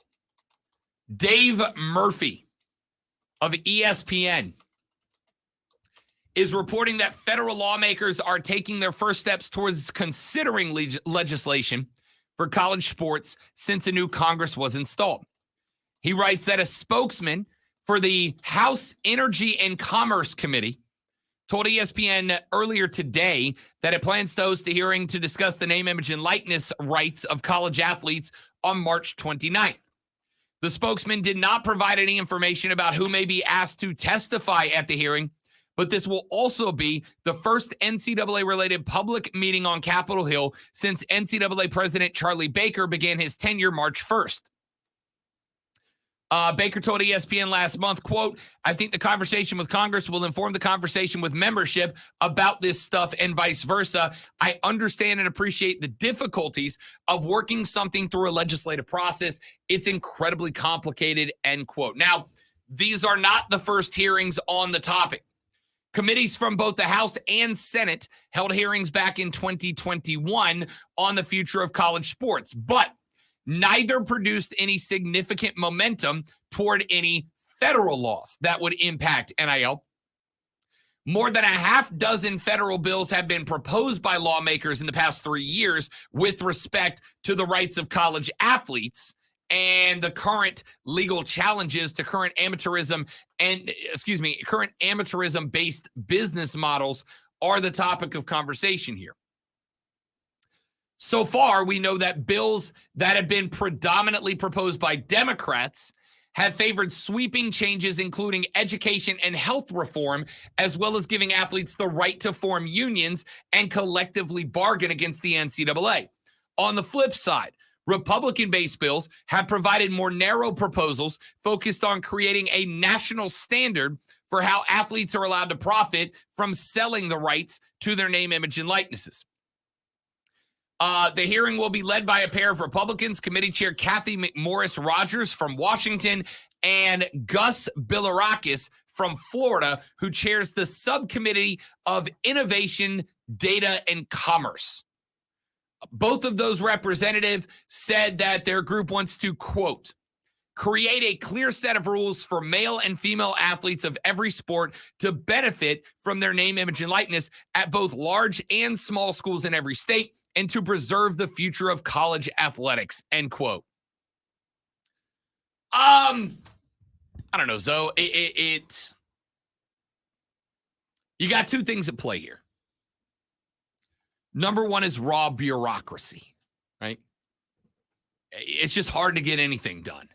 Dave Murphy of ESPN is reporting that federal lawmakers are taking their first steps towards considering legislation for college sports since a new Congress was installed. He writes that a spokesman for the House Energy and Commerce Committee told ESPN earlier today that it plans to host a hearing to discuss the name, image, and likeness rights of college athletes on March 29th. The spokesman did not provide any information about who may be asked to testify at the hearing, but this will also be the first NCAA-related public meeting on Capitol Hill since NCAA President Charlie Baker began his tenure March 1st. Baker told ESPN last month, quote, I think the conversation with Congress will inform the conversation with membership about this stuff and vice versa. I understand and appreciate the difficulties of working something through a legislative process. It's incredibly complicated, end quote. Now, these are not the first hearings on the topic. Committees from both the House and Senate held hearings back in 2021 on the future of college sports, but neither produced any significant momentum toward any federal laws that would impact NIL. More than a half dozen federal bills have been proposed by lawmakers in the past 3 years with respect to the rights of college athletes and the current legal challenges to current amateurism-based business models are the topic of conversation here. So far, we know that bills that have been predominantly proposed by Democrats have favored sweeping changes, including education and health reform, as well as giving athletes the right to form unions and collectively bargain against the NCAA. On the flip side, Republican-based bills have provided more narrow proposals focused on creating a national standard for how athletes are allowed to profit from selling the rights to their name, image, and likenesses. The hearing will be led by a pair of Republicans, Committee Chair Kathy McMorris Rogers from Washington and Gus Bilirakis from Florida, who chairs the Subcommittee of Innovation, Data, and Commerce. Both of those representatives said that their group wants to, quote, create a clear set of rules for male and female athletes of every sport to benefit from their name, image, and likeness at both large and small schools in every state, and to preserve the future of college athletics, end quote. I don't know, Zoe. You got two things at play here. Number one is raw bureaucracy, right? It's just hard to get anything done.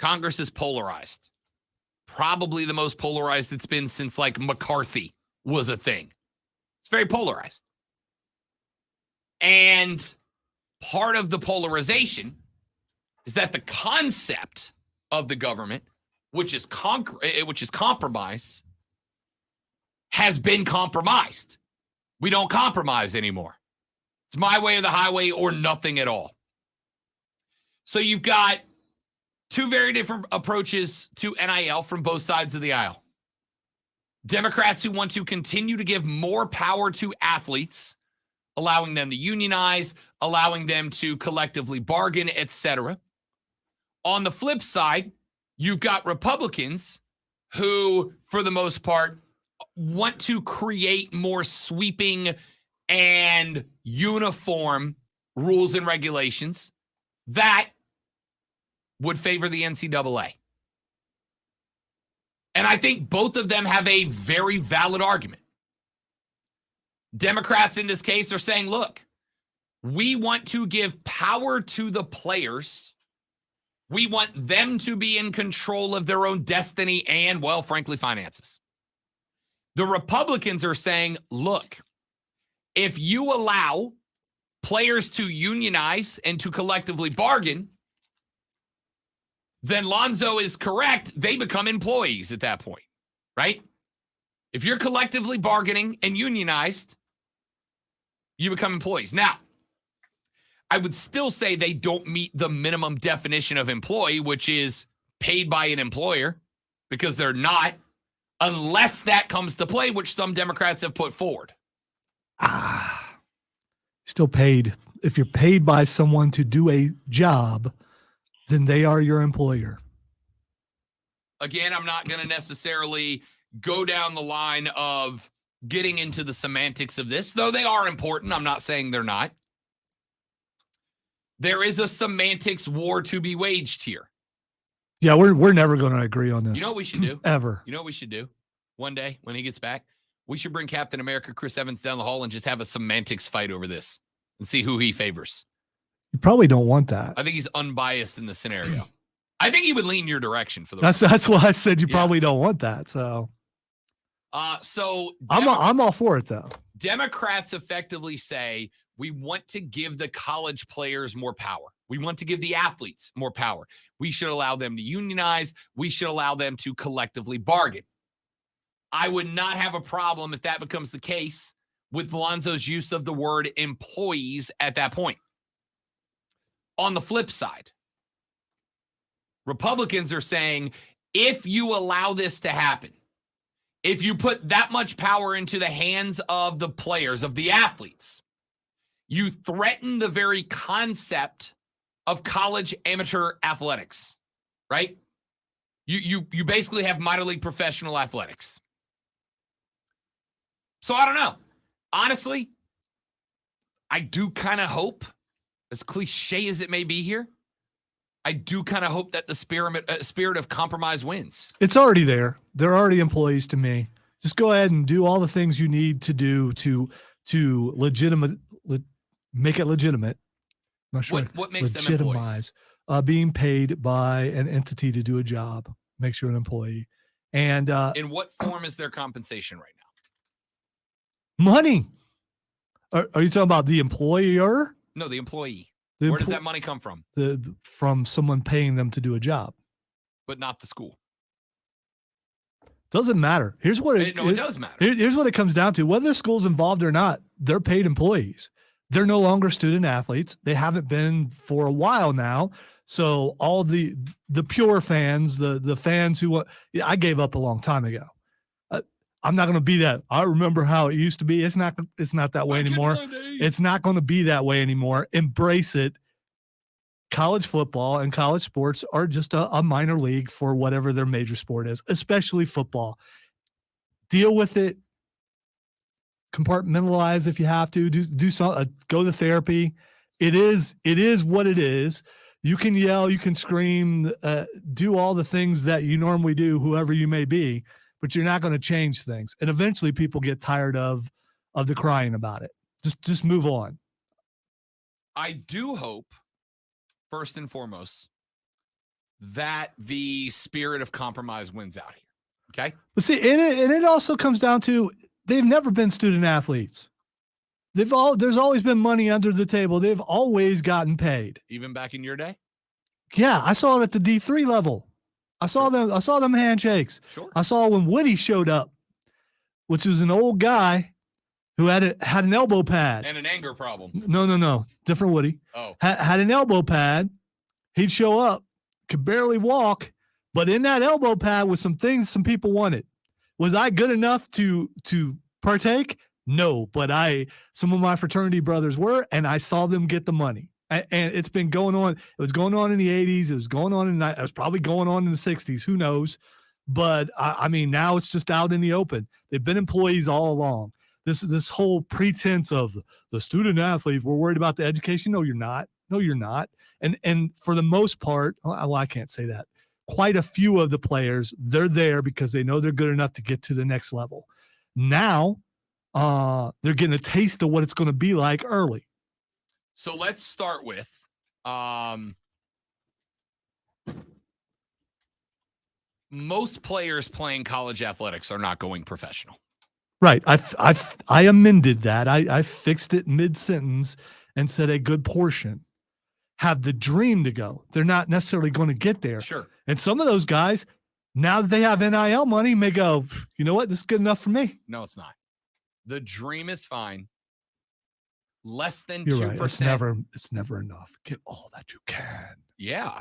Congress is polarized. Probably the most polarized it's been since like McCarthy was a thing. It's very polarized. And part of the polarization is that the concept of the government, which is compromise, has been compromised. We don't compromise anymore. It's my way or the highway or nothing at all. So you've got Two very different approaches to NIL from both sides of the aisle. Democrats who want to continue to give more power to athletes, allowing them to unionize, allowing them to collectively bargain, etc. On the flip side, you've got Republicans who, for the most part, want to create more sweeping and uniform rules and regulations that would favor the NCAA. And I think both of them have a very valid argument. Democrats in this case are saying, look, we want to give power to the players. We want them to be in control of their own destiny and, well, frankly, finances. The Republicans are saying, look, if you allow players to unionize and to collectively bargain, then Lonzo is correct. They become employees at that point, right? If you're collectively bargaining and unionized, you become employees. Now, I would still say they don't meet the minimum definition of employee, which is paid by an employer, because they're not, unless that comes to play, which some Democrats have put forward. Still paid. If you're paid by someone to do a job, then they are your employer. Again, I'm not going to necessarily go down the line of getting into the semantics of this, though they are important. I'm not saying they're not. There is a semantics war to be waged here. Yeah, we're never going to agree on this. You know what we should do? Ever. You know what we should do? One day when he gets back, we should bring Captain America Chris Evans down the hall and just have a semantics fight over this and see who he favors. You probably don't want that. I think he's unbiased in the scenario. I think he would lean your direction for the That's why I said you Yeah. probably don't want that. So I'm all for it though. Democrats effectively say we want to give the college players more power. We want to give the athletes more power. We should allow them to unionize. We should allow them to collectively bargain. I would not have a problem if that becomes the case with Lonzo's use of the word employees at that point. On the flip side, Republicans are saying if you allow this to happen, if you put that much power into the hands of the players, of the athletes, you threaten the very concept of college amateur athletics, right? You basically have minor league professional athletics. So I don't know. Honestly, I do kind of hope, as cliche as it may be here, I do kind of hope that the spirit of compromise wins. It's already there. They're already employees to me. Just go ahead and do all the things you need to do to make it legitimate. I'm not sure. What makes them employees? Being paid by an entity to do a job makes you an employee. And in what form is their compensation right now? Money. Are you talking about the employer? No, the employee. The Where does that money come from? From someone paying them to do a job. But not the school. Doesn't matter. Here's what it does matter. Here's what it comes down to. Whether the school's involved or not, they're paid employees. They're no longer student athletes. They haven't been for a while now. So all the pure fans, the fans who want, I gave up a long time ago. I'm not going to be that. I remember how it used to be. It's not that way anymore. It's not going to be that way anymore. Embrace it. College football and college sports are just a minor league for whatever their major sport is, especially football. Deal with it. Compartmentalize if you have to. Do some. Go to therapy. It is what it is. You can yell. You can scream. Do all the things that you normally do, whoever you may be. But you're not going to change things. And eventually people get tired of the crying about it. Just move on. I do hope, first and foremost, that the spirit of compromise wins out here. Okay? But see, and it also comes down to they've never been student athletes. There's always been money under the table. They've always gotten paid. Even back in your day? Yeah, I saw it at the D3 level. I saw them handshakes. Sure. I saw when Woody showed up, which was an old guy who had an elbow pad. And an anger problem. No. Different Woody. Oh. Had an elbow pad. He'd show up could barely walk, but in that elbow pad was some things some people wanted. Was I good enough to partake? No, but some of my fraternity brothers were, and I saw them get the money. And it's been going on. It was going on in the 80s. It was going on it was probably going on in the 60s. Who knows? But I mean, now it's just out in the open. They've been employees all along. This whole pretense of the student athlete, we're worried about the education. No, you're not. No, you're not. And for the most part, well, I can't say that. Quite a few of the players, they're there because they know they're good enough to get to the next level. Now, they're getting a taste of what it's going to be like early. So let's start with most players playing college athletics are not going professional. Right. I amended that. I fixed it mid-sentence and said a good portion have the dream to go. They're not necessarily going to get there. Sure. And some of those guys, now that they have NIL money, may go, you know what, this is good enough for me. No, it's not. The dream is fine. Less than You're 2%. right. It's never enough. Get all that you can. Yeah,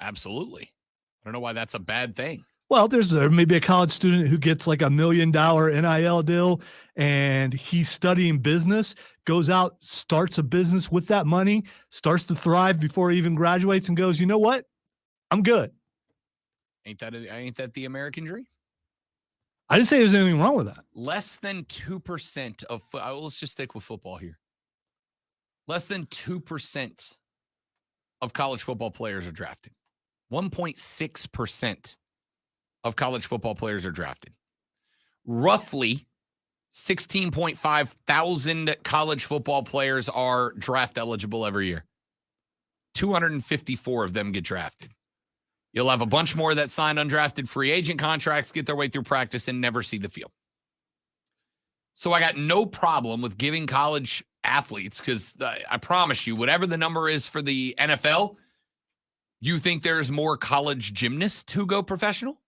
absolutely. I don't know why that's a bad thing. Well, there may be a college student who gets like $1 million NIL deal and he's studying business, goes out, starts a business with that money, starts to thrive before he even graduates and goes, you know what? I'm good. Ain't that the American dream? I didn't say there's anything wrong with that. Less than 2% of let's just stick with football here. Less than 2% of college football players are drafted. 1.6% of college football players are drafted. Roughly 16.5 thousand college football players are draft eligible every year. 254 of them get drafted. You'll have a bunch more that sign undrafted free agent contracts, get their way through practice, and never see the field. So I got no problem with giving college athletes, because I promise you, whatever the number is for the NFL, you think there's more college gymnasts who go professional?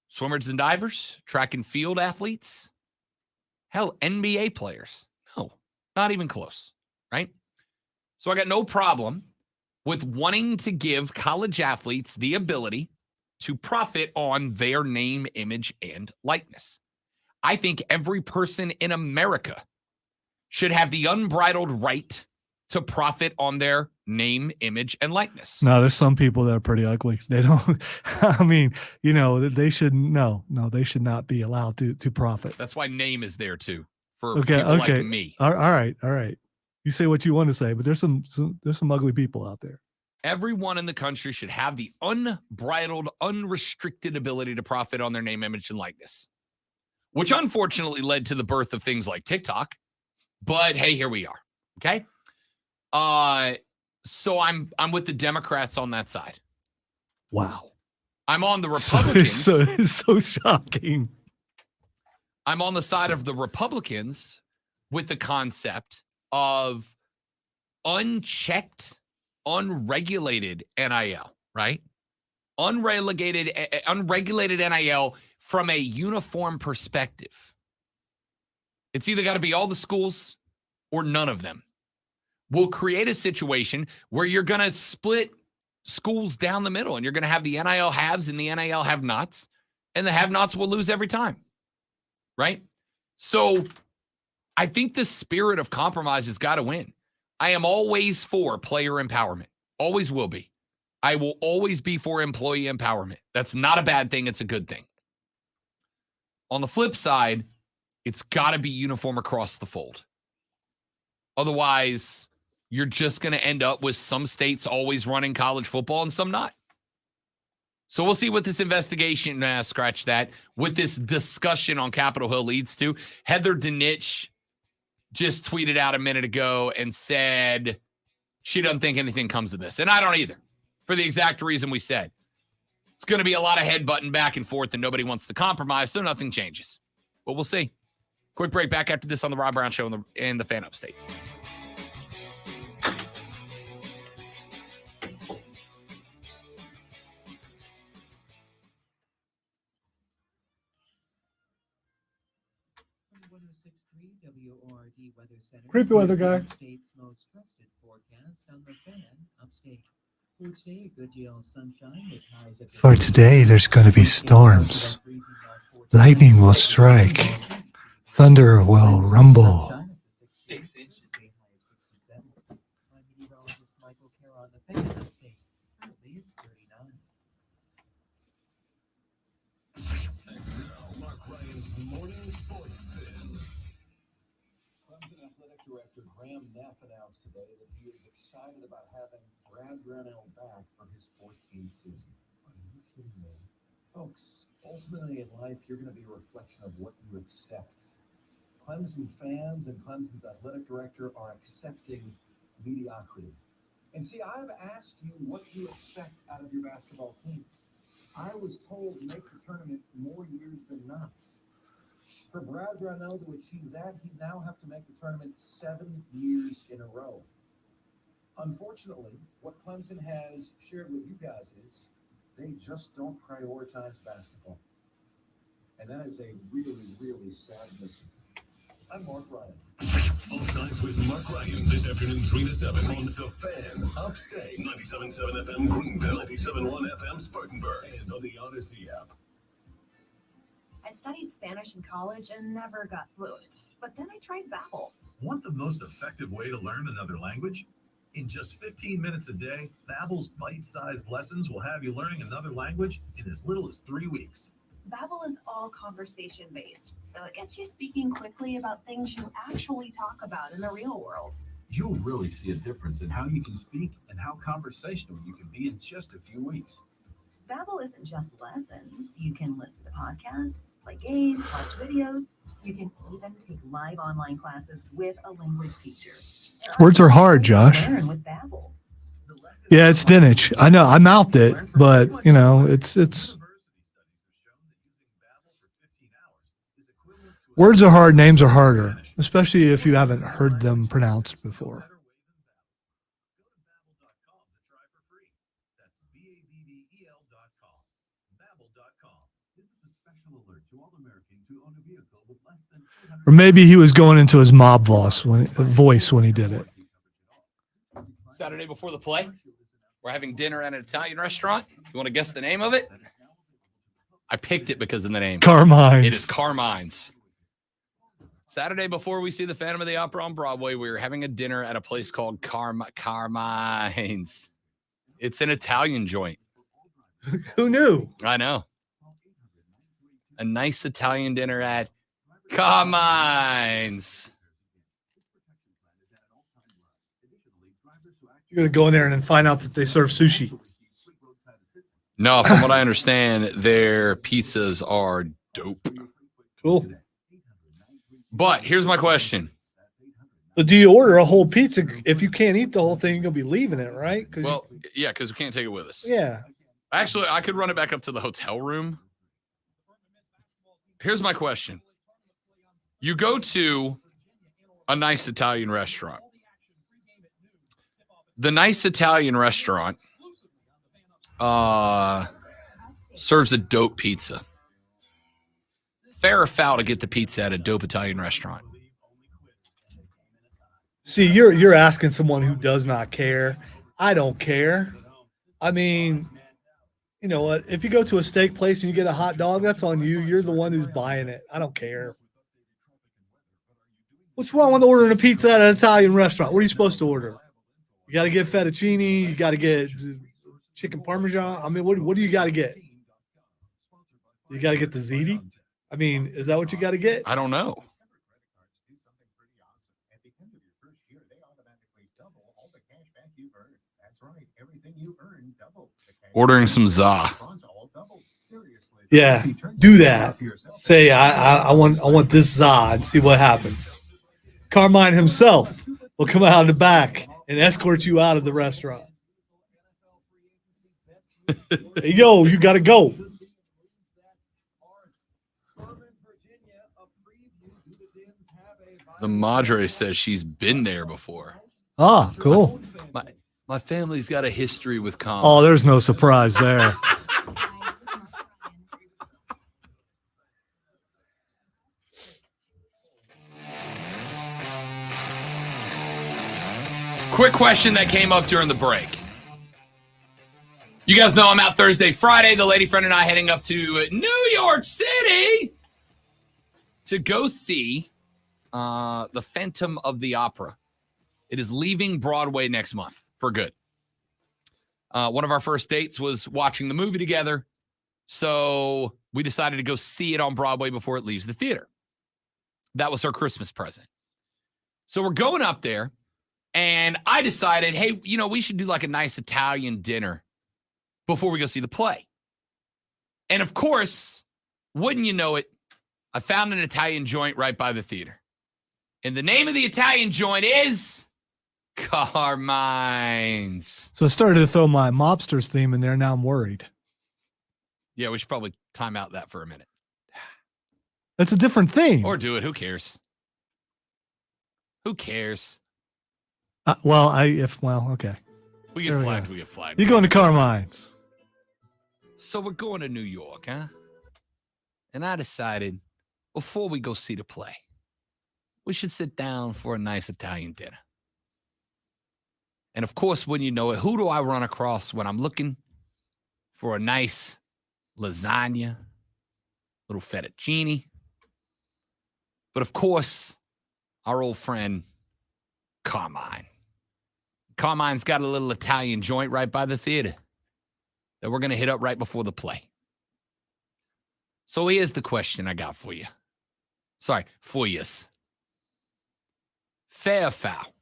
Swimmers and divers? Track and field athletes? Hell, NBA players? No, not even close, right? So I got no problem with wanting to give college athletes the ability to profit on their name, image, and likeness. I think every person in America should have the unbridled right to profit on their name, image, and likeness. No, there's some people that are pretty ugly. They don't, I mean, you know, they should, no, they should not be allowed to profit. That's why name is there too, for people like me. All right. You say what you want to say, but there's some ugly people out there. Everyone in the country should have the unbridled, unrestricted ability to profit on their name, image, and likeness, which unfortunately led to the birth of things like TikTok. But hey, here we are. Okay. So I'm with the Democrats on that side. Wow. I'm on the Republicans. It's so shocking. I'm on the side of the Republicans with the concept of unchecked, unregulated NIL, right? Unregulated NIL from a uniform perspective. It's either got to be all the schools or none of them. We'll create a situation where you're going to split schools down the middle, and you're going to have the NIL haves and the NIL have-nots, and the have-nots will lose every time, right? So I think the spirit of compromise has got to win. I am always for player empowerment. Always will be. I will always be for employee empowerment. That's not a bad thing. It's a good thing. On the flip side, it's got to be uniform across the fold. Otherwise, you're just going to end up with some states always running college football and some not. So we'll see what this investigation, scratch that, what this discussion on Capitol Hill leads to. Heather Dinich just tweeted out a minute ago and said she doesn't think anything comes of this. And I don't either, for the exact reason we said. It's going to be a lot of headbutting back and forth, and nobody wants to compromise, so nothing changes. But we'll see. Quick break back after this on the Rob Brown Show and the Fan Upstate. Creepy weather guy. State's most trusted forecast on the Fan Upstate. For today, there's going to be storms. Lightning will strike. Thunder will rumble. 6 inches. Mark Ryan's morning sports spin. Clemson Athletic Director Graham Neff announced today that he is excited about having Brad Brownell back for his 14th season. Are you kidding me? Folks, ultimately in life, you're going to be a reflection of what you accept. Clemson fans and Clemson's athletic director are accepting mediocrity. And see, I've asked you what you expect out of your basketball team. I was told make the tournament more years than not. For Brad Brownell to achieve that, he'd now have to make the tournament 7 years in a row. Unfortunately, what Clemson has shared with you guys is they just don't prioritize basketball. And that is a really, really sad mission. I'm Mark Ryan. All Sides with Mark Ryan this afternoon, 3 to 7 on The Fan. Upstate, 97.7 FM Greenville, 97.1 FM Spartanburg, and on the Odyssey app. I studied Spanish in college and never got fluent. But then I tried Babbel. Want the most effective way to learn another language? In just 15 minutes a day, Babbel's bite-sized lessons will have you learning another language in as little as 3 weeks. Babbel is all conversation-based, so it gets you speaking quickly about things you actually talk about in the real world. You'll really see a difference in how you can speak and how conversational you can be in just a few weeks. Babbel isn't just lessons. You can listen to podcasts, play games, watch videos. You can even take live online classes with a language teacher. Words are hard, Josh. Learn with Babbel. Yeah, it's Dinich. I know I mouthed it, but you know, it's words are hard, names are harder, especially if you haven't heard them pronounced before. Or maybe he was going into his mob voice when he did it. Saturday before the play, we're having dinner at an Italian restaurant. You want to guess the name of it? I picked it because of the name. Carmine's. It is Carmine's. Saturday before we see the Phantom of the Opera on Broadway, we were having a dinner at a place called Carmine's. It's an Italian joint. Who knew? I know. A nice Italian dinner at Carmine's. You're going to go in there and then find out that they serve sushi. No, from what I understand, their pizzas are dope. Cool. But here's my question. But do you order a whole pizza? If you can't eat the whole thing, you're going to be leaving it, right? Well, yeah, because we can't take it with us. Yeah. Actually, I could run it back up to the hotel room. Here's my question. You go to a nice Italian restaurant. The nice Italian restaurant serves a dope pizza. Fair or foul to get the pizza at a dope Italian restaurant? See, you're asking someone who does not care. I don't care. I mean, you know what? If you go to a steak place and you get a hot dog, that's on you. You're the one who's buying it. I don't care. What's wrong with ordering a pizza at an Italian restaurant? What are you supposed to order? You got to get fettuccine. You got to get chicken parmesan. I mean, what do you got to get? You got to get the ziti? I mean, is that what you got to get? I don't know. Ordering some za. Yeah, do that. Say I want this za and see what happens. Carmine himself will come out of the back and escort you out of the restaurant. Hey, yo, you got to go. The Madre says she's been there before. Ah, cool. My family's got a history with comedy. Oh, there's no surprise there. Quick question that came up during the break. You guys know I'm out Thursday, Friday. The lady friend and I heading up to New York City to go see the Phantom of the Opera. It is leaving Broadway next month for good. One of our first dates was watching the movie together. So we decided to go see it on Broadway before it leaves the theater. That was our Christmas present. So we're going up there, and I decided, hey, we should do like a nice Italian dinner before we go see the play. And of course, wouldn't you know it, I found an Italian joint right by the theater. And the name of the Italian joint is Carmine's. So I started to throw my mobsters theme in there. Now I'm worried. Yeah, we should probably time out that for a minute. That's a different theme. Or do it. Who cares? Who cares? Okay. We There get we flagged. go. We get flagged. You're going to Carmine's. So we're going to New York, huh? And I decided before we go see the play, we should sit down for a nice Italian dinner. And of course, when you know it, who do I run across when I'm looking for a nice lasagna, little fettuccine? But of course, our old friend, Carmine. Carmine's got a little Italian joint right by the theater that we're going to hit up right before the play. So here's the question I got for you. Sorry, for yous. Fair or foul?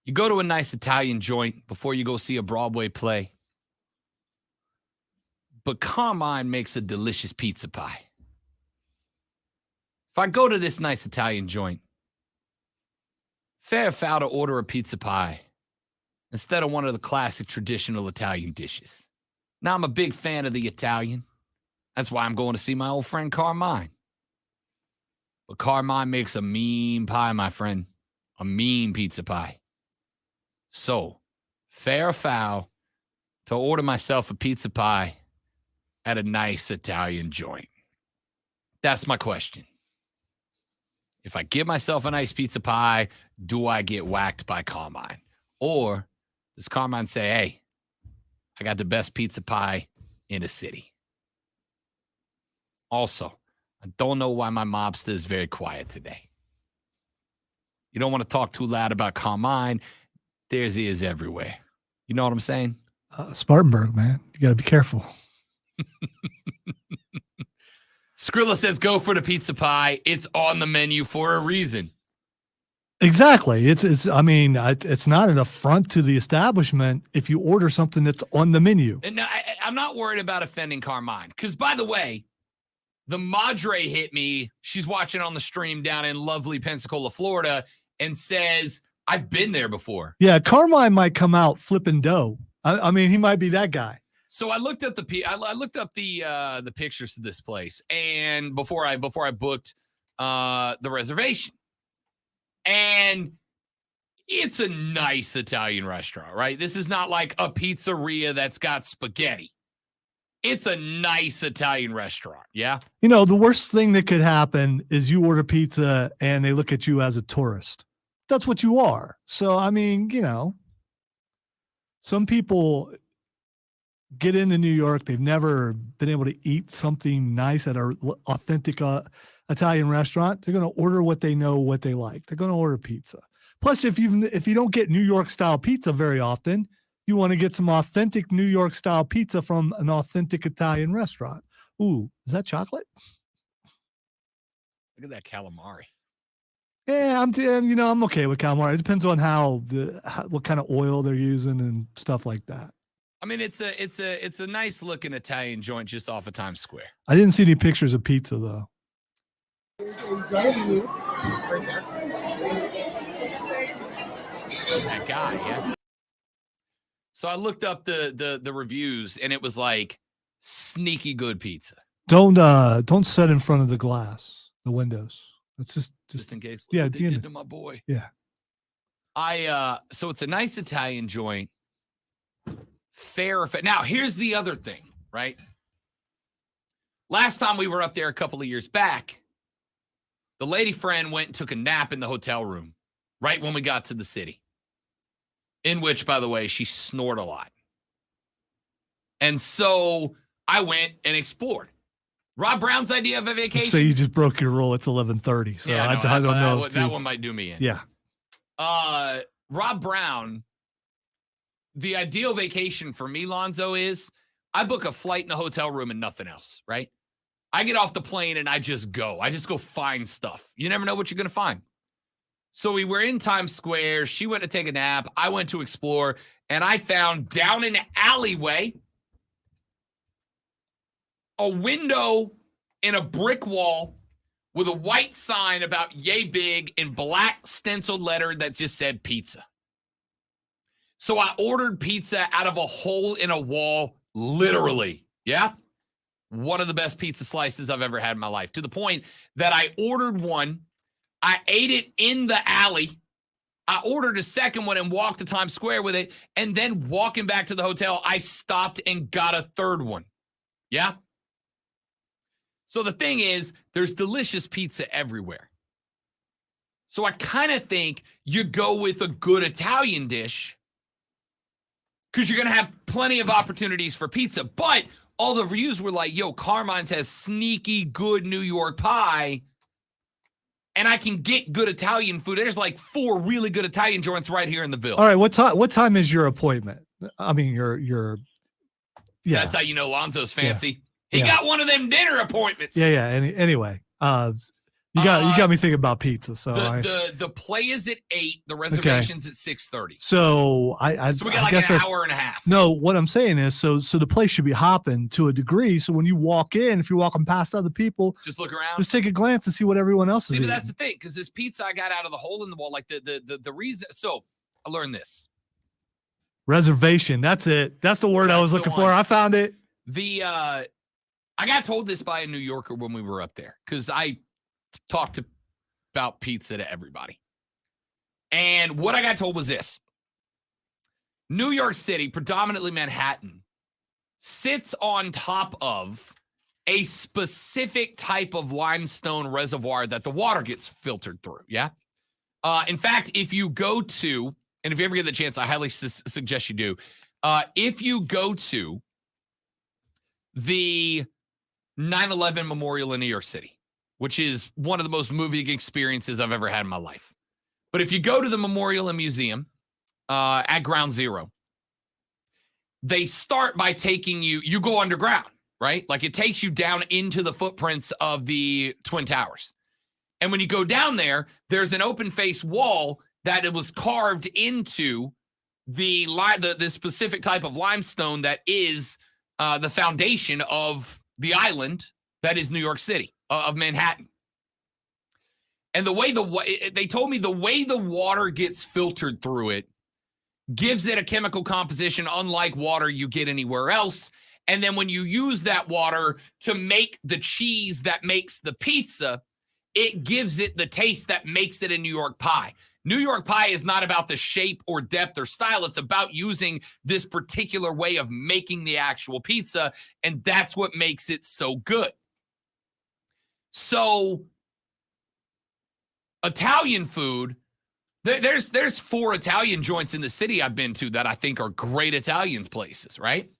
You go to a nice Italian joint before you go see a Broadway play, but Carmine makes a delicious pizza pie. If I go to this nice Italian joint, fair or foul to order a pizza pie instead of one of the classic traditional Italian dishes? Now, I'm a big fan of the Italian. That's why I'm going to see my old friend Carmine. But Carmine makes a mean pie, my friend. A mean pizza pie. So, fair or foul to order myself a pizza pie at a nice Italian joint? That's my question. If I give myself a nice pizza pie, do I get whacked by Carmine? Or does Carmine say, hey, I got the best pizza pie in the city? Also, I don't know why my mobster is very quiet today. You don't want to talk too loud about Carmine. There's ears everywhere. You know what I'm saying? Spartanburg, man. You got to be careful. Skrilla says, go for the pizza pie. It's on the menu for a reason. Exactly. It's not an affront to the establishment if you order something that's on the menu. And I'm not worried about offending Carmine. Because, by the way, the Madre hit me. She's watching on the stream down in lovely Pensacola, Florida, and says, I've been there before. Yeah, Carmine might come out flipping dough. He might be that guy. So I looked up the pictures of this place, and before I booked the reservation, and it's a nice Italian restaurant, right? This is not like a pizzeria that's got spaghetti. It's a nice Italian restaurant, yeah? The worst thing that could happen is you order pizza and they look at you as a tourist. That's what you are. So, some people get into New York. They've never been able to eat something nice at an authentic Italian restaurant. They're going to order what they know, what they like. They're going to order pizza. Plus, if you don't get New York style pizza very often, you want to get some authentic New York style pizza from an authentic Italian restaurant. Ooh, is that chocolate? Look at that calamari. Yeah, I'm okay with calamari. It depends on what kind of oil they're using and stuff like that. I mean, it's a nice looking Italian joint just off of Times Square. I didn't see any pictures of pizza though. That guy, yeah. So I looked up the reviews, and it was like sneaky good pizza. Don't set in front of the glass, the windows. It's Just in case. Yeah, Look what they did to my boy. Yeah. So it's a nice Italian joint. Fair. Now, here's the other thing, right? Last time we were up there a couple of years back, the lady friend went and took a nap in the hotel room right when we got to the city, in which, by the way, she snored a lot. And so I went and explored. Rob Brown's idea of a vacation. So you just broke your rule. It's 11:30. So Yeah, I don't know. if that you- one might do me in. Yeah. Rob Brown, the ideal vacation for me, Lonzo, is I book a flight and a hotel room and nothing else, right? I get off the plane and I just go. I just go find stuff. You never know what you're going to find. So we were in Times Square. She went to take a nap. I went to explore, and I found down in an alleyway a window in a brick wall with a white sign about yay big in black stenciled letter that just said pizza. So I ordered pizza out of a hole in a wall, literally. Yeah. One of the best pizza slices I've ever had in my life, to the point that I ordered one. I ate it in the alley. I ordered a second one and walked to Times Square with it. And then walking back to the hotel, I stopped and got a third one. Yeah. So the thing is, there's delicious pizza everywhere. So I kind of think you go with a good Italian dish because you're going to have plenty of opportunities for pizza. But all the reviews were like, yo, Carmine's has sneaky good New York pie, and I can get good Italian food. There's like 4 really good Italian joints right here in the Ville. All right. What time is your appointment? I mean, your yeah. That's how you know Lonzo's fancy. He Yeah. got one of them dinner appointments. Yeah. Anyway, you got me thinking about pizza. So the play is at 8. The reservation's at 6:30. So So we got like guess an that's- hour and a half. No, what I'm saying is, so the place should be hopping to a degree. So when you walk in, if you're walking past other people, Just look around. just take a glance and see what everyone else is See, but eating. that's the thing, because this pizza I got out of the hole in the wall, like the reason. So I learned this. Reservation. That's it. That's the word I That's was the looking one. for. I found it. I got told this by a New Yorker when we were up there, because I talked about pizza to everybody. And what I got told was this: New York City, predominantly Manhattan, sits on top of a specific type of limestone reservoir that the water gets filtered through. Yeah. In fact, if you go to, and if you ever get the chance, I highly suggest you do. If you go to the 9/11 Memorial in New York City, which is one of the most moving experiences I've ever had in my life. But if you go to the Memorial and Museum at Ground Zero, they start by taking you go underground, right? Like it takes you down into the footprints of the Twin Towers. And when you go down there, there's an open face wall that it was carved into the specific type of limestone that is the foundation of the island that is New York City, of Manhattan. And the way they told me the way the water gets filtered through it gives it a chemical composition unlike water you get anywhere else. And then when you use that water to make the cheese that makes the pizza, it gives it the taste that makes it a New York pie. New York pie is not about the shape or depth or style. It's about using this particular way of making the actual pizza, and that's what makes it so good. So Italian food, there's 4 Italian joints in the city I've been to that I think are great Italian places, right?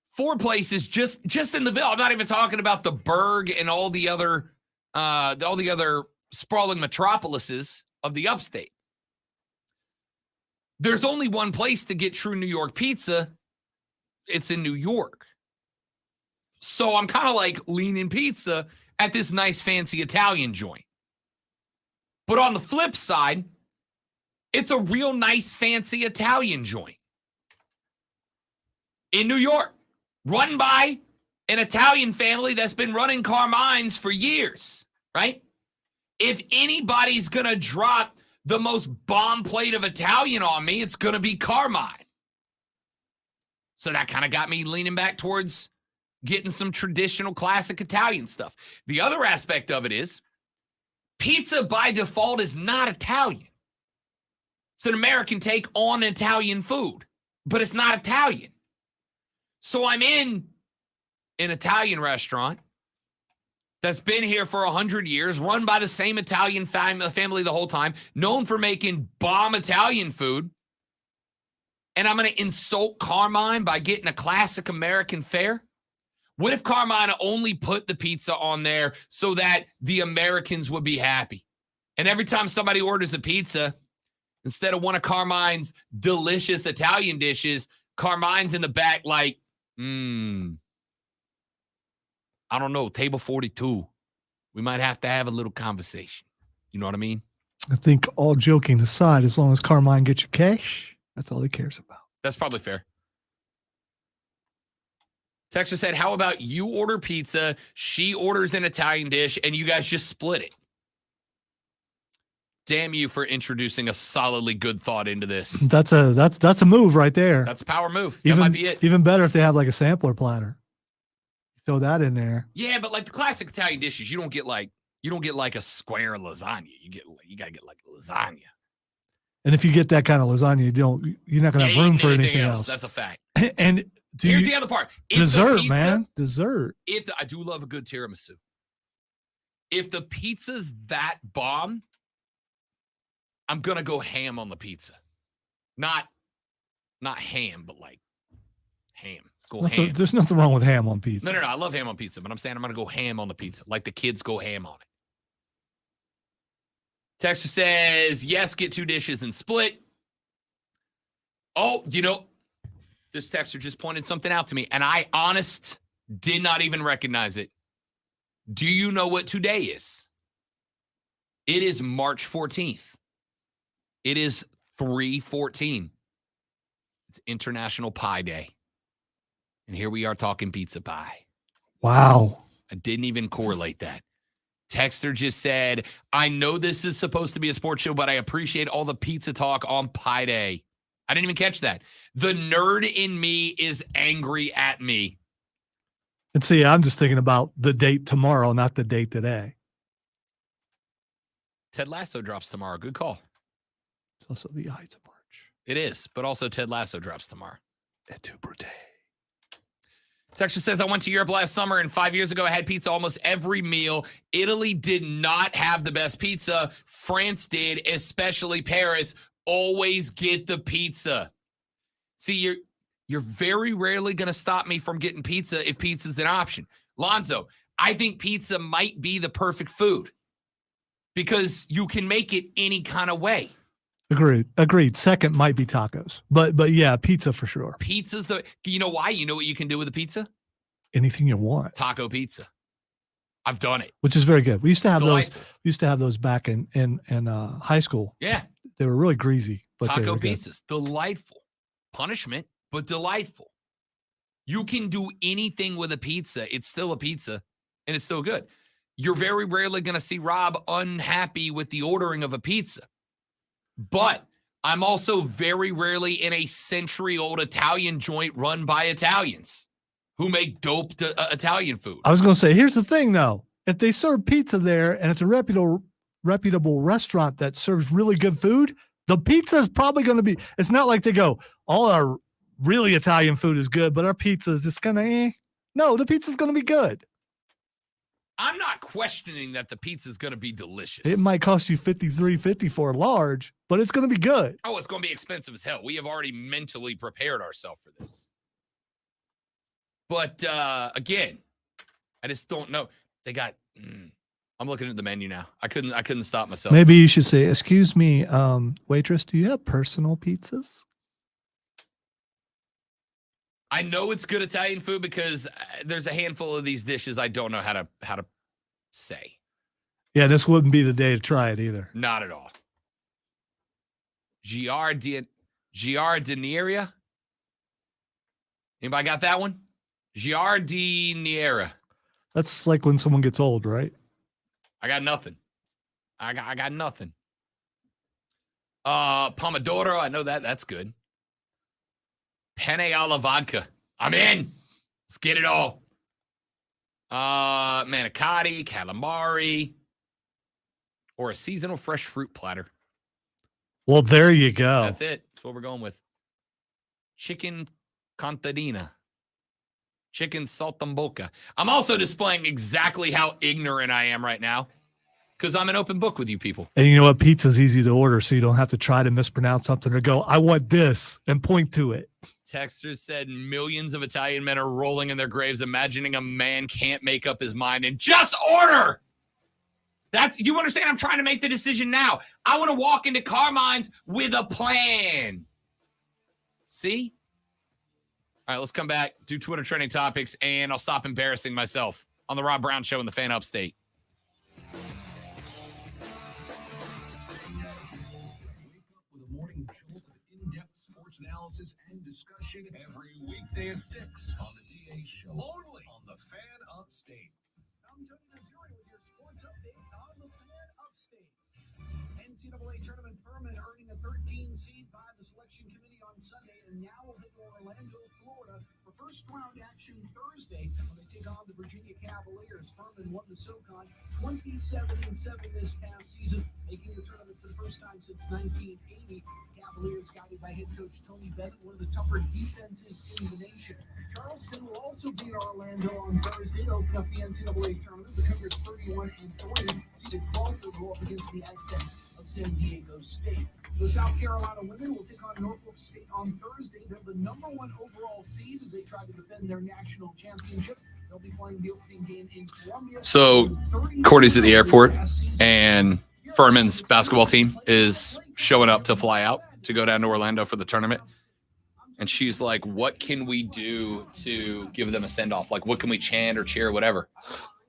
4 places just in the Ville. I'm not even talking about the Berg and all the other sprawling metropolises of the upstate. There's only one place to get true New York pizza. It's in New York. So I'm kind of like leaning pizza at this nice fancy Italian joint. But on the flip side, it's a real nice fancy Italian joint in New York, run by an Italian family that's been running Carmine's for years, right? If anybody's going to drop the most bomb plate of Italian on me, it's going to be Carmine. So that kind of got me leaning back towards getting some traditional classic Italian stuff. The other aspect of it is pizza by default is not Italian. It's an American take on Italian food, but it's not Italian. So I'm in an Italian restaurant that's been here for 100 years, run by the same Italian family the whole time, known for making bomb Italian food. and I'm going to insult Carmine by getting a classic American fare? What if Carmine only put the pizza on there so that the Americans would be happy? And every time somebody orders a pizza, instead of one of Carmine's delicious Italian dishes, Carmine's in the back like, I don't know, table 42. We might have to have a little conversation. You know what I mean? I think all joking aside, as long as Carmine gets your cash, that's all he cares about. That's probably fair. Texter said, how about you order pizza, she orders an Italian dish, and you guys just split it? Damn you for introducing a solidly good thought into this. That's a move right there. That's a power move. That might be it. Even better if they have like a sampler platter. Throw that in there. Yeah, but like the classic Italian dishes, you don't get like a square lasagna. You gotta get like lasagna. And if you get that kind of lasagna, you're not gonna have room for anything else. That's a fact. And here's the other part. Dessert, man. Dessert. I do love a good tiramisu. If the pizza's that bomb, I'm gonna go ham on the pizza. Not ham, but like ham. Let's go ham. There's nothing wrong with ham on pizza. No. I love ham on pizza, but I'm saying I'm gonna go ham on the pizza, like the kids go ham on it. Texter says, yes, get 2 dishes and split. Oh, this texter just pointed something out to me, and I did not even recognize it. Do you know what today is? It is March 14th. It is 3/14. It's International Pie Day. And here we are talking pizza pie. Wow. I didn't even correlate that. Texter just said, I know this is supposed to be a sports show, but I appreciate all the pizza talk on Pie Day. I didn't even catch that. The nerd in me is angry at me. And see, I'm just thinking about the date tomorrow, not the date today. Ted Lasso drops tomorrow. Good call. It's also the Ides of March. It is, but also Ted Lasso drops tomorrow. Et tu, Brute. Texture says, I went to Europe last summer, and 5 years ago, I had pizza almost every meal. Italy did not have the best pizza. France did, especially Paris. Always get the pizza. See, you're very rarely going to stop me from getting pizza if pizza's an option. Lonzo, I think pizza might be the perfect food because you can make it any kind of way. Agreed. Second might be tacos, but yeah, pizza for sure. Pizza's you know why? You know what you can do with a pizza? Anything you want. Taco pizza. I've done it. Which is very good. We used to have Delightful. those back in high school. Yeah. They were really greasy, but they Taco were good. pizzas. Delightful. Punishment, but delightful. You can do anything with a pizza. It's still a pizza, and it's still good. You're very rarely going to see Rob unhappy with the ordering of a pizza. But I'm also very rarely in a century-old Italian joint run by Italians who make dope Italian food. I was going to say, here's the thing, though. If they serve pizza there and it's a reputable restaurant that serves really good food, the pizza is probably going to be – it's not like they go, all our really Italian food is good, but our pizza is just kind of No, the pizza's going to be good. I'm not questioning that the pizza is going to be delicious. It might cost you $53.50 for a large, but it's going to be good. Oh, it's going to be expensive as hell. We have already mentally prepared ourselves for this. But again, I just don't know. They got. I'm looking at the menu now. I couldn't stop myself. Maybe you should say, "Excuse me, waitress, do you have personal pizzas?" I know it's good Italian food because there's a handful of these dishes I don't know how to say. Yeah, this wouldn't be the day to try it either. Not at all. Giardiniera. Anybody got that one? Giardiniera. That's like when someone gets old, right? I got nothing. I got nothing. Pomodoro. I know that. That's good. Penne alla vodka. I'm in. Let's get it all. Manicotti, calamari, or a seasonal fresh fruit platter. Well, there you go. That's it. That's what we're going with. Chicken contadina. Chicken saltimbocca. I'm also displaying exactly how ignorant I am right now because I'm an open book with you people. And you know what? Pizza's easy to order, so you don't have to try to mispronounce something or go, I want this, and point to it. Texter said millions of Italian men are rolling in their graves, imagining a man can't make up his mind and just order. That's, you understand? I'm trying to make the decision now. I want to walk into Carmine's with a plan. See? All right, let's come back, do Twitter trending topics, and I'll stop embarrassing myself on the Rob Brown Show in the Fan Upstate. With a morning jolt of in-depth sports analysis and discussion every weekday at 6 on the DA Show. Only on the Fan Upstate. I'm Tony Nazari with your sports update on the Fan Upstate. NCAA tournament permit earning a 13 seed by the selection committee on Sunday, and now will hit Orlando, Florida for first round action Thursday when they take on the Virginia Cavaliers. Furman won the SoCon 27-7 this past season, making the tournament for the first time since 1980. Cavaliers guided by head coach Tony Bennett, one of the tougher defenses in the nation. Charleston will also be in Orlando on Thursday to open up the NCAA tournament. The Cougars 31-20, seeded 12th to go up against the Aztecs of San Diego State. The South Carolina women will take on Norfolk State on Thursday. They're the number 1 overall seed as they try to defend their national championship. They'll be playing the opening game in Columbia. So, Cordy's at the airport, and Furman's basketball team is showing up to fly out to go down to Orlando for the tournament. And she's like, what can we do to give them a send-off? Like, what can we chant or cheer or whatever?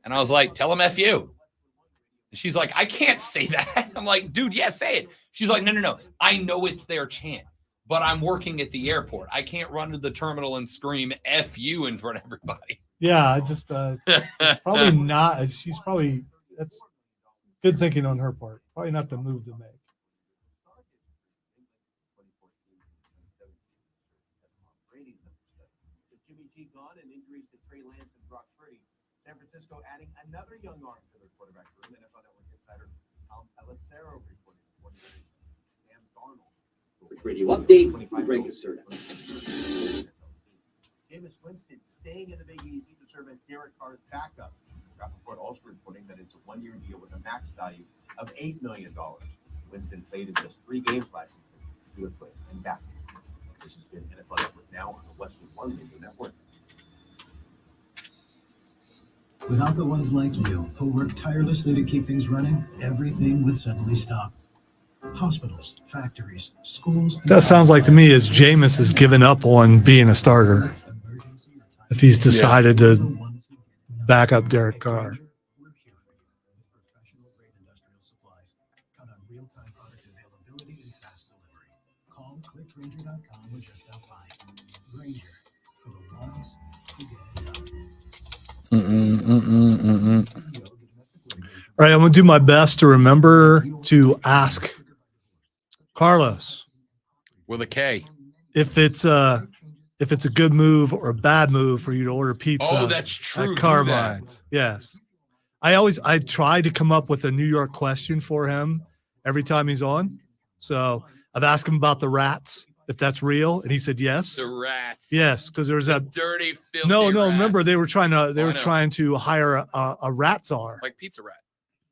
And I was like, tell them F you. And she's like, I can't say that. I'm like, dude, yeah, say it. She's like, no. I know it's their chant, but I'm working at the airport. I can't run to the terminal and scream F you in front of everybody. Yeah, I just it's probably not. She's probably, that's good thinking on her part. Probably not the move to make. Jimmy G gone and injuries to Trey Lance and Brock Purdy. San Francisco adding another young arm to their quarterback room. NFL Network insider Tom Pelissero reporting Sam Darnold. Radio update. Greg Caserta. Jameis Winston staying in the Big Easy to serve as Derek Carr's backup. Rappaport also reporting that it's a 1-year deal with a max value of $8 million. Winston played in just 3 games last season. He would play and back. This has been NFL Network Now on the Western One Radio Network. Without the ones like you, who work tirelessly to keep things running, everything would suddenly stop. Hospitals, factories, schools. That sounds like to me is Jameis has given up on being a starter if he's decided to back up Derek Carr. We're here for you with professional grade industrial supplies. Count on real-time product availability and fast delivery. Call clickgranger.com or just stop by. Granger, for the ones who get it done. All right, I'm going to do my best to remember to ask Carlos With a K. if it's a good move or a bad move for you to order pizza. Oh, that's true. At Do Carmine's. Yes. I try to come up with a New York question for him every time he's on. So I've asked him about the rats, if that's real, and he said yes. The rats. Yes, because there's The a dirty, filthy no. rats. Remember they were trying know. to hire a rat czar. Like Pizza Rat.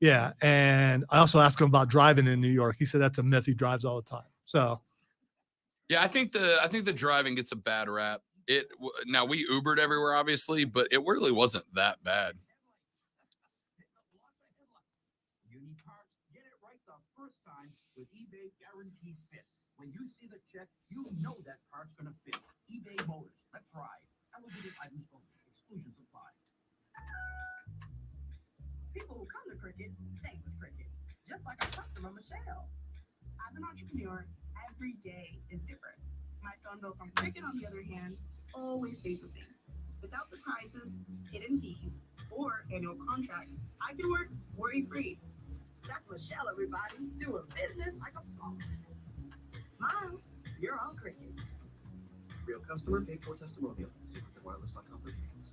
Yeah, and I also asked him about driving in New York. He said that's a myth. He drives all the time. So Yeah, I think the driving gets a bad rap. Now we Ubered everywhere, obviously, but it really wasn't that bad. Unique parts, get it right the first time with eBay Guaranteed Fit. When you see the check, you know that part's gonna fit. eBay Motors, let's ride. Elevated items only. Exclusions apply. People who come to Cricket stay with Cricket, just like our customer Michelle. As an entrepreneur, every day is different. My phone bill from Cricket, on the other hand, always stays the same. Without surprises, hidden fees, or annual contracts, I can work worry-free. That's Michelle, everybody, doing business like a boss. Smile, you're all Cricket. Real customer, paid for testimonial. See CricketWireless.com for details.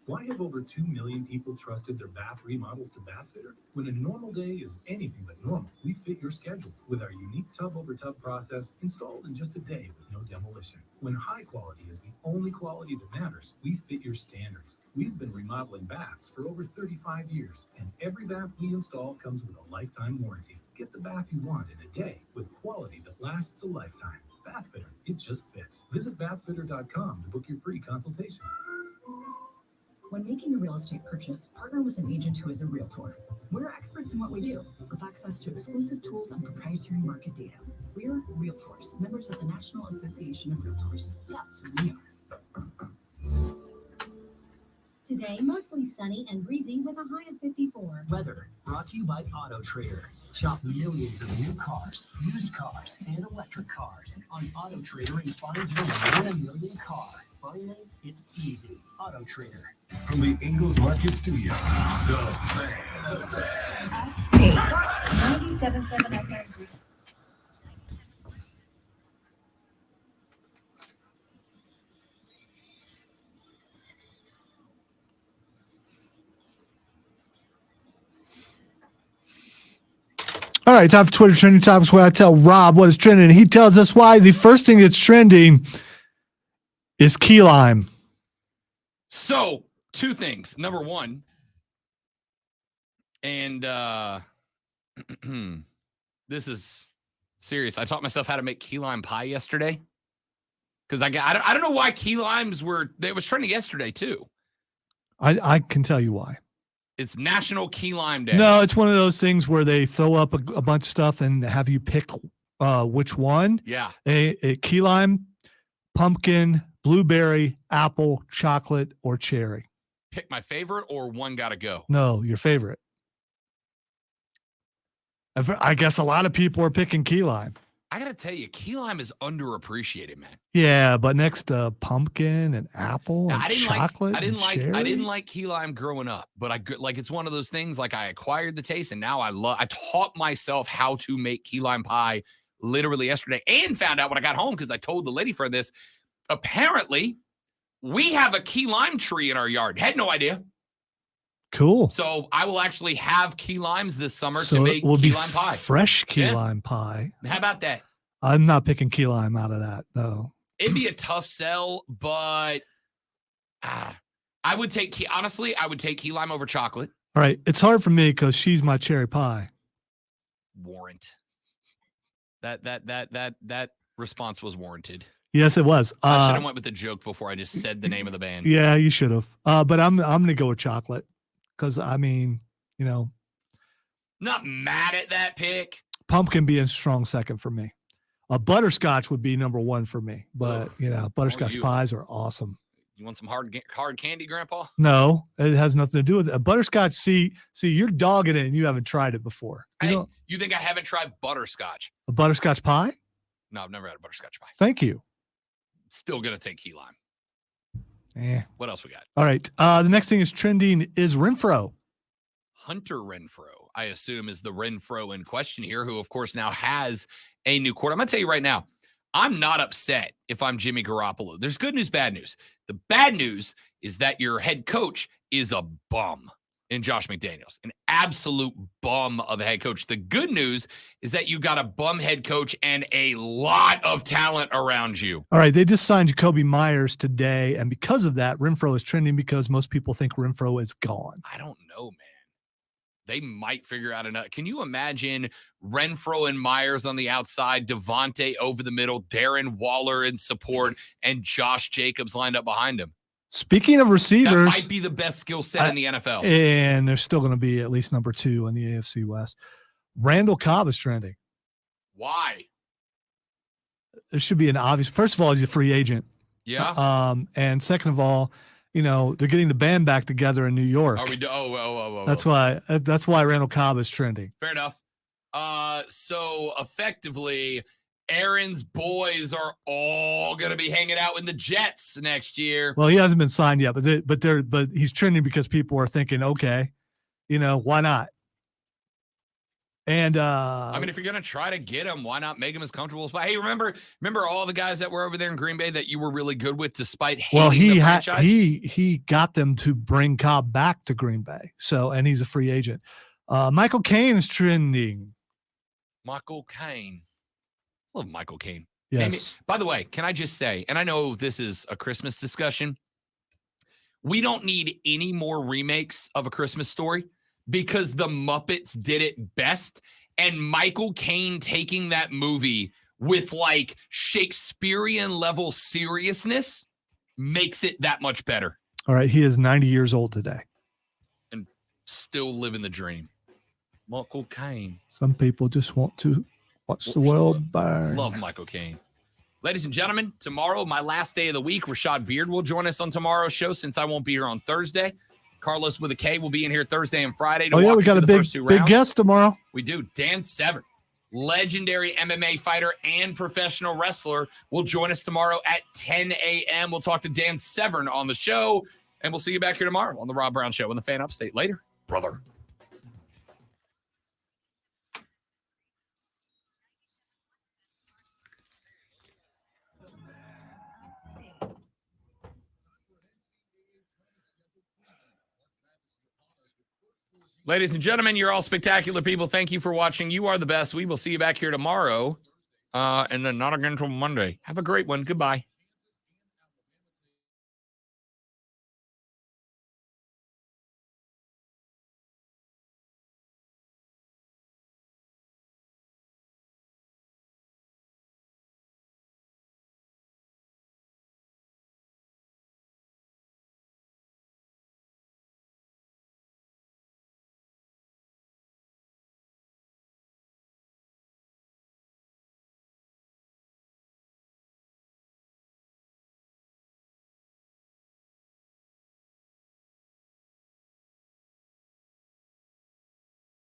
Why have over 2 million people trusted their bath remodels to Bathfitter? When a normal day is anything but normal, we fit your schedule with our unique tub-over-tub process installed in just a day with no demolition. When high quality is the only quality that matters, we fit your standards. We've been remodeling baths for over 35 years, and every bath we install comes with a lifetime warranty. Get the bath you want in a day with quality that lasts a lifetime. Bathfitter, it just fits. Visit bathfitter.com to book your free consultation. When making a real estate purchase, partner with an agent who is a realtor. We're experts in what we do, with access to exclusive tools and proprietary market data. We're realtors, members of the National Association of Realtors. That's who we are. Today, mostly sunny and breezy with a high of 54. Weather brought to you by Auto Trader. Shop millions of new cars, used cars, and electric cars on Auto Trader and find your one in a million car. Finally, it's easy. Auto Trader. From the Ingles Market Studio, the Fan. Upstate, 97.7 FM. All right, time for Twitter trending topics where I tell Rob what is trending. And he tells us why the first thing that's trending is key lime. So, two things. Number one, and this is serious. I taught myself how to make key lime pie yesterday because I don't know why key limes it was trending yesterday too. I can tell you why. It's National Key Lime Day. No, it's one of those things where they throw up a bunch of stuff and have you pick which one. Yeah. A key lime, pumpkin, blueberry, apple, chocolate, or cherry. Pick my favorite or one gotta go. No, your favorite. I guess a lot of people are picking key lime. I gotta tell you, key lime is underappreciated, man. Yeah, but next to pumpkin and apple and chocolate, I didn't cherry? like key lime growing up, but it's one of those things. Like I acquired the taste, and now I taught myself how to make key lime pie literally yesterday, and found out when I got home because I told the lady for this. Apparently, we have a key lime tree in our yard. Had no idea. Cool. So I will actually have key limes this summer So to make it will key be lime pie. fresh key Yeah. lime pie. How about that? I'm not picking key lime out of that, though. It'd be a tough sell, but I would take I would take key lime over chocolate. All right. It's hard for me because she's my cherry pie. Warrant. That response was warranted. Yes, it was. I should have went with the joke before I just said the name of the band. Yeah, you should have. But I'm gonna go with chocolate because I mean, Not mad at that pick. pumpkin being a strong second for me. Butterscotch would be number one for me, but butterscotch you. pies are awesome. You want some hard candy, Grandpa? No, it has nothing to do with it. Butterscotch. See, you're dogging it, and you haven't tried it before. You think I haven't tried butterscotch? A butterscotch pie? No, I've never had a butterscotch pie. Thank you. Still gonna take key lime. What else we got? All right. The next thing is trending is Renfro. Hunter Renfro, I assume, is the Renfro in question here, who, of course, now has a new quarterback. I'm going to tell you right now, I'm not upset if I'm Jimmy Garoppolo. There's good news, bad news. The bad news is that your head coach is a bum in Josh McDaniels, an absolute bum of a head coach. The good news is that you got a bum head coach and a lot of talent around you. All right. They just signed Jacoby Myers today, and because of that, Renfro is trending because most people think Renfro is gone. I don't know, man. They might figure out another. Can you imagine Renfro and Myers on the outside, Devontae over the middle, Darren Waller in support, and Josh Jacobs lined up behind him? Speaking of receivers, that might be the best skill set in the NFL. And they're still going to be at least number 2 in the AFC West. Randall Cobb is trending. Why? There should be an obvious. First of all, he's a free agent. Yeah. And second of all, they're getting the band back together in New York. Are we? Oh. That's why Randall Cobb is trending. Fair enough. So effectively, Aaron's boys are all going to be hanging out in the Jets next year. Well, he hasn't been signed yet, but he's trending because people are thinking, okay, why not? And I mean, if you're gonna try to get him, why not make him as comfortable as possible? Hey, remember all the guys that were over there in Green Bay that you were really good with, despite hating the franchise? he got them to bring Cobb back to Green Bay. So, and he's a free agent. Michael Caine is trending. Michael Caine. Love Michael Caine. Yes. By the way, can I just say, and I know this is a Christmas discussion, we don't need any more remakes of A Christmas Story because the Muppets did it best. And Michael Caine taking that movie with like Shakespearean level seriousness makes it that much better. All right. He is 90 years old today. And still living the dream. Michael Caine. Some people just want to watch the world burn. Love Michael Caine. Ladies and gentlemen, tomorrow, my last day of the week, Rashad Beard will join us on tomorrow's show since I won't be here on Thursday. Carlos with a K will be in here Thursday and Friday to walk we got you a through the first two big rounds. guest tomorrow. We do. Dan Severn, legendary MMA fighter and professional wrestler, will join us tomorrow at 10 a.m. We'll talk to Dan Severn on the show, and we'll see you back here tomorrow on the Rob Brown Show on the Fan Upstate. Later, brother. Ladies and gentlemen, you're all spectacular people. Thank you for watching. You are the best. We will see you back here tomorrow, and then not again until Monday. Have a great one. Goodbye.